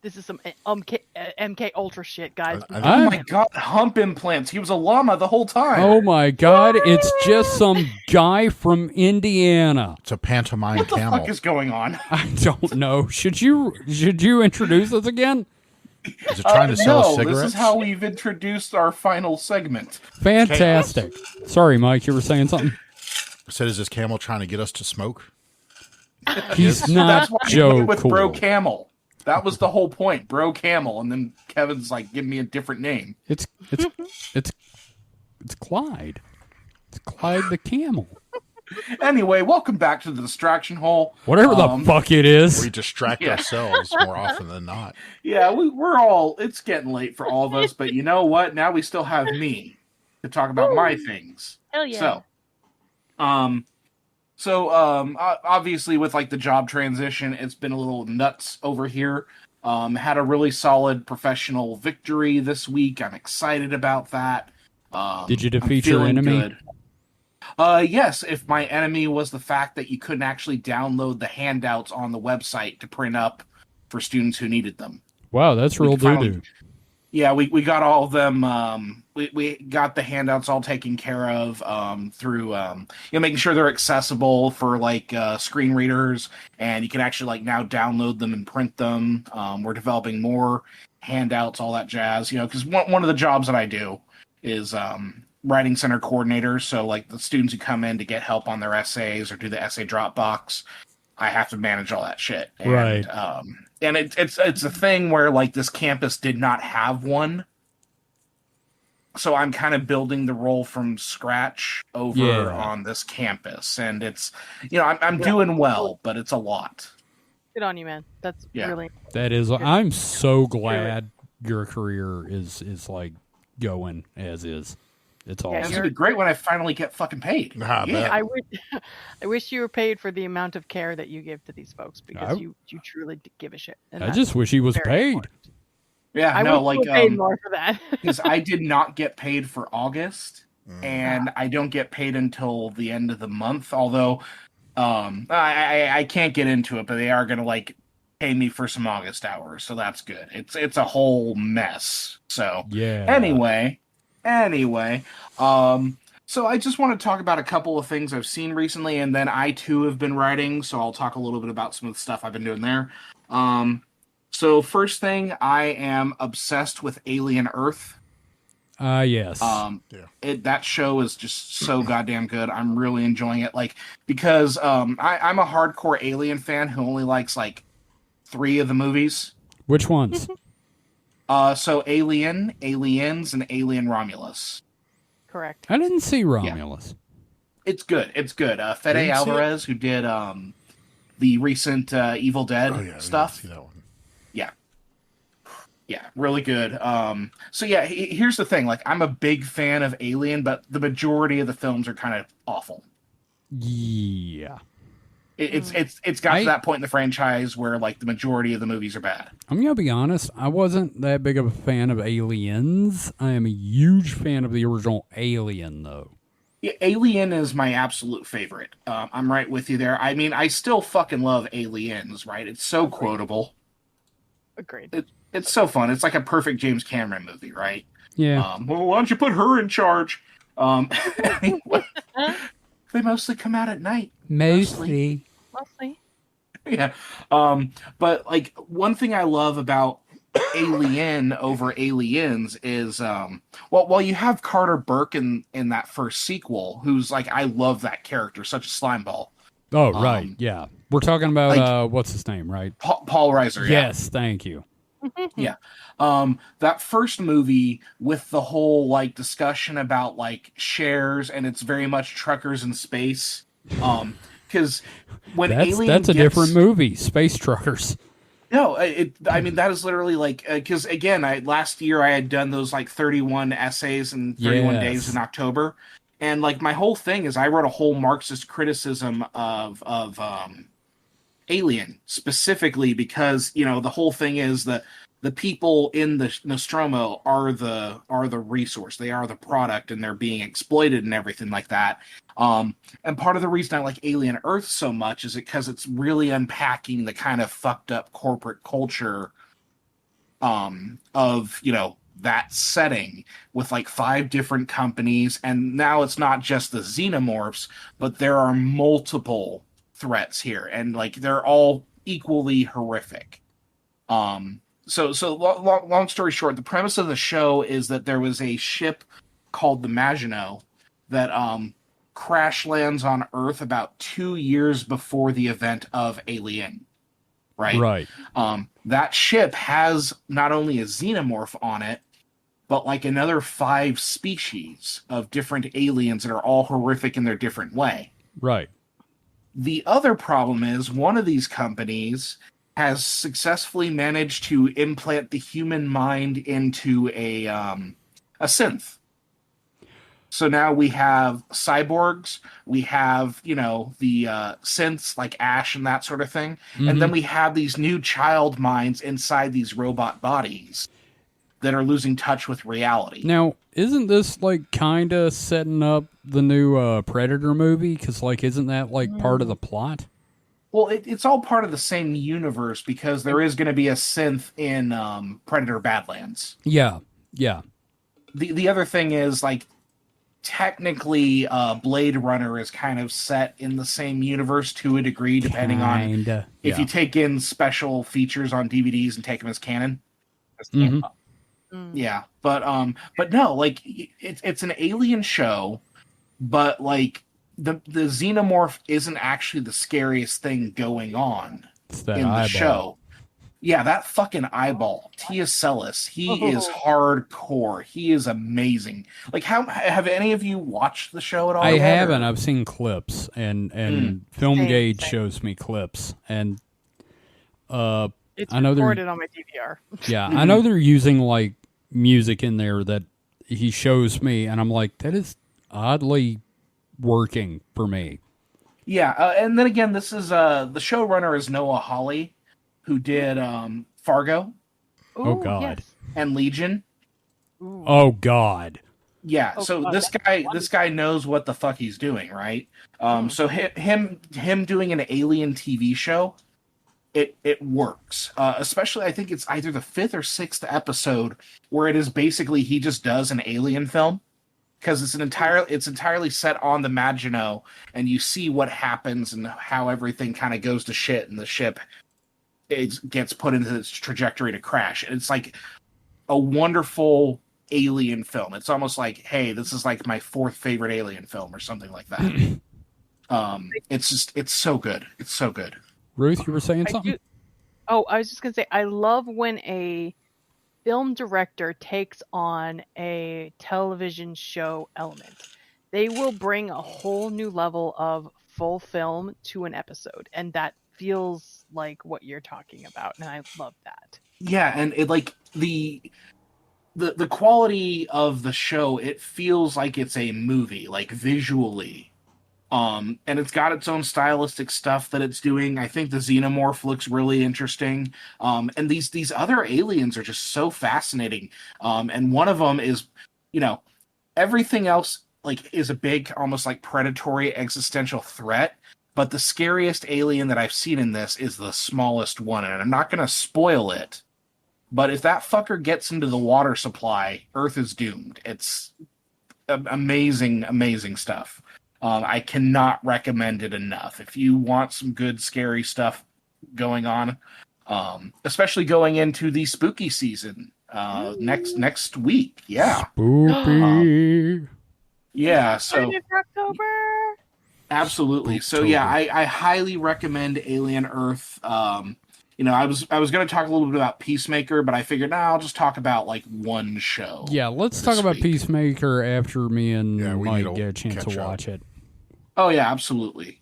This is some MK Ultra shit, guys. Oh my god, hump implants. He was a llama the whole time. Oh my god, it's just some guy from Indiana. It's a pantomime camel. What the fuck is going on? I don't know. Should you introduce us again? Is it trying to sell us cigarettes? This is how we've introduced our final segment. Fantastic. Sorry, Mike, you were saying something? I said, is this camel trying to get us to smoke? He's not That's why Joe he went with Cool. Bro Camel. That was the whole point, Bro Camel. And then Kevin's like, give me a different name. It's Clyde. It's Clyde the camel. Anyway, welcome back to the distraction hole. Whatever the fuck it is. We distract ourselves more often than not. Yeah, we're all, it's getting late for all of us, but you know what? Now we still have me to talk about my things. Hell yeah. So, obviously with like the job transition, it's been a little nuts over here. Had a really solid professional victory this week. I'm excited about that. Did you defeat your enemy? Good. Yes, if my enemy was the fact that you couldn't actually download the handouts on the website to print up for students who needed them. Wow, that's real doo-doo. Yeah, we got all of them. We got the handouts all taken care of through making sure they're accessible for like screen readers, and you can actually like now download them and print them. We're developing more handouts, all that jazz. Because one of the jobs that I do is writing center coordinator. So like the students who come in to get help on their essays or do the essay Dropbox, I have to manage all that shit. And, right. And it's a thing where like this campus did not have one. So I'm kind of building the role from scratch over on this campus. And it's, I'm doing well, but it's a lot. Good on you, man. That's really... That is, I'm so glad your career is like going as is. It's awesome. It's gonna be great when I finally get fucking paid. I wish you were paid for the amount of care that you give to these folks, because you truly give a shit. And I just wish he was paid. Important. Yeah, I wish you were paid more for that. Because I did not get paid for August, and I don't get paid until the end of the month. Although I can't get into it, but they are gonna like pay me for some August hours, so that's good. It's a whole mess. So Anyway, so I just want to talk about a couple of things I've seen recently, and then I too have been writing, so I'll talk a little bit about some of the stuff I've been doing there. So first thing, I am obsessed with Alien Earth. Yes. That show is just so goddamn good. I'm really enjoying it, because I'm a hardcore Alien fan who only likes 3 of the movies. Which ones? So Alien, Aliens, and Alien Romulus. Correct. I didn't see Romulus. Yeah. It's good. Fede Alvarez, who did the recent Evil Dead stuff. See that one. Yeah, really good. Here's the thing. I'm a big fan of Alien, but the majority of the films are kind of awful. Yeah. It's got to that point in the franchise where the majority of the movies are bad. I'm gonna be honest. I wasn't that big of a fan of Aliens. I am a huge fan of the original Alien, though. Yeah, Alien is my absolute favorite. I'm right with you there. I mean, I still fucking love Aliens. Right? It's so quotable. Agreed. It's so fun. It's like a perfect James Cameron movie, right? Yeah. Well, why don't you put her in charge? Anyway, they mostly come out at night. Mostly. Yeah. But one thing I love about Alien over Aliens is while you have Carter Burke in that first sequel, who's I love that character, such a slimeball. Oh, right. Yeah. We're talking about what's his name, right? Paul Reiser. Yeah. Yes, thank you. Yeah. That first movie with the whole discussion about shares, and it's very much truckers in space. Because when that's a different movie, Space Truckers. No, I mean that is literally because again, last year I had done those 31 essays in 31 days in October, and my whole thing is I wrote a whole Marxist criticism of Alien specifically because the whole thing is that the people in the Nostromo are the resource. They are the product, and they're being exploited and everything like that. And part of the reason I like Alien Earth so much is because it's really unpacking the kind of fucked up corporate culture of, you know, that setting with like 5 different companies. And now it's not just the xenomorphs, but there are multiple threats here, and like they're all equally horrific. So long story short, the premise of the show is that there was a ship called the Maginot that crash lands on Earth about 2 years before the event of Alien. Right. That ship has not only a xenomorph on it, but like another 5 species of different aliens that are all horrific in their different way. Right. The other problem is one of these companies has successfully managed to implant the human mind into a synth. So now we have cyborgs, we have, you know, the synths like Ash and that sort of thing, and then we have these new child minds inside these robot bodies that are losing touch with reality. Now, isn't this like kind of setting up the new Predator movie? Because like, isn't that like part of the plot? Well, it's all part of the same universe because there is going to be a synth in Predator Badlands. Yeah. The other thing is, like, technically Blade Runner is kind of set in the same universe to a degree, depending on if you take in special features on DVDs and take them as canon. Yeah, but no, like it's an alien show, but like the xenomorph isn't actually the scariest thing going on in the show. Yeah, that fucking eyeball, Teocellus, he is hardcore. He is amazing. Like, how have any of you watched the show at all? I haven't. I've seen clips, and Film Gauge shows me clips, and it's I know recorded on my DVR. Yeah, I know they're using like music in there that he shows me, and I'm like, that is oddly working for me. Yeah, and then again, this is the showrunner is Noah Hawley, who did Fargo. Ooh, oh God, yes. And Legion. Ooh. Oh God. Yeah, so God, this guy knows what the fuck he's doing, right? So him doing an alien TV show, it works. Especially, I think it's either the 5th or 6th episode where it is basically he just does an alien film, because it's entirely set on the Maginot, and you see what happens and how everything kind of goes to shit, and the ship gets put into its trajectory to crash. And it's like a wonderful alien film. It's almost like, hey, this is like my 4th favorite alien film or something like that. It's so good. It's so good. Ruth, you were saying something? I was just going to say, I love when a film director takes on a television show element. They will bring a whole new level of full film to an episode, and that feels like what you're talking about, and I love that. Yeah, and it like the quality of the show, it feels like it's a movie, like visually. And it's got its own stylistic stuff that it's doing. I think the xenomorph looks really interesting. And these other aliens are just so fascinating. And one of them is, you know, everything else like is a big, almost like predatory existential threat. But the scariest alien that I've seen in this is the smallest one. And I'm not going to spoil it, but if that fucker gets into the water supply, Earth is doomed. It's amazing, amazing stuff. I cannot recommend it enough. If you want some good, scary stuff going on, especially going into the spooky season next week. Yeah. Spooky. Yeah, so October. Absolutely. So yeah, I highly recommend Alien Earth. You know, I was going to talk a little bit about Peacemaker, but I figured, I'll just talk about like one show. Yeah, let's talk about Peacemaker after me and Mike get a chance to watch it. Oh yeah, absolutely.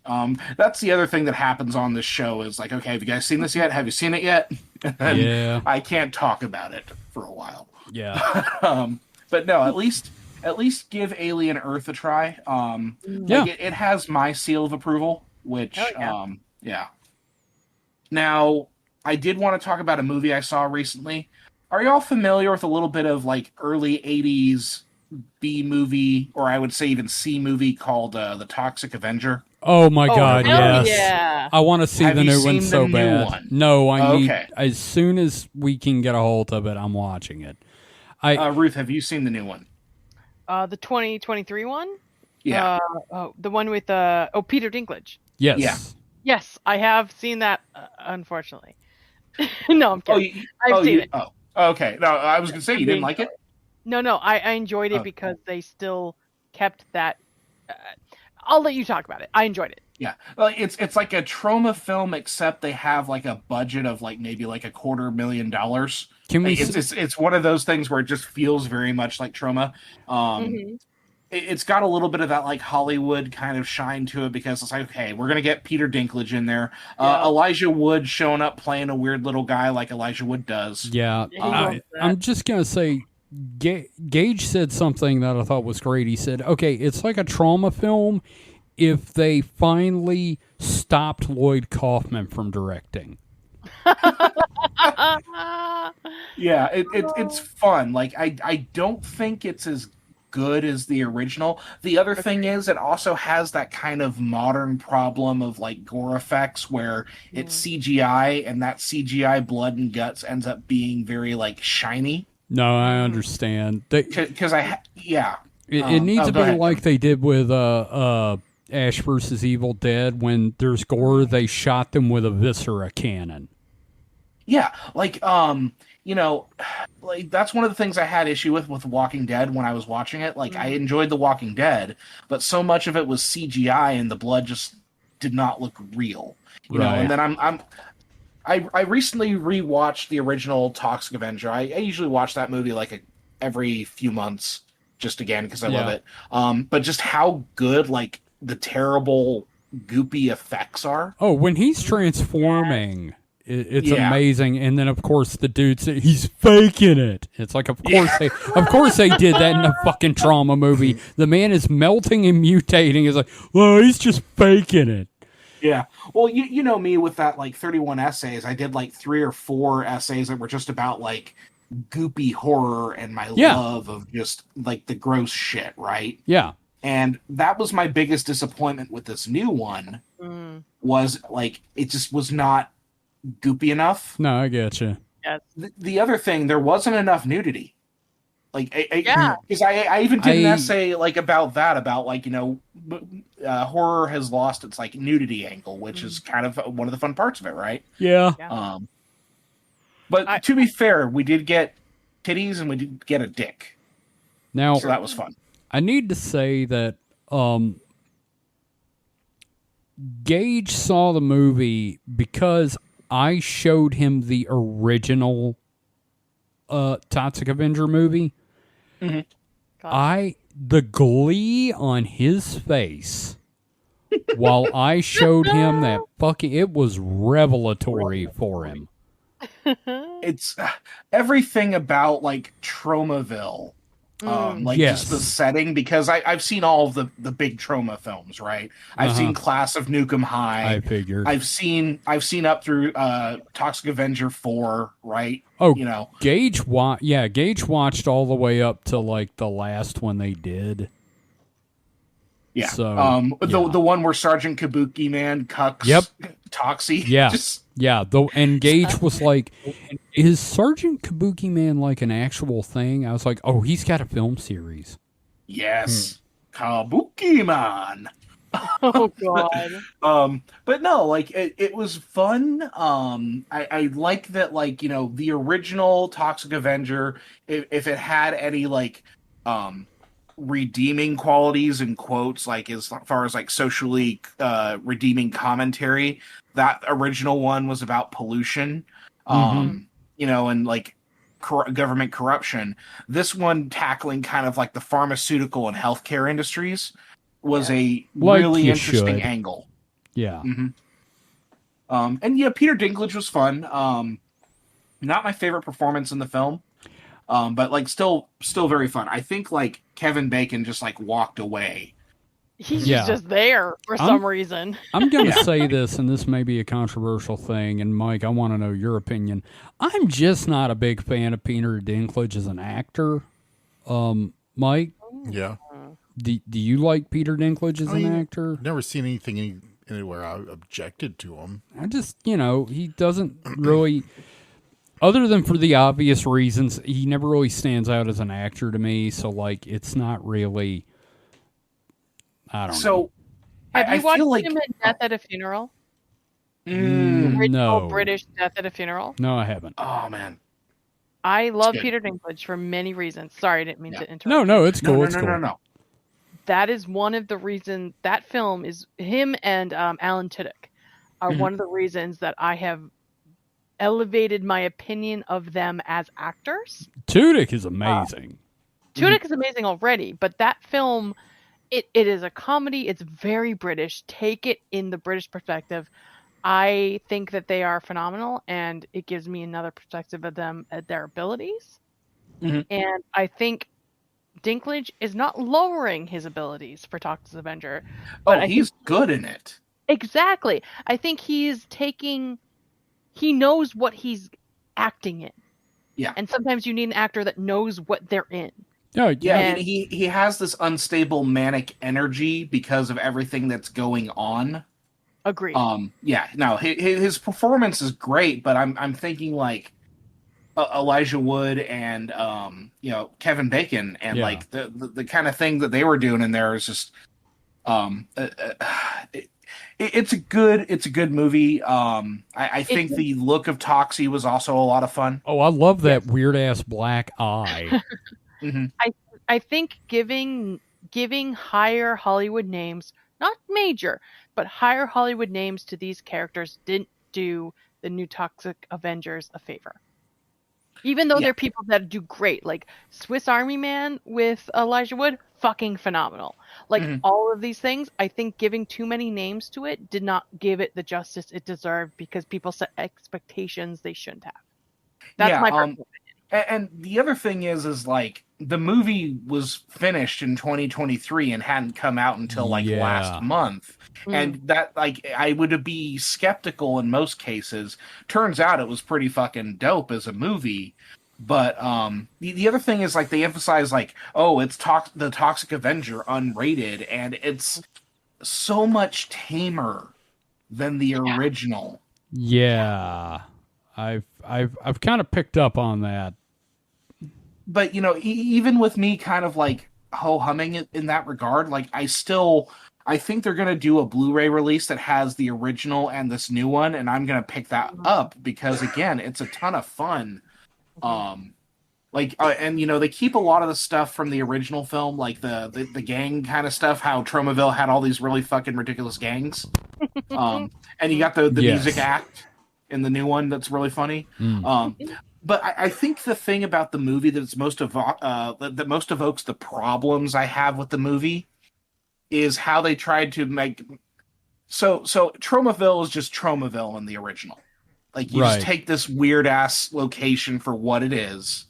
That's the other thing that happens on this show is like, okay, have you guys seen this yet? Have you seen it yet? And yeah. I can't talk about it for a while. Yeah. But no, at least give Alien Earth a try. Like it has my seal of approval, which yeah. Now, I did want to talk about a movie I saw recently. Are y'all familiar with a little bit of like early 80s B movie, or I would say even C movie called The Toxic Avenger? Oh my God, yes. Yeah. I want to see the new one so bad. One? No, I need, as soon as we can get a hold of it, I'm watching it. Ruth, have you seen the new one? The 2023 one? Yeah. The one with Peter Dinklage. Yes. Yeah. Yes, I have seen that, unfortunately. No, I'm kidding. I've seen it. Oh, okay. No, I was going to say, you didn't like it? No, I enjoyed it because they still kept that. I'll let you talk about it. I enjoyed it. Yeah, well, it's like a trauma film, except they have like a budget of like maybe like $250,000. Can we? It's one of those things where it just feels very much like trauma. It's got a little bit of that like Hollywood kind of shine to it because it's like, okay, we're gonna get Peter Dinklage in there, Elijah Wood showing up playing a weird little guy like Elijah Wood does. Yeah, I'm just gonna say. Gage said something that I thought was great. He said, okay, it's like a trauma film if they finally stopped Lloyd Kaufman from directing. Yeah, it's fun. Like, I don't think it's as good as the original. The other thing is it also has that kind of modern problem of like gore effects where it's CGI, and that CGI blood and guts ends up being very like shiny. No, I understand. Because it needs to be like they did with Ash versus Evil Dead. When there's gore, they shot them with a viscera cannon. Yeah, like like that's one of the things I had issue with Walking Dead when I was watching it. Like I enjoyed The Walking Dead, but so much of it was CGI, and the blood just did not look real. You know, and then I recently rewatched the original Toxic Avenger. I usually watch that movie like every few months, just again because I love it. But just how good like the terrible goopy effects are. Oh, when he's transforming, it's amazing. And then of course the dude said he's faking it. It's like of course they did that in a fucking trauma movie. The man is melting and mutating. It's like, well, he's just faking it. Yeah. Well, you know me with that like 31 essays. I did like 3 or 4 essays that were just about like goopy horror and my love of just like the gross shit, right? Yeah. And that was my biggest disappointment with this new one. Was like it just was not goopy enough. No, I get you. Yes. The other thing, there wasn't enough nudity. Like, because I even did an essay like about that, about like, you know, horror has lost its like nudity angle, which is kind of one of the fun parts of it, right? Yeah. But to be fair, we did get titties and we did get a dick. Now, so that was fun. I need to say that Gage saw the movie because I showed him the original Toxic Avenger movie. The glee on his face while I showed him that it was revelatory for him. It's everything about like Tromaville. Just the setting, because I've seen all of the big trauma films, right? I've seen Class of Nukem High. I figured. I've seen up through Toxic Avenger 4, right? Oh, you know, Gage watched all the way up to like the last one they did. Yeah. So the one where Sergeant Kabuki man cucks Toxie. Yeah. And Gage was like, is Sergeant Kabuki man like an actual thing? I was like, oh, he's got a film series. Yes. Kabuki man. Oh god. But no, like it was fun. I like that, like, you know, the original Toxic Avenger, if it had any like redeeming qualities in quotes, like as far as like socially redeeming commentary, that original one was about pollution, you know, and like government corruption. This one tackling kind of like the pharmaceutical and healthcare industries was a really interesting angle. Yeah. And yeah, Peter Dinklage was fun. Not my favorite performance in the film. But like still very fun. I think like Kevin Bacon just like walked away He's just there for some reason. I'm going to say this, and this may be a controversial thing, and Mike, I want to know your opinion. I'm just not a big fan of Peter Dinklage as an actor. Mike? Yeah. Do you like Peter Dinklage as an actor? Never seen anything anywhere I objected to him. I just, he doesn't really, other than for the obvious reasons, he never really stands out as an actor to me. So, like, it's not really, I don't know. So, have you watched feel like him in Death at a Funeral? No. British Death at a Funeral? No, I haven't. Oh, man. I love Peter Dinklage for many reasons. Sorry, I didn't mean to interrupt. No, it's cool. No. That is one of the reasons that film is him and Alan Tudyk are one of the reasons that I have elevated my opinion of them as actors. Tudyk is amazing. Tudyk is amazing already, but that film, it is a comedy. It's very British. Take it in the British perspective. I think that they are phenomenal, and it gives me another perspective of them at their abilities. And I think Dinklage is not lowering his abilities for Toxic Avenger. But he's good in it. Exactly. I think he knows what he's acting in. Yeah. And sometimes you need an actor that knows what they're in. Oh, yeah. And he has this unstable manic energy because of everything that's going on. Agreed. No, his performance is great, but I'm thinking like Elijah Wood and Kevin Bacon and like the kind of thing that they were doing in there is just it's a good movie. I think the look of Toxie was also a lot of fun. Oh, I love that weird ass black eye. I think giving higher Hollywood names, not major, but higher Hollywood names to these characters didn't do the new Toxic Avengers a favor. Even though they're people that do great, like Swiss Army Man with Elijah Wood, fucking phenomenal. Like all of these things, I think giving too many names to it did not give it the justice it deserved because people set expectations they shouldn't have. That's my personal opinion. And the other thing is like the movie was finished in 2023 and hadn't come out until like last month. And that, like, I would be skeptical in most cases. Turns out it was pretty fucking dope as a movie. But the other thing is, like, they emphasize, like, it's the Toxic Avenger unrated, and it's so much tamer than the original. Yeah. I've kind of picked up on that. But, even with me kind of, like, ho-humming it in that regard, like, I think they're going to do a Blu-ray release that has the original and this new one, and I'm going to pick that up because, again, it's a ton of fun. And they keep a lot of the stuff from the original film, like the gang kind of stuff, how Tromaville had all these really fucking ridiculous gangs. And you got the music act in the new one that's really funny. But I think the thing about the movie that's that most evokes the problems I have with the movie is how they tried to make so Tromaville is just Tromaville in the original. Like you just take this weird ass location for what it is.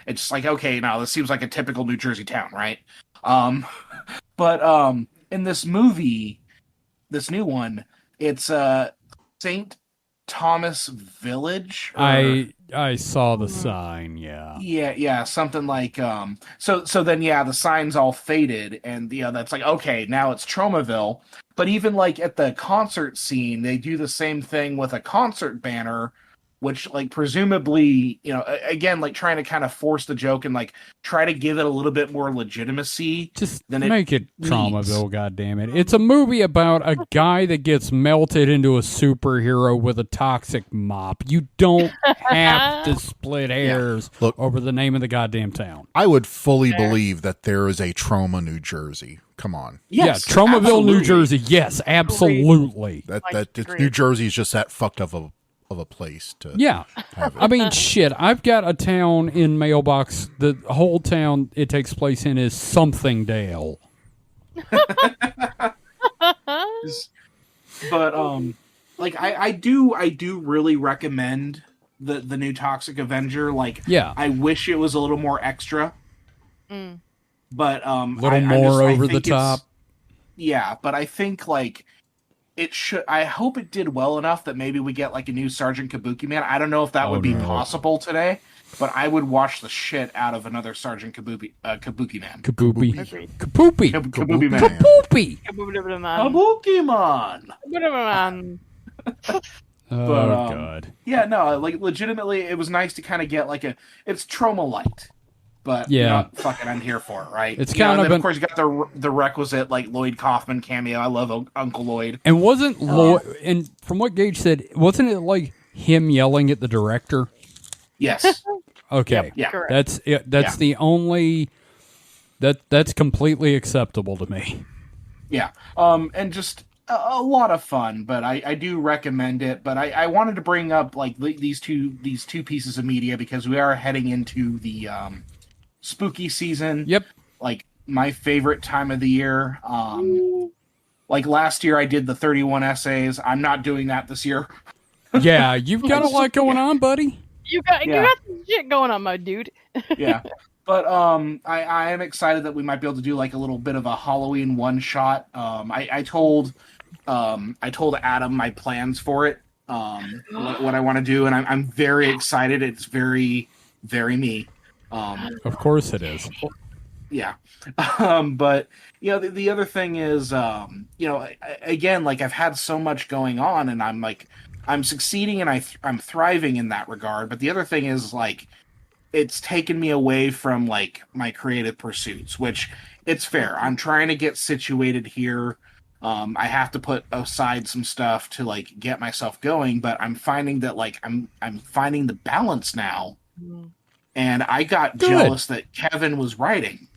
It's just like, okay, now this seems like a typical New Jersey town, right? But in this movie, this new one, it's St. Thomas Village. I saw the sign, yeah, something like so then the sign's all faded, and that's like, okay, now it's Tromaville. But even like at the concert scene, they do the same thing with a concert banner, which like presumably, again, like trying to kind of force the joke and like try to give it a little bit more legitimacy. Just make it Tromaville, goddammit. It's a movie about a guy that gets melted into a superhero with a toxic mop. You don't have to split hairs over the name of the goddamn town. I would fully believe that there is a Troma, New Jersey. Come on. Yes, Tromaville, absolutely. New Jersey. Yes, absolutely. New Jersey is just that fucked up of a place to have it. I mean, shit, I've got a town in Mailbox. The whole town it takes place in is Somethingdale. But like I do really recommend the new Toxic Avenger. Like, I wish it was a little more extra. But a little more over the top. yeah, but I think like it should. I hope it did well enough that maybe we get like a new Sergeant Kabuki Man. I don't know if that would be possible today, but I would watch the shit out of another Sergeant Kabuki Man. Kaboopy. Kaboopy Man. Kabuki Man. Kaboopy. Kabuki Man. Oh, But, God. Yeah, no, like legitimately, it was nice to kind of get like it's Trauma light. But fucking, I'm here for it, right? It's kind of, of course, you got the requisite like Lloyd Kaufman cameo. I love Uncle Lloyd. And wasn't Lloyd? And from what Gage said, wasn't it like him yelling at the director? Yes. Okay. Yeah. That's it. That's the only that's completely acceptable to me. Yeah. And just a lot of fun, but I do recommend it. But I wanted to bring up like these two pieces of media because we are heading into the spooky season. Yep. Like my favorite time of the year. Like last year I did the 31 essays. I'm not doing that this year. Yeah, you've got a lot going on, buddy. You got some shit going on, my dude. Yeah. But I am excited that we might be able to do like a little bit of a Halloween one shot. I told Adam my plans for it. What I want to do, and I'm very excited. It's very, very me. Of course it is. Yeah. But the other thing is, again, like I've had so much going on, and I'm succeeding, and I'm thriving in that regard. But the other thing is like, it's taken me away from like my creative pursuits, which it's fair. I'm trying to get situated here. I have to put aside some stuff to like get myself going, but I'm finding that like I'm finding the balance now. And I got jealous that Kevin was writing.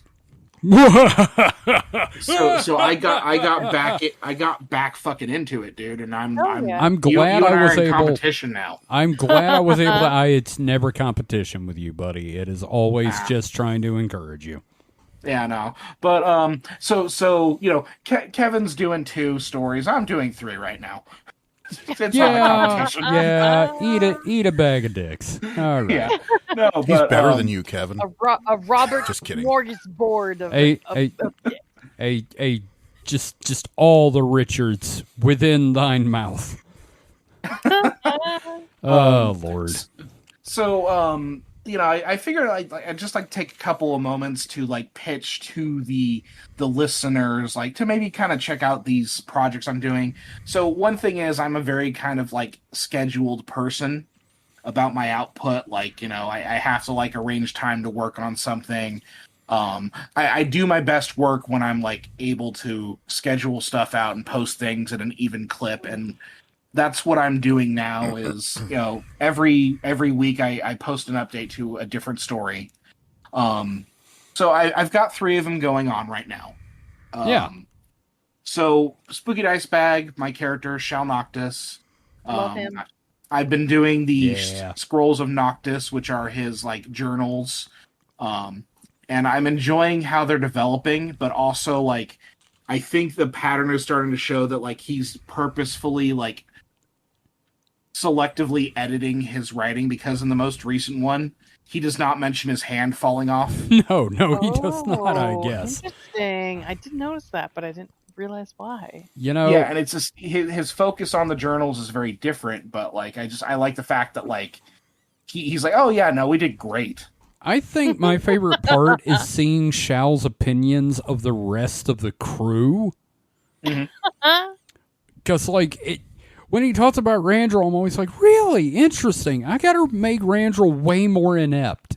so I got back fucking into it, dude, and I'm glad I was able competition now. I'm glad I was able to it's never competition with you, buddy. It is always just trying to encourage you. Yeah, no. But so Kevin's doing 2 stories. I'm doing 3 right now. It's not a competition. Yeah, eat a bag of dicks. All right. Yeah. No, he's better than you, Kevin. A Robert just kidding. Smorgasbord of just all the Richards within thine mouth. Oh Lord. So I figured I'd just like take a couple of moments to like pitch to the listeners, like to maybe kind of check out these projects I'm doing. So one thing is I'm a very kind of like scheduled person about my output. Like, I have to like arrange time to work on something. I do my best work when I'm like able to schedule stuff out and post things at an even clip, and that's what I'm doing now is, every week I post an update to a different story. So I've got 3 of them going on right now. So Spooky Dice Bag, my character, Shal Noctis. Love him. I've been doing the Scrolls of Noctis, which are his like journals. And I'm enjoying how they're developing, but also like, I think the pattern is starting to show that like he's purposefully like selectively editing his writing, because in the most recent one he does not mention his hand falling off. No, he does not, I guess. Interesting. I did notice that, but I didn't realize why. Yeah, and it's just his focus on the journals is very different, but like I like the fact that like he's like, oh yeah, no, we did great. I think my favorite part is seeing Shal's opinions of the rest of the crew. Because like when he talks about Randall, I'm always like, really interesting. I got to make Randall way more inept.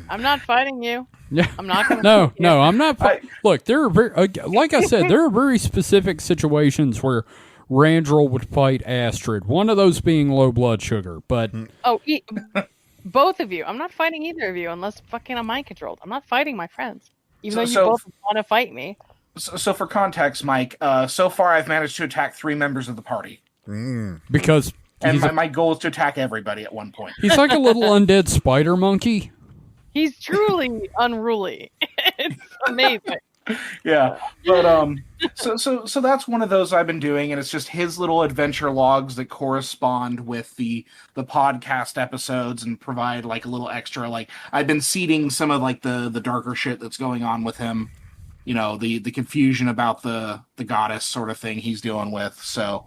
I'm not fighting you. Yeah, I'm not going to. No, I'm not. Look, there are like I said, there are very specific situations where Randall would fight Astrid. One of those being low blood sugar, but both of you. I'm not fighting either of you unless fucking I'm mind controlled. I'm not fighting my friends, even though you both want to fight me. So for context, Mike, so far I've managed to attack 3 members of the party. Because my goal is to attack everybody at one point. He's like a little undead spider monkey. He's truly unruly. It's amazing. Yeah, but so that's one of those I've been doing, and it's just his little adventure logs that correspond with the podcast episodes and provide like a little extra. Like I've been seeding some of like the darker shit that's going on with him. the confusion about the goddess sort of thing he's dealing with. So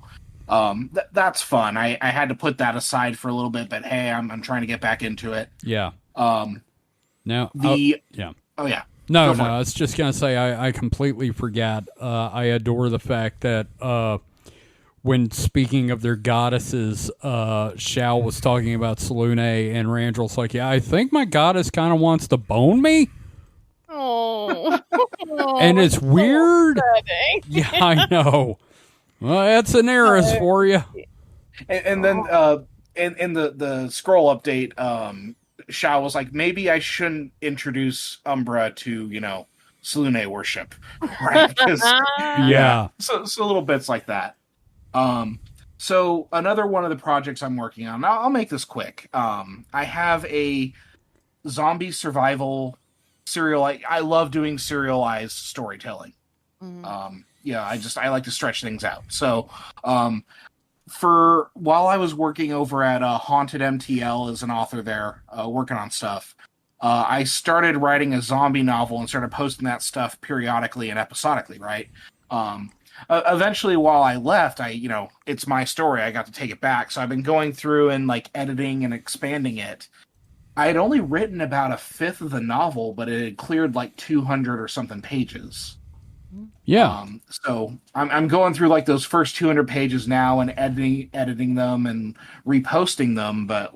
that's fun. I had to put that aside for a little bit, but hey, I'm trying to get back into it. Yeah. Yeah. Oh yeah. No, I was just gonna say I completely forgot. I adore the fact that when speaking of their goddesses, Shao was talking about Salune, and Randall's like, "Yeah, I think my goddess kind of wants to bone me." Oh, and it's weird. upsetting. Yeah, I know. Well, that's an Eris for you. And then in the scroll update, Shao was like, maybe I shouldn't introduce Umbra to Salune worship, right? Yeah. So little bits like that. So another one of the projects I'm working on. I'll make this quick. I have a zombie survival serial. I love doing serialized storytelling. I like to stretch things out. So, while I was working over at Haunted MTL as an author there, working on stuff, I started writing a zombie novel and started posting that stuff periodically and episodically, right? Eventually, while I left, it's my story. I got to take it back. So I've been going through and editing and expanding it. I had only written about a fifth of the novel, but it had cleared 200 or something pages. Yeah. So I'm going through those first 200 pages now and editing them and reposting them. But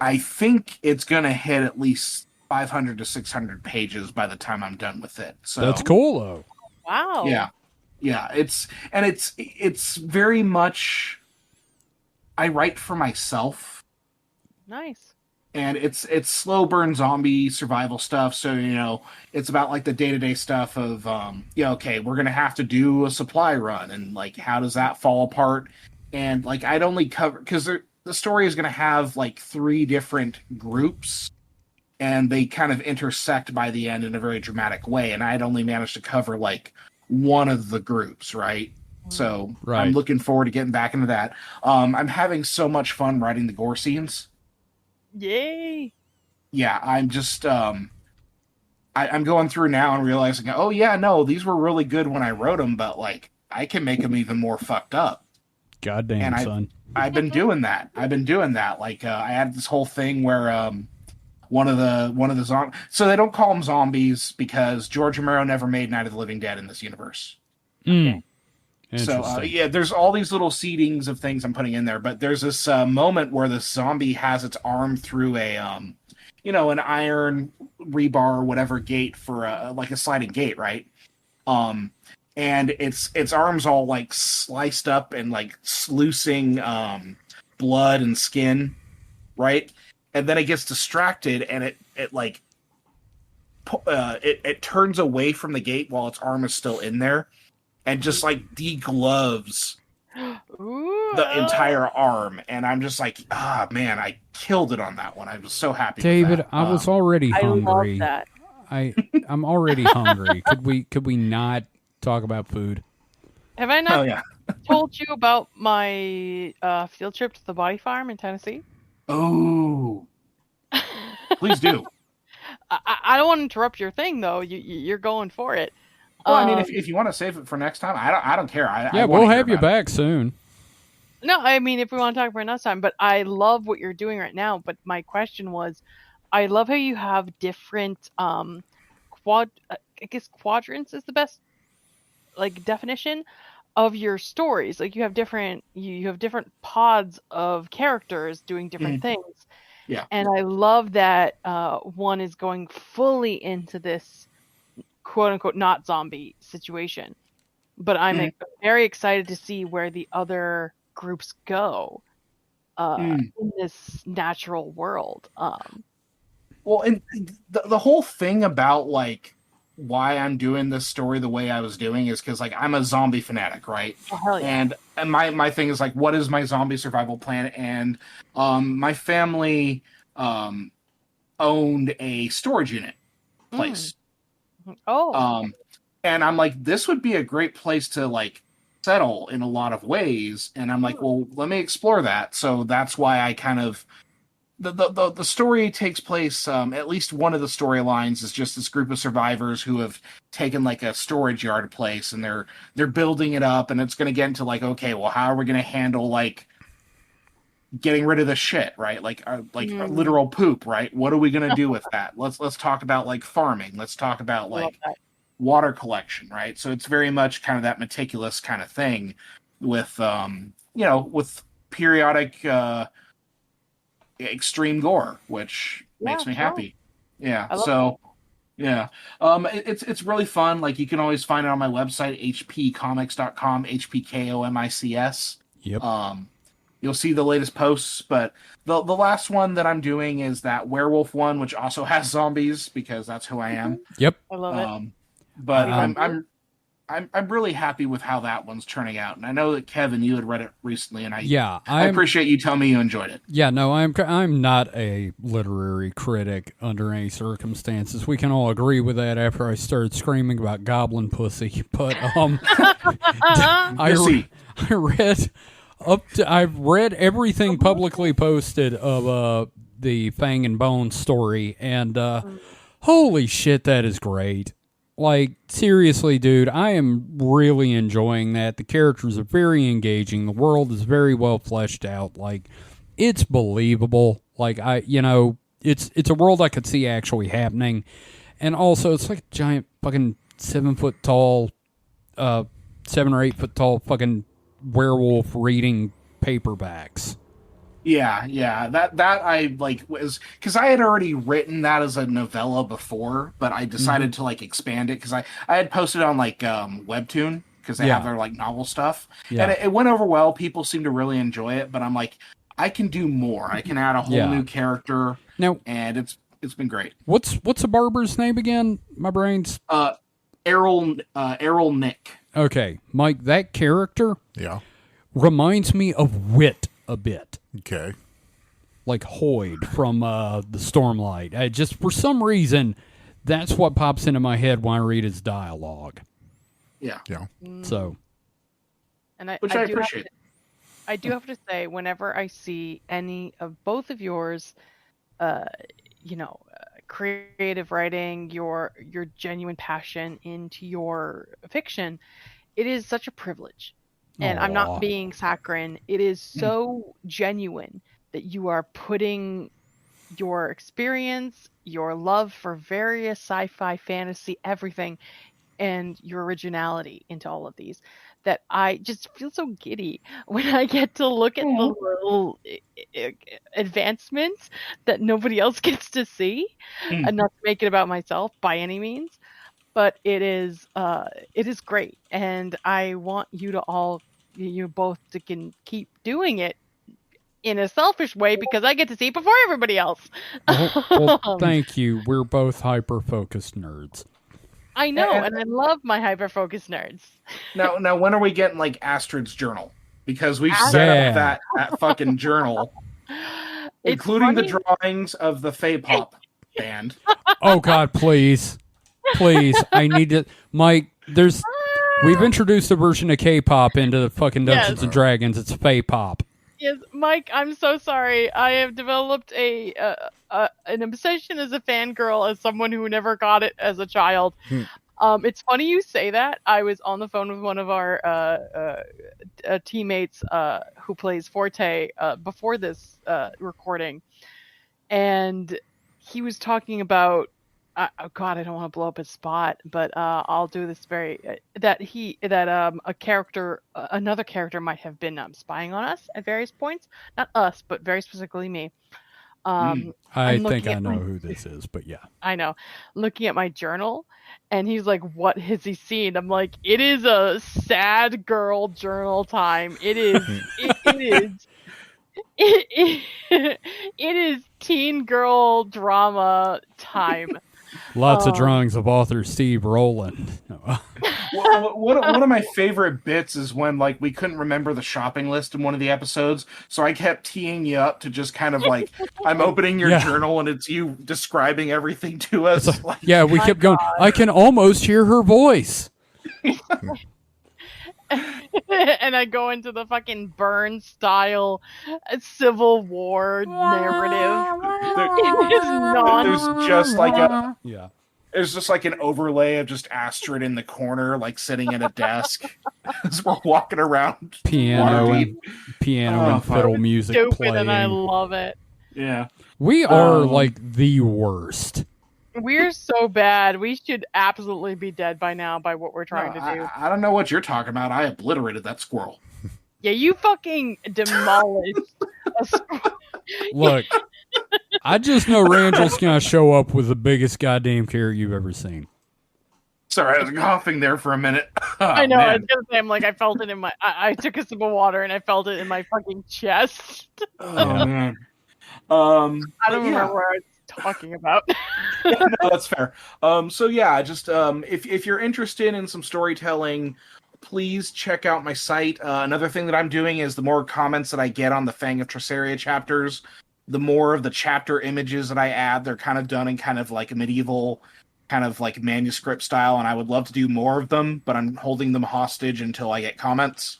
I think it's going to hit at least 500 to 600 pages by the time I'm done with it. So that's cool though. Wow. Yeah. It's very much, I write for myself. Nice. And it's slow burn zombie survival stuff. So, it's about the day-to-day stuff of, okay, we're going to have to do a supply run. And how does that fall apart? And I'd only cover, because the story is going to have 3 different groups and they kind of intersect by the end in a very dramatic way. And I'd only managed to cover one of the groups. Right. So right. I'm looking forward to getting back into that. I'm having so much fun writing the gore scenes. Yay! Yeah, I'm just I'm going through now and realizing, oh yeah, no, these were really good when I wrote them, but I can make them even more fucked up. Goddamn, son! I've been doing that. I had this whole thing where one of the zombies. So they don't call them zombies because George Romero never made Night of the Living Dead in this universe. Okay. So there's all these little seedings of things I'm putting in there, but there's this moment where the zombie has its arm through a an iron rebar or whatever gate for a sliding gate, right? And its arms all sliced up and sluicing blood and skin, right? And then it gets distracted and it turns away from the gate while its arm is still in there. And just degloves the entire arm, and I'm just man, I killed it on that one. I was so happy. David, with that. I was already hungry. I love that. I'm already hungry. Could we not talk about food? Have I not told you about my field trip to the body farm in Tennessee? Oh, please do. I don't want to interrupt your thing though. You're going for it. Well, I mean, if you want to save it for next time, I don't care. We'll have you back soon. No, I mean, if we want to talk about it next time, but I love what you're doing right now. But my question was, I love how you have different I guess quadrants is the best definition of your stories. You have different pods of characters doing different things. Yeah. And I love that one is going fully into this quote unquote not zombie situation, but I'm very excited to see where the other groups go in this natural world. Well, and the whole thing about why I'm doing this story the way I was doing is because I'm a zombie fanatic, right? Oh, hell yeah. And my thing is what is my zombie survival plan? And my family owned a storage unit place. Oh. And I'm this would be a great place to settle in a lot of ways. And I'm well, let me explore that. So that's why I kind of the story takes place. At least one of the storylines is just this group of survivors who have taken like a storage yard place, and they're building it up, and it's going to get into like, okay, well, how are we going to handle like getting rid of the shit, right? Like literal poop, right? What are we going to do with that? Let's talk about like farming. Let's talk about like water collection, right? So it's very much kind of that meticulous kind of thing with with periodic extreme gore, which makes me happy. Yeah. So yeah. It's really fun. Like you can always find it on my website, hpcomics.com, HPKOMICS. Yep. You'll see the latest posts, but the last one that I'm doing is that werewolf one, which also has zombies because that's who I am. Yep. I love it. But I'm really happy with how that one's turning out, and I know that Kevin, you had read it recently, and I appreciate you telling me you enjoyed it. Yeah, no, I'm not a literary critic under any circumstances. We can all agree with that after I started screaming about goblin pussy. But I've read everything publicly posted of the Fang and Bone story, and holy shit, that is great. Like, seriously, dude, I am really enjoying that. The characters are very engaging. The world is very well fleshed out. Like, it's believable. Like, it's a world I could see actually happening. And also, it's like a giant fucking 7 or 8 foot tall fucking werewolf reading paperbacks. Yeah, that I like was because I had already written that as a novella before, but I decided to like expand it because I had posted on like Webtoon because they have their like novel stuff, and it went over well. People seem to really enjoy it, but I'm like, I can do more. I can add a whole new character now, and it's been great. What's a barber's name again? My brain's Errol Nick. Okay, Mike, that character reminds me of Wit a bit. Okay. Like Hoyd from the Stormlight. I just, for some reason, that's what pops into my head when I read his dialogue. Yeah. So. And I appreciate. I do have to say, whenever I see any of both of yours, creative writing, your genuine passion into your fiction, it is such a privilege. And I'm not being saccharine. It is so genuine that you are putting your experience, your love for various sci-fi, fantasy, everything, and your originality into all of these, that I just feel so giddy when I get to look at the little advancements that nobody else gets to see. And not to make it about myself by any means. But it is great, and I want you both to keep doing it in a selfish way because I get to see it before everybody else. Well, thank you. We're both hyper-focused nerds. I know, and I love my hyper-focused nerds. Now, when are we getting like Astrid's journal? Because we've set up that fucking journal, including the drawings of the Fey-Pop band. Oh God, please. Please, I need to... Mike, we've introduced a version of K-pop into the fucking Dungeons and Dragons. It's Fey-Pop. Yes, Mike, I'm so sorry. I have developed an obsession as a fangirl, as someone who never got it as a child. It's funny you say that. I was on the phone with one of our teammates who plays Forte before this recording, and he was talking about God, I don't want to blow up his spot, but I'll do this another character might have been spying on us at various points. Not us, but very specifically me. I think I know who this is, but yeah. I know. Looking at my journal, and he's like, what has he seen? I'm like, it is a sad girl journal time. It is, it is teen girl drama time. Lots of drawings of author Steve Rowland. One of my favorite bits is when like we couldn't remember the shopping list in one of the episodes, so I kept teeing you up to just kind of like, I'm opening your journal and it's you describing everything to us. We kept going. I can almost hear her voice. and I go into the fucking Burn style Civil War narrative. It is There's just like a Yeah. There's just like an overlay of just Astrid in the corner, like sitting at a desk as we're walking around. Piano and fiddle music stupid, playing. and I love it. Yeah. We are like the worst. We're so bad. We should absolutely be dead by now by what we're trying to do. I don't know what you're talking about. I obliterated that squirrel. Yeah, you fucking demolished a squirrel. Look, I just know Rangel's gonna show up with the biggest goddamn carrot you've ever seen. Sorry, I was coughing there for a minute. Oh, I know. I man. was gonna say, I'm like, I felt it in my. I took a sip of water and I felt it in my fucking chest. Oh, man. I don't remember what I was talking about. No, that's fair. So yeah, just if you're interested in some storytelling, please check out my site. Another thing that I'm doing is the more comments that I get on the Fang of Traceria chapters, the more of the chapter images that I add. They're kind of done in kind of like a medieval, kind of like manuscript style, and I would love to do more of them, but I'm holding them hostage until I get comments.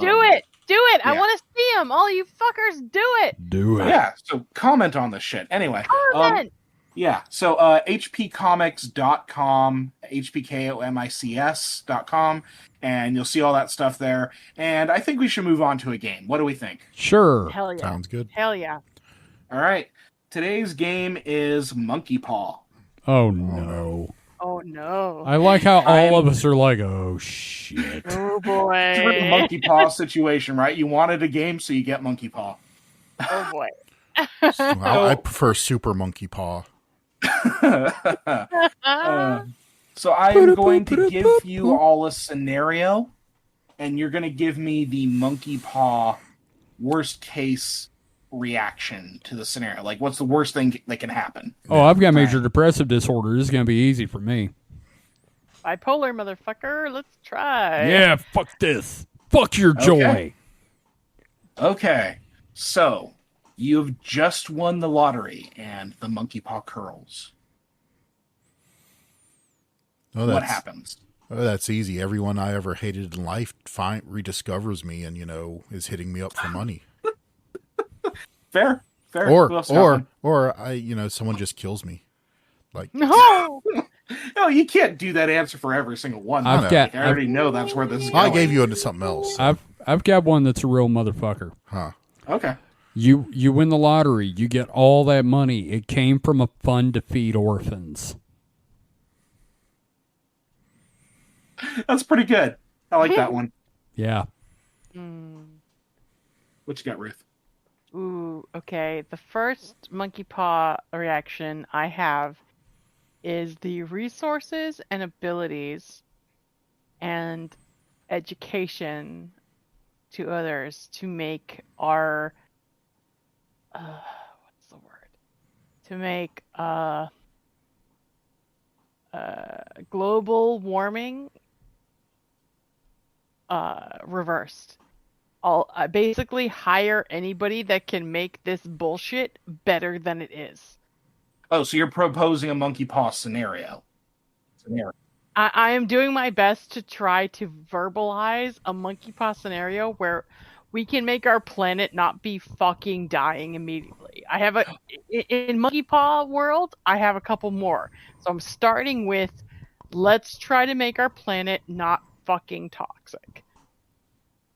Do it! Do it! I yeah. want to see them! All you fuckers, do it! Do it. Yeah, so comment on this shit. Anyway. Comment! Yeah, so hpcomics.com, hpkomics.com, and you'll see all that stuff there. And I think we should move on to a game. What do we think? Sure. Hell yeah. Sounds good. Hell yeah. All right. Today's game is Monkey Paw. Oh no. Oh no. I like how all of us are like, oh shit. Oh It's a boy. Monkey Paw situation, right? You wanted a game, so you get Monkey Paw. Oh boy. I prefer Super Monkey Paw. So I'm going to give you all a scenario, and you're going to give me the Monkey Paw worst case reaction to the scenario. Like, what's the worst thing that can happen? Oh, I've got major depressive disorder. This is gonna be easy for me. Bipolar motherfucker. Let's try. Yeah, fuck this. Fuck your joy. Okay, so you've just won the lottery, and the Monkey Paw curls. Oh, What happens? Oh, that's easy. Everyone I ever hated in life rediscovers me and, is hitting me up for money. Fair. Or someone just kills me. Like, No. No, you can't do that answer for every single one. I've though. got- I already know that's where this is I going. gave you into something else. I've got one that's a real motherfucker. Huh. Okay. You win the lottery. You get all that money. It came from a fund to feed orphans. That's pretty good. I like that one. Yeah. What you got, Ruth? Ooh, okay. The first monkey paw reaction I have is the resources and abilities and education to others to make our what's the word? To make global warming reversed. I'll basically hire anybody that can make this bullshit better than it is. Oh, so you're proposing a monkey paw scenario. I am doing my best to try to verbalize a monkey paw scenario where we can make our planet not be fucking dying immediately. I have in monkey paw world, I have a couple more. So I'm starting with, let's try to make our planet not fucking toxic.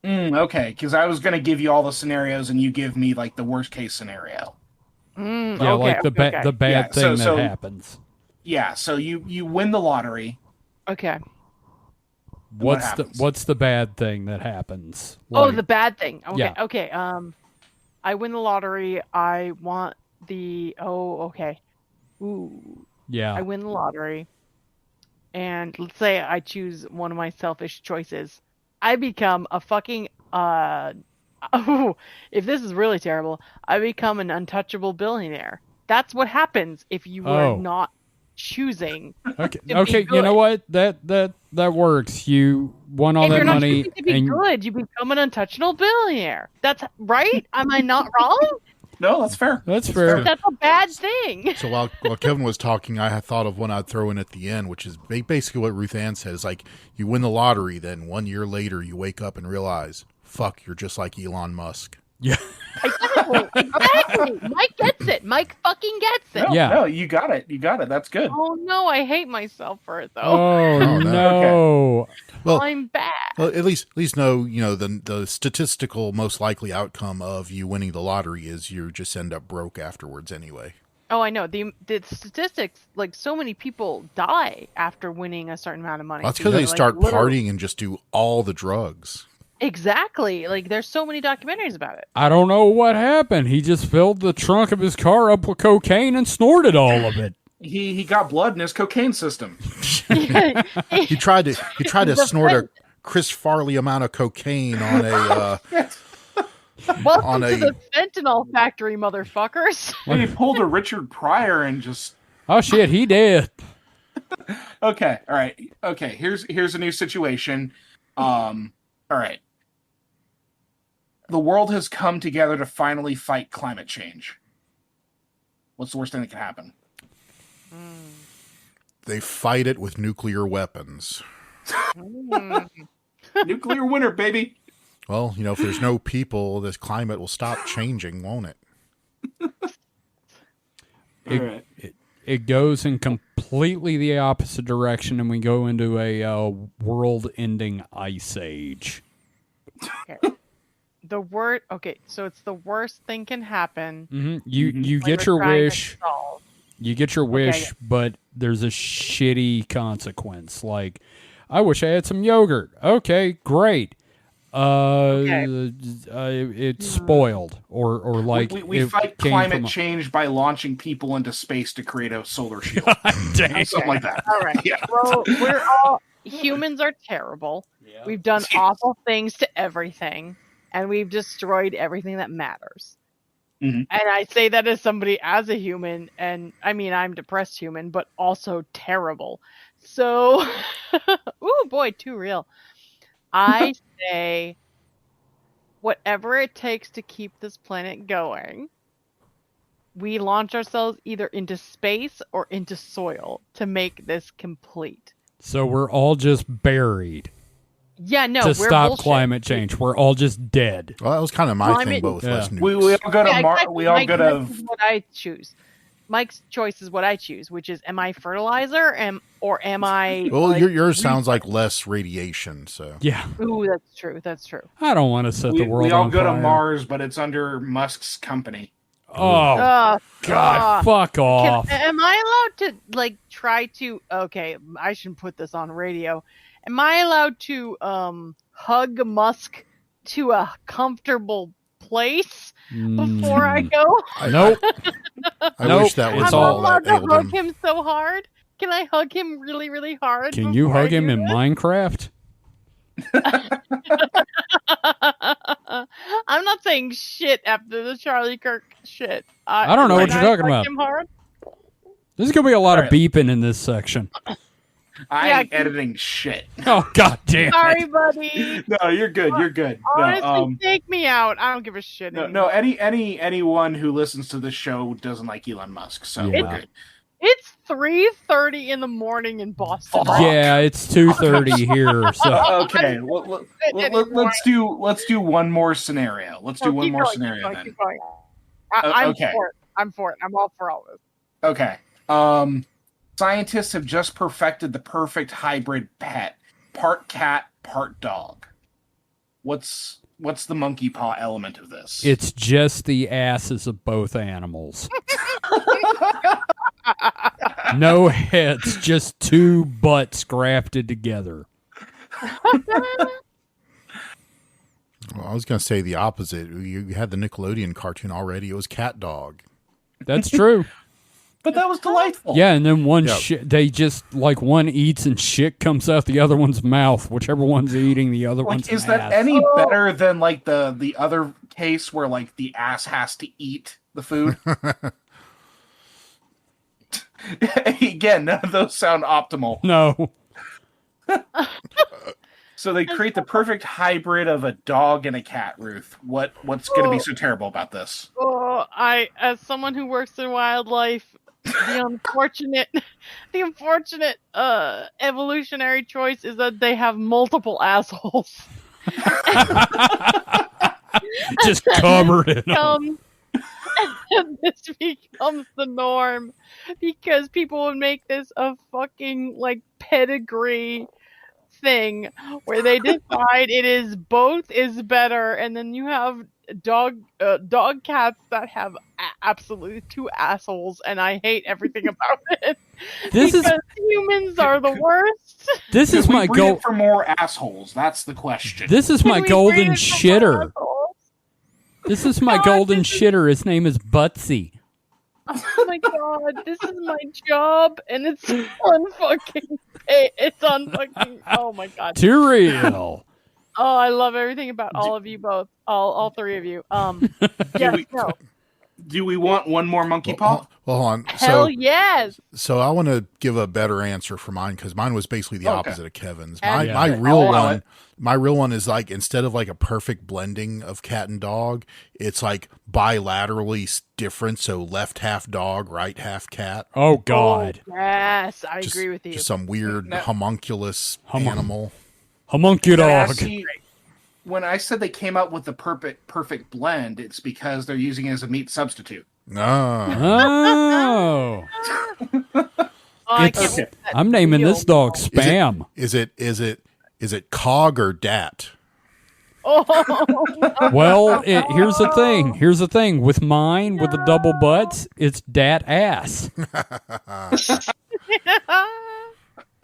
Okay, because I was going to give you all the scenarios and you give me like the worst case scenario. Yeah, Okay, like the okay. bad thing that happens. Yeah, so you win the lottery. Okay. What's the bad thing that happens? The bad thing. Okay. Yeah. Okay. I win the lottery. I want the. Oh, okay. Ooh. Yeah. I win the lottery, and let's say I choose one of my selfish choices. I become a fucking. If this is really terrible, I become an untouchable billionaire. That's what happens if you are not choosing. Okay. To Okay. be You know good. what? That works. You won all If that you're not money, choosing to be and good, you become an untouchable billionaire. That's right. Am I not wrong? No, that's fair. That's fair. That's a bad thing. So while Kevin was talking, I had thought of one I'd throw in at the end, which is basically what Ruthanne says. Like, you win the lottery, then 1 year later you wake up and realize, fuck, you're just like Elon Musk. Yeah. Exactly. Mike gets it. Mike fucking gets it. No, you got it. You got it. That's good. Oh no, I hate myself for it though. Oh no. Okay. Well, I'm bad. Well, at least know, the statistical most likely outcome of you winning the lottery is you just end up broke afterwards anyway. Oh, I know. The statistics, like, so many people die after winning a certain amount of money. Well, that's because they start partying and just do all the drugs. Exactly. Like, there's so many documentaries about it. I don't know what happened. He just filled the trunk of his car up with cocaine and snorted all of it. He got blood in his cocaine system. He tried to snort a Chris Farley amount of cocaine on a Welcome to the fentanyl factory, motherfuckers. He pulled a Richard Pryor and just... Oh shit, he did. Okay, all right. Okay, here's a new situation. All right. The world has come together to finally fight climate change. What's the worst thing that can happen? They fight it with nuclear weapons. Nuclear winter, baby. Well, if there's no people, this climate will stop changing, won't it? It goes in completely the opposite direction, and we go into a world-ending ice age. Okay. So it's the worst thing can happen. Mm-hmm. You get your wish. You get your wish, Okay. but there's a shitty consequence. Like, I wish I had some yogurt. Okay, great. It's spoiled, or like we fight climate change by launching people into space to create a solar shield. Something like that. All right. Yeah. Well, humans are terrible. Yeah. We've done awful things to everything, and we've destroyed everything that matters. Mm-hmm. And I say that as somebody as a human, and I mean I'm depressed human, but also terrible. So, ooh boy, too real. I say, whatever it takes to keep this planet going, we launch ourselves either into space or into soil to make this complete. So we're all just buried. Yeah, no, to stop climate change. We're all just dead. Well, that was kind of my thing, but with less nukes. We all go to Mars. We all go to. What I choose. Mike's choice is what I choose, which is: am I fertilizer, or am I? Well, yours sounds like less radiation. So yeah. Ooh, that's true. That's true. I don't want to set the world on fire. We all go to Mars, but it's under Musk's company. Oh God! Fuck off! Am I allowed to try to? Okay, I shouldn't put this on radio. Am I allowed to hug Musk to a comfortable place before I go? Nope. I wish that was I'm all allowed that to hug him so hard. Can I hug him really, really hard? Can you hug him in Minecraft? I'm not saying shit after the Charlie Kirk shit. I don't know what you're talking about. Him hard? There's gonna be a lot of beeping in this section. I ain't editing shit. Oh God damn it. Sorry, buddy. No, you're good. You're good. Honestly, take me out. I don't give a shit. No. Anyone who listens to this show doesn't like Elon Musk. So we're good. It's 3:30 in the morning in Boston. Yeah, it's 2:30 here. So okay, let's do one more scenario. Let's do one more scenario then. I'm for it. I'm for it. I'm all for all of this. Okay. Scientists have just perfected the perfect hybrid pet, part cat, part dog. What's the monkey paw element of this? it's just the asses of both animals. No heads, just two butts grafted together. Well, I was going to say the opposite. You had the Nickelodeon cartoon already. It was Cat Dog. That's true. But that was delightful. Yeah, and then they just one eats and shit comes out the other one's mouth. Whichever one's eating, the other one's is ass. that any better than the other case where the ass has to eat the food? Again, none of those sound optimal. No. So they create the perfect hybrid of a dog and a cat, Ruth. What's going to be so terrible about this? Oh, So as someone who works in wildlife, the unfortunate evolutionary choice is that they have multiple assholes. Just covered in them. And this becomes the norm because people would make this a fucking like pedigree thing where they decide it is both is better, and then you have dog cats that have absolutely two assholes, and I hate everything about it. Humans are the worst. This is my goal for more assholes. That's the question. This is my golden shitter. This is my golden shitter. His name is Butsy. Oh my god, this is my job, and it's unfucking. It's unfucking. Oh my god. Too real. Oh, I love everything about all of you both. All three of you. Do we want one more monkey paw? Well, hold on. Hell yes. So I want to give a better answer for mine because mine was basically the opposite of Kevin's. Okay. My real one is like instead of like a perfect blending of cat and dog, it's like bilaterally different. So left half dog, right half cat. Oh God. Oh, yes, I agree with you. Just some weird homunculus animal. Homunculus. When I said they came up with the perfect blend, it's because they're using it as a meat substitute. Oh. I'm naming this dog Spam. Is it Cog or Dat? Oh. Well, here's the thing. With mine, with the double butts, it's Dat ass.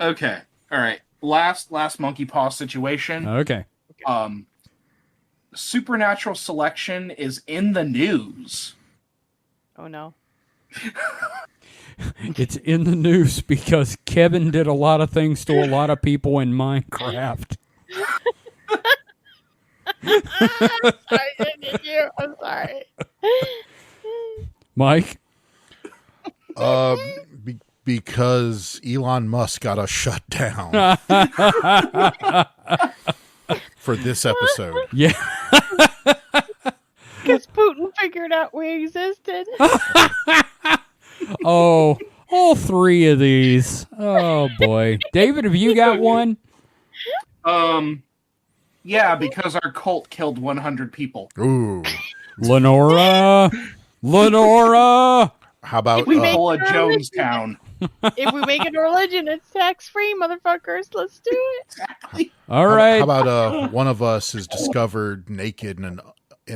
Okay. All right. Last monkey paw situation. Okay. Supernatural selection is in the news. Oh no. It's in the news because Kevin did a lot of things to a lot of people in Minecraft. I'm sorry. Mike? Because Elon Musk got us shut down for this episode. Yeah. Because Putin figured out we existed. Oh, all three of these. Oh boy. David, have you got one? Yeah, because our cult killed 100 people. Ooh. Lenora. How about whole of Jonestown? If we make it a religion, it's tax-free, motherfuckers. Let's do it. Exactly. All right. How about one of us is discovered naked in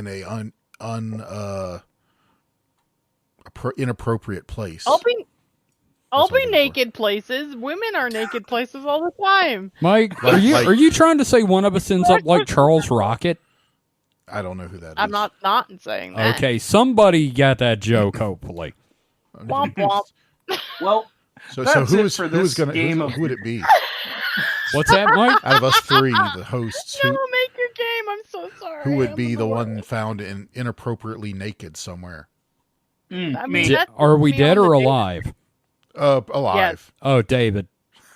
a inappropriate place? I'll be naked places. Women are naked places all the time. Mike, are you trying to say one of us ends up like Charles Rocket? I don't know who that is. I'm not saying that. Okay, somebody got that joke, hopefully. Womp womp. Well, who would it be? What's that, Mike? Out of us three, the hosts, No, make your game. I'm so sorry. who would be the one found inappropriately naked somewhere? Me. Are we dead or alive? Alive. Yes. Oh, David.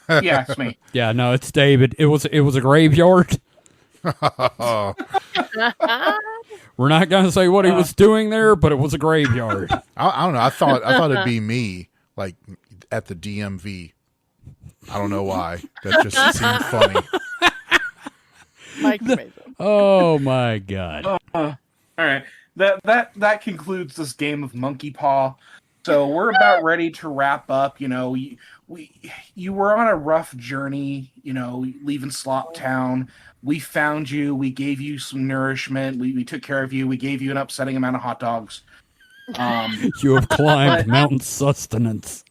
Yeah, it's me. Yeah, no, it's David. It was a graveyard. We're not gonna say what he was doing there, but it was a graveyard. I don't know. I thought it'd be me, like at the DMV. I don't know why. That just seemed funny. Mike's amazing. Oh my God! All right, that concludes this game of Monkey Paw. So we're about ready to wrap up. You know, you were on a rough journey. You know, leaving Slop Town. We found you. We gave you some nourishment. We took care of you. We gave you an upsetting amount of hot dogs. You have climbed Mount Sustenance.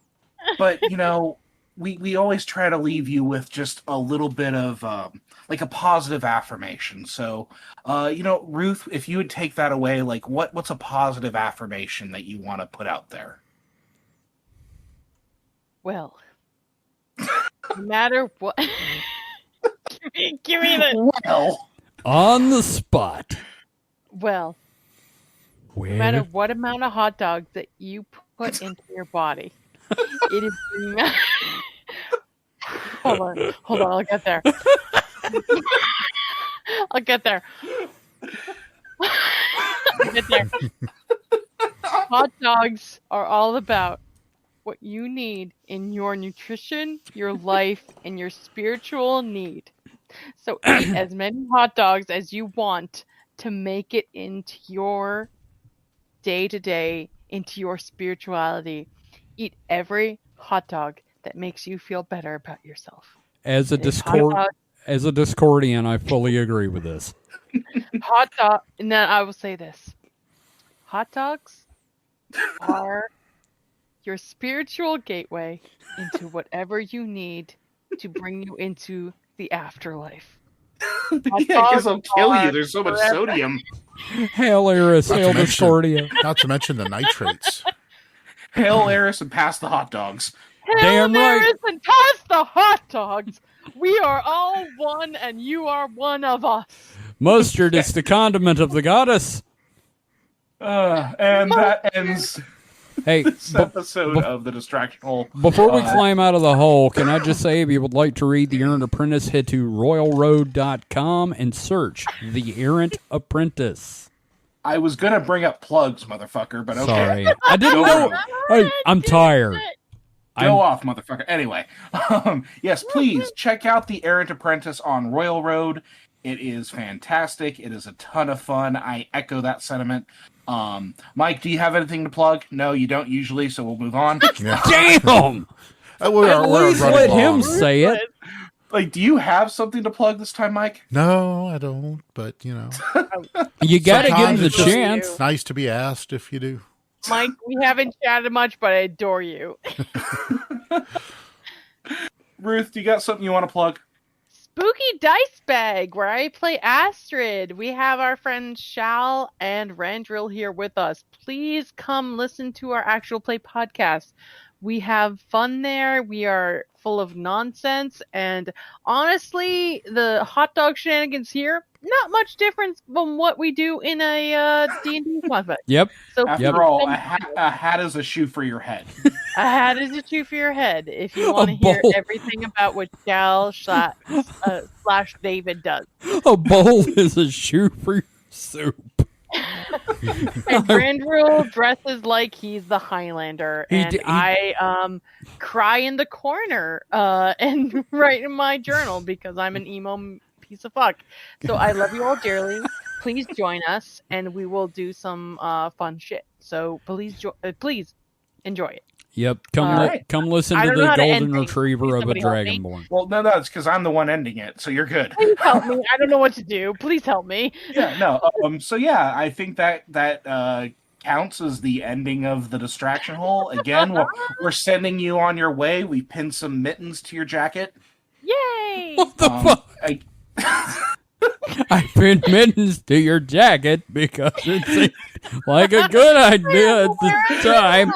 But, you know, we always try to leave you with just a little bit of, like a positive affirmation. So, you know, Ruth, if you would take that away, like what's a positive affirmation that you want to put out there? Well, no matter what... Give me the... Well, On the spot. Well, Where? no matter what amount of hot dogs that you put into your body, it is... Hold on, I'll get there. I'll get there. Hot dogs are all about what you need in your nutrition, your life, and your spiritual need. So eat as many hot dogs as you want to make it into your day-to-day, into your spirituality. Eat every hot dog that makes you feel better about yourself. As a Discordian, I fully agree with this. Hot dog, and then I will say this. Hot dogs are your spiritual gateway into whatever you need to bring you into the afterlife. Yeah, because they'll kill you. There's so much sodium. Hail Eris, hail Discordia. Not to mention the nitrates. Hail Eris and pass the hot dogs. Damn right. Eris and pass the hot dogs. We are all one, and you are one of us. Mustard is the condiment of the goddess. And that ends this episode of The Distraction Hole. Before we climb out of the hole, can I just say, if you would like to read The Errant Apprentice, head to royalroad.com and search The Errant Apprentice. I was going to bring up plugs, motherfucker, but okay. Sorry. I didn't know. Hey, I'm tired. Go off, motherfucker. Anyway, yes, please check out The Errant Apprentice on Royal Road. It is fantastic. It is a ton of fun. I echo that sentiment. Mike, do you have anything to plug? No, you don't usually, so we'll move on. Damn! At least let him say it. Like, do you have something to plug this time, Mike? No, I don't, but, you know. You gotta give him the chance. It's nice to be asked if you do. Mike, we haven't chatted much, but I adore you. Ruth, do you got something you want to plug? Spooky Dice Bag, where I play Astrid. We have our friends Shal and Randrill here with us. Please come listen to our actual play podcast. We have fun there. We are full of nonsense. And honestly, the hot dog shenanigans here, not much difference from what we do in a D&D conflict. Yep. So After all, a hat is a shoe for your head. A hat is a shoe for your head if you want to hear everything about what Shal / David does. A bowl is a shoe for your soup. And Grandrule dresses like he's the Highlander, and I cry in the corner and write in my journal because I'm an emo piece of fuck. So I love you all dearly. Please join us, and we will do some fun shit. So please enjoy it. Yep, come listen to the golden retriever of a dragonborn. Well, no, it's because I'm the one ending it, so you're good. Please help me. I don't know what to do. Please help me. Yeah, no. So yeah, I think that counts as the ending of the distraction hole. Again, we're sending you on your way. We pinned some mittens to your jacket. Yay! What the fuck? I pinned mittens to your jacket because it seemed like a good idea at the time.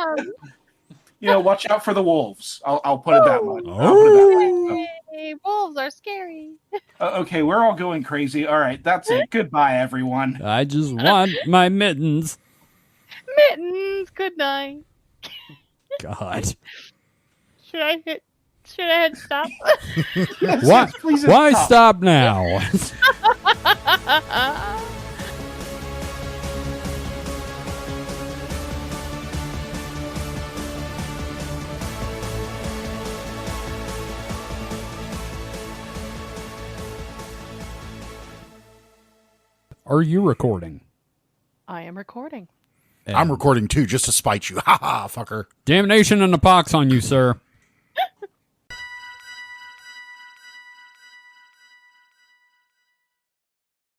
You know, watch out for the wolves. I'll put it that much. Hey, wolves are scary. Okay, we're all going crazy. All right, that's it. Goodbye, everyone. I just want my mittens. Mittens. Good night. God. Should I hit stop? Yes, why stop now? Are you recording? I am recording. I'm recording too, just to spite you. Ha ha, fucker. Damnation and a pox on you, sir.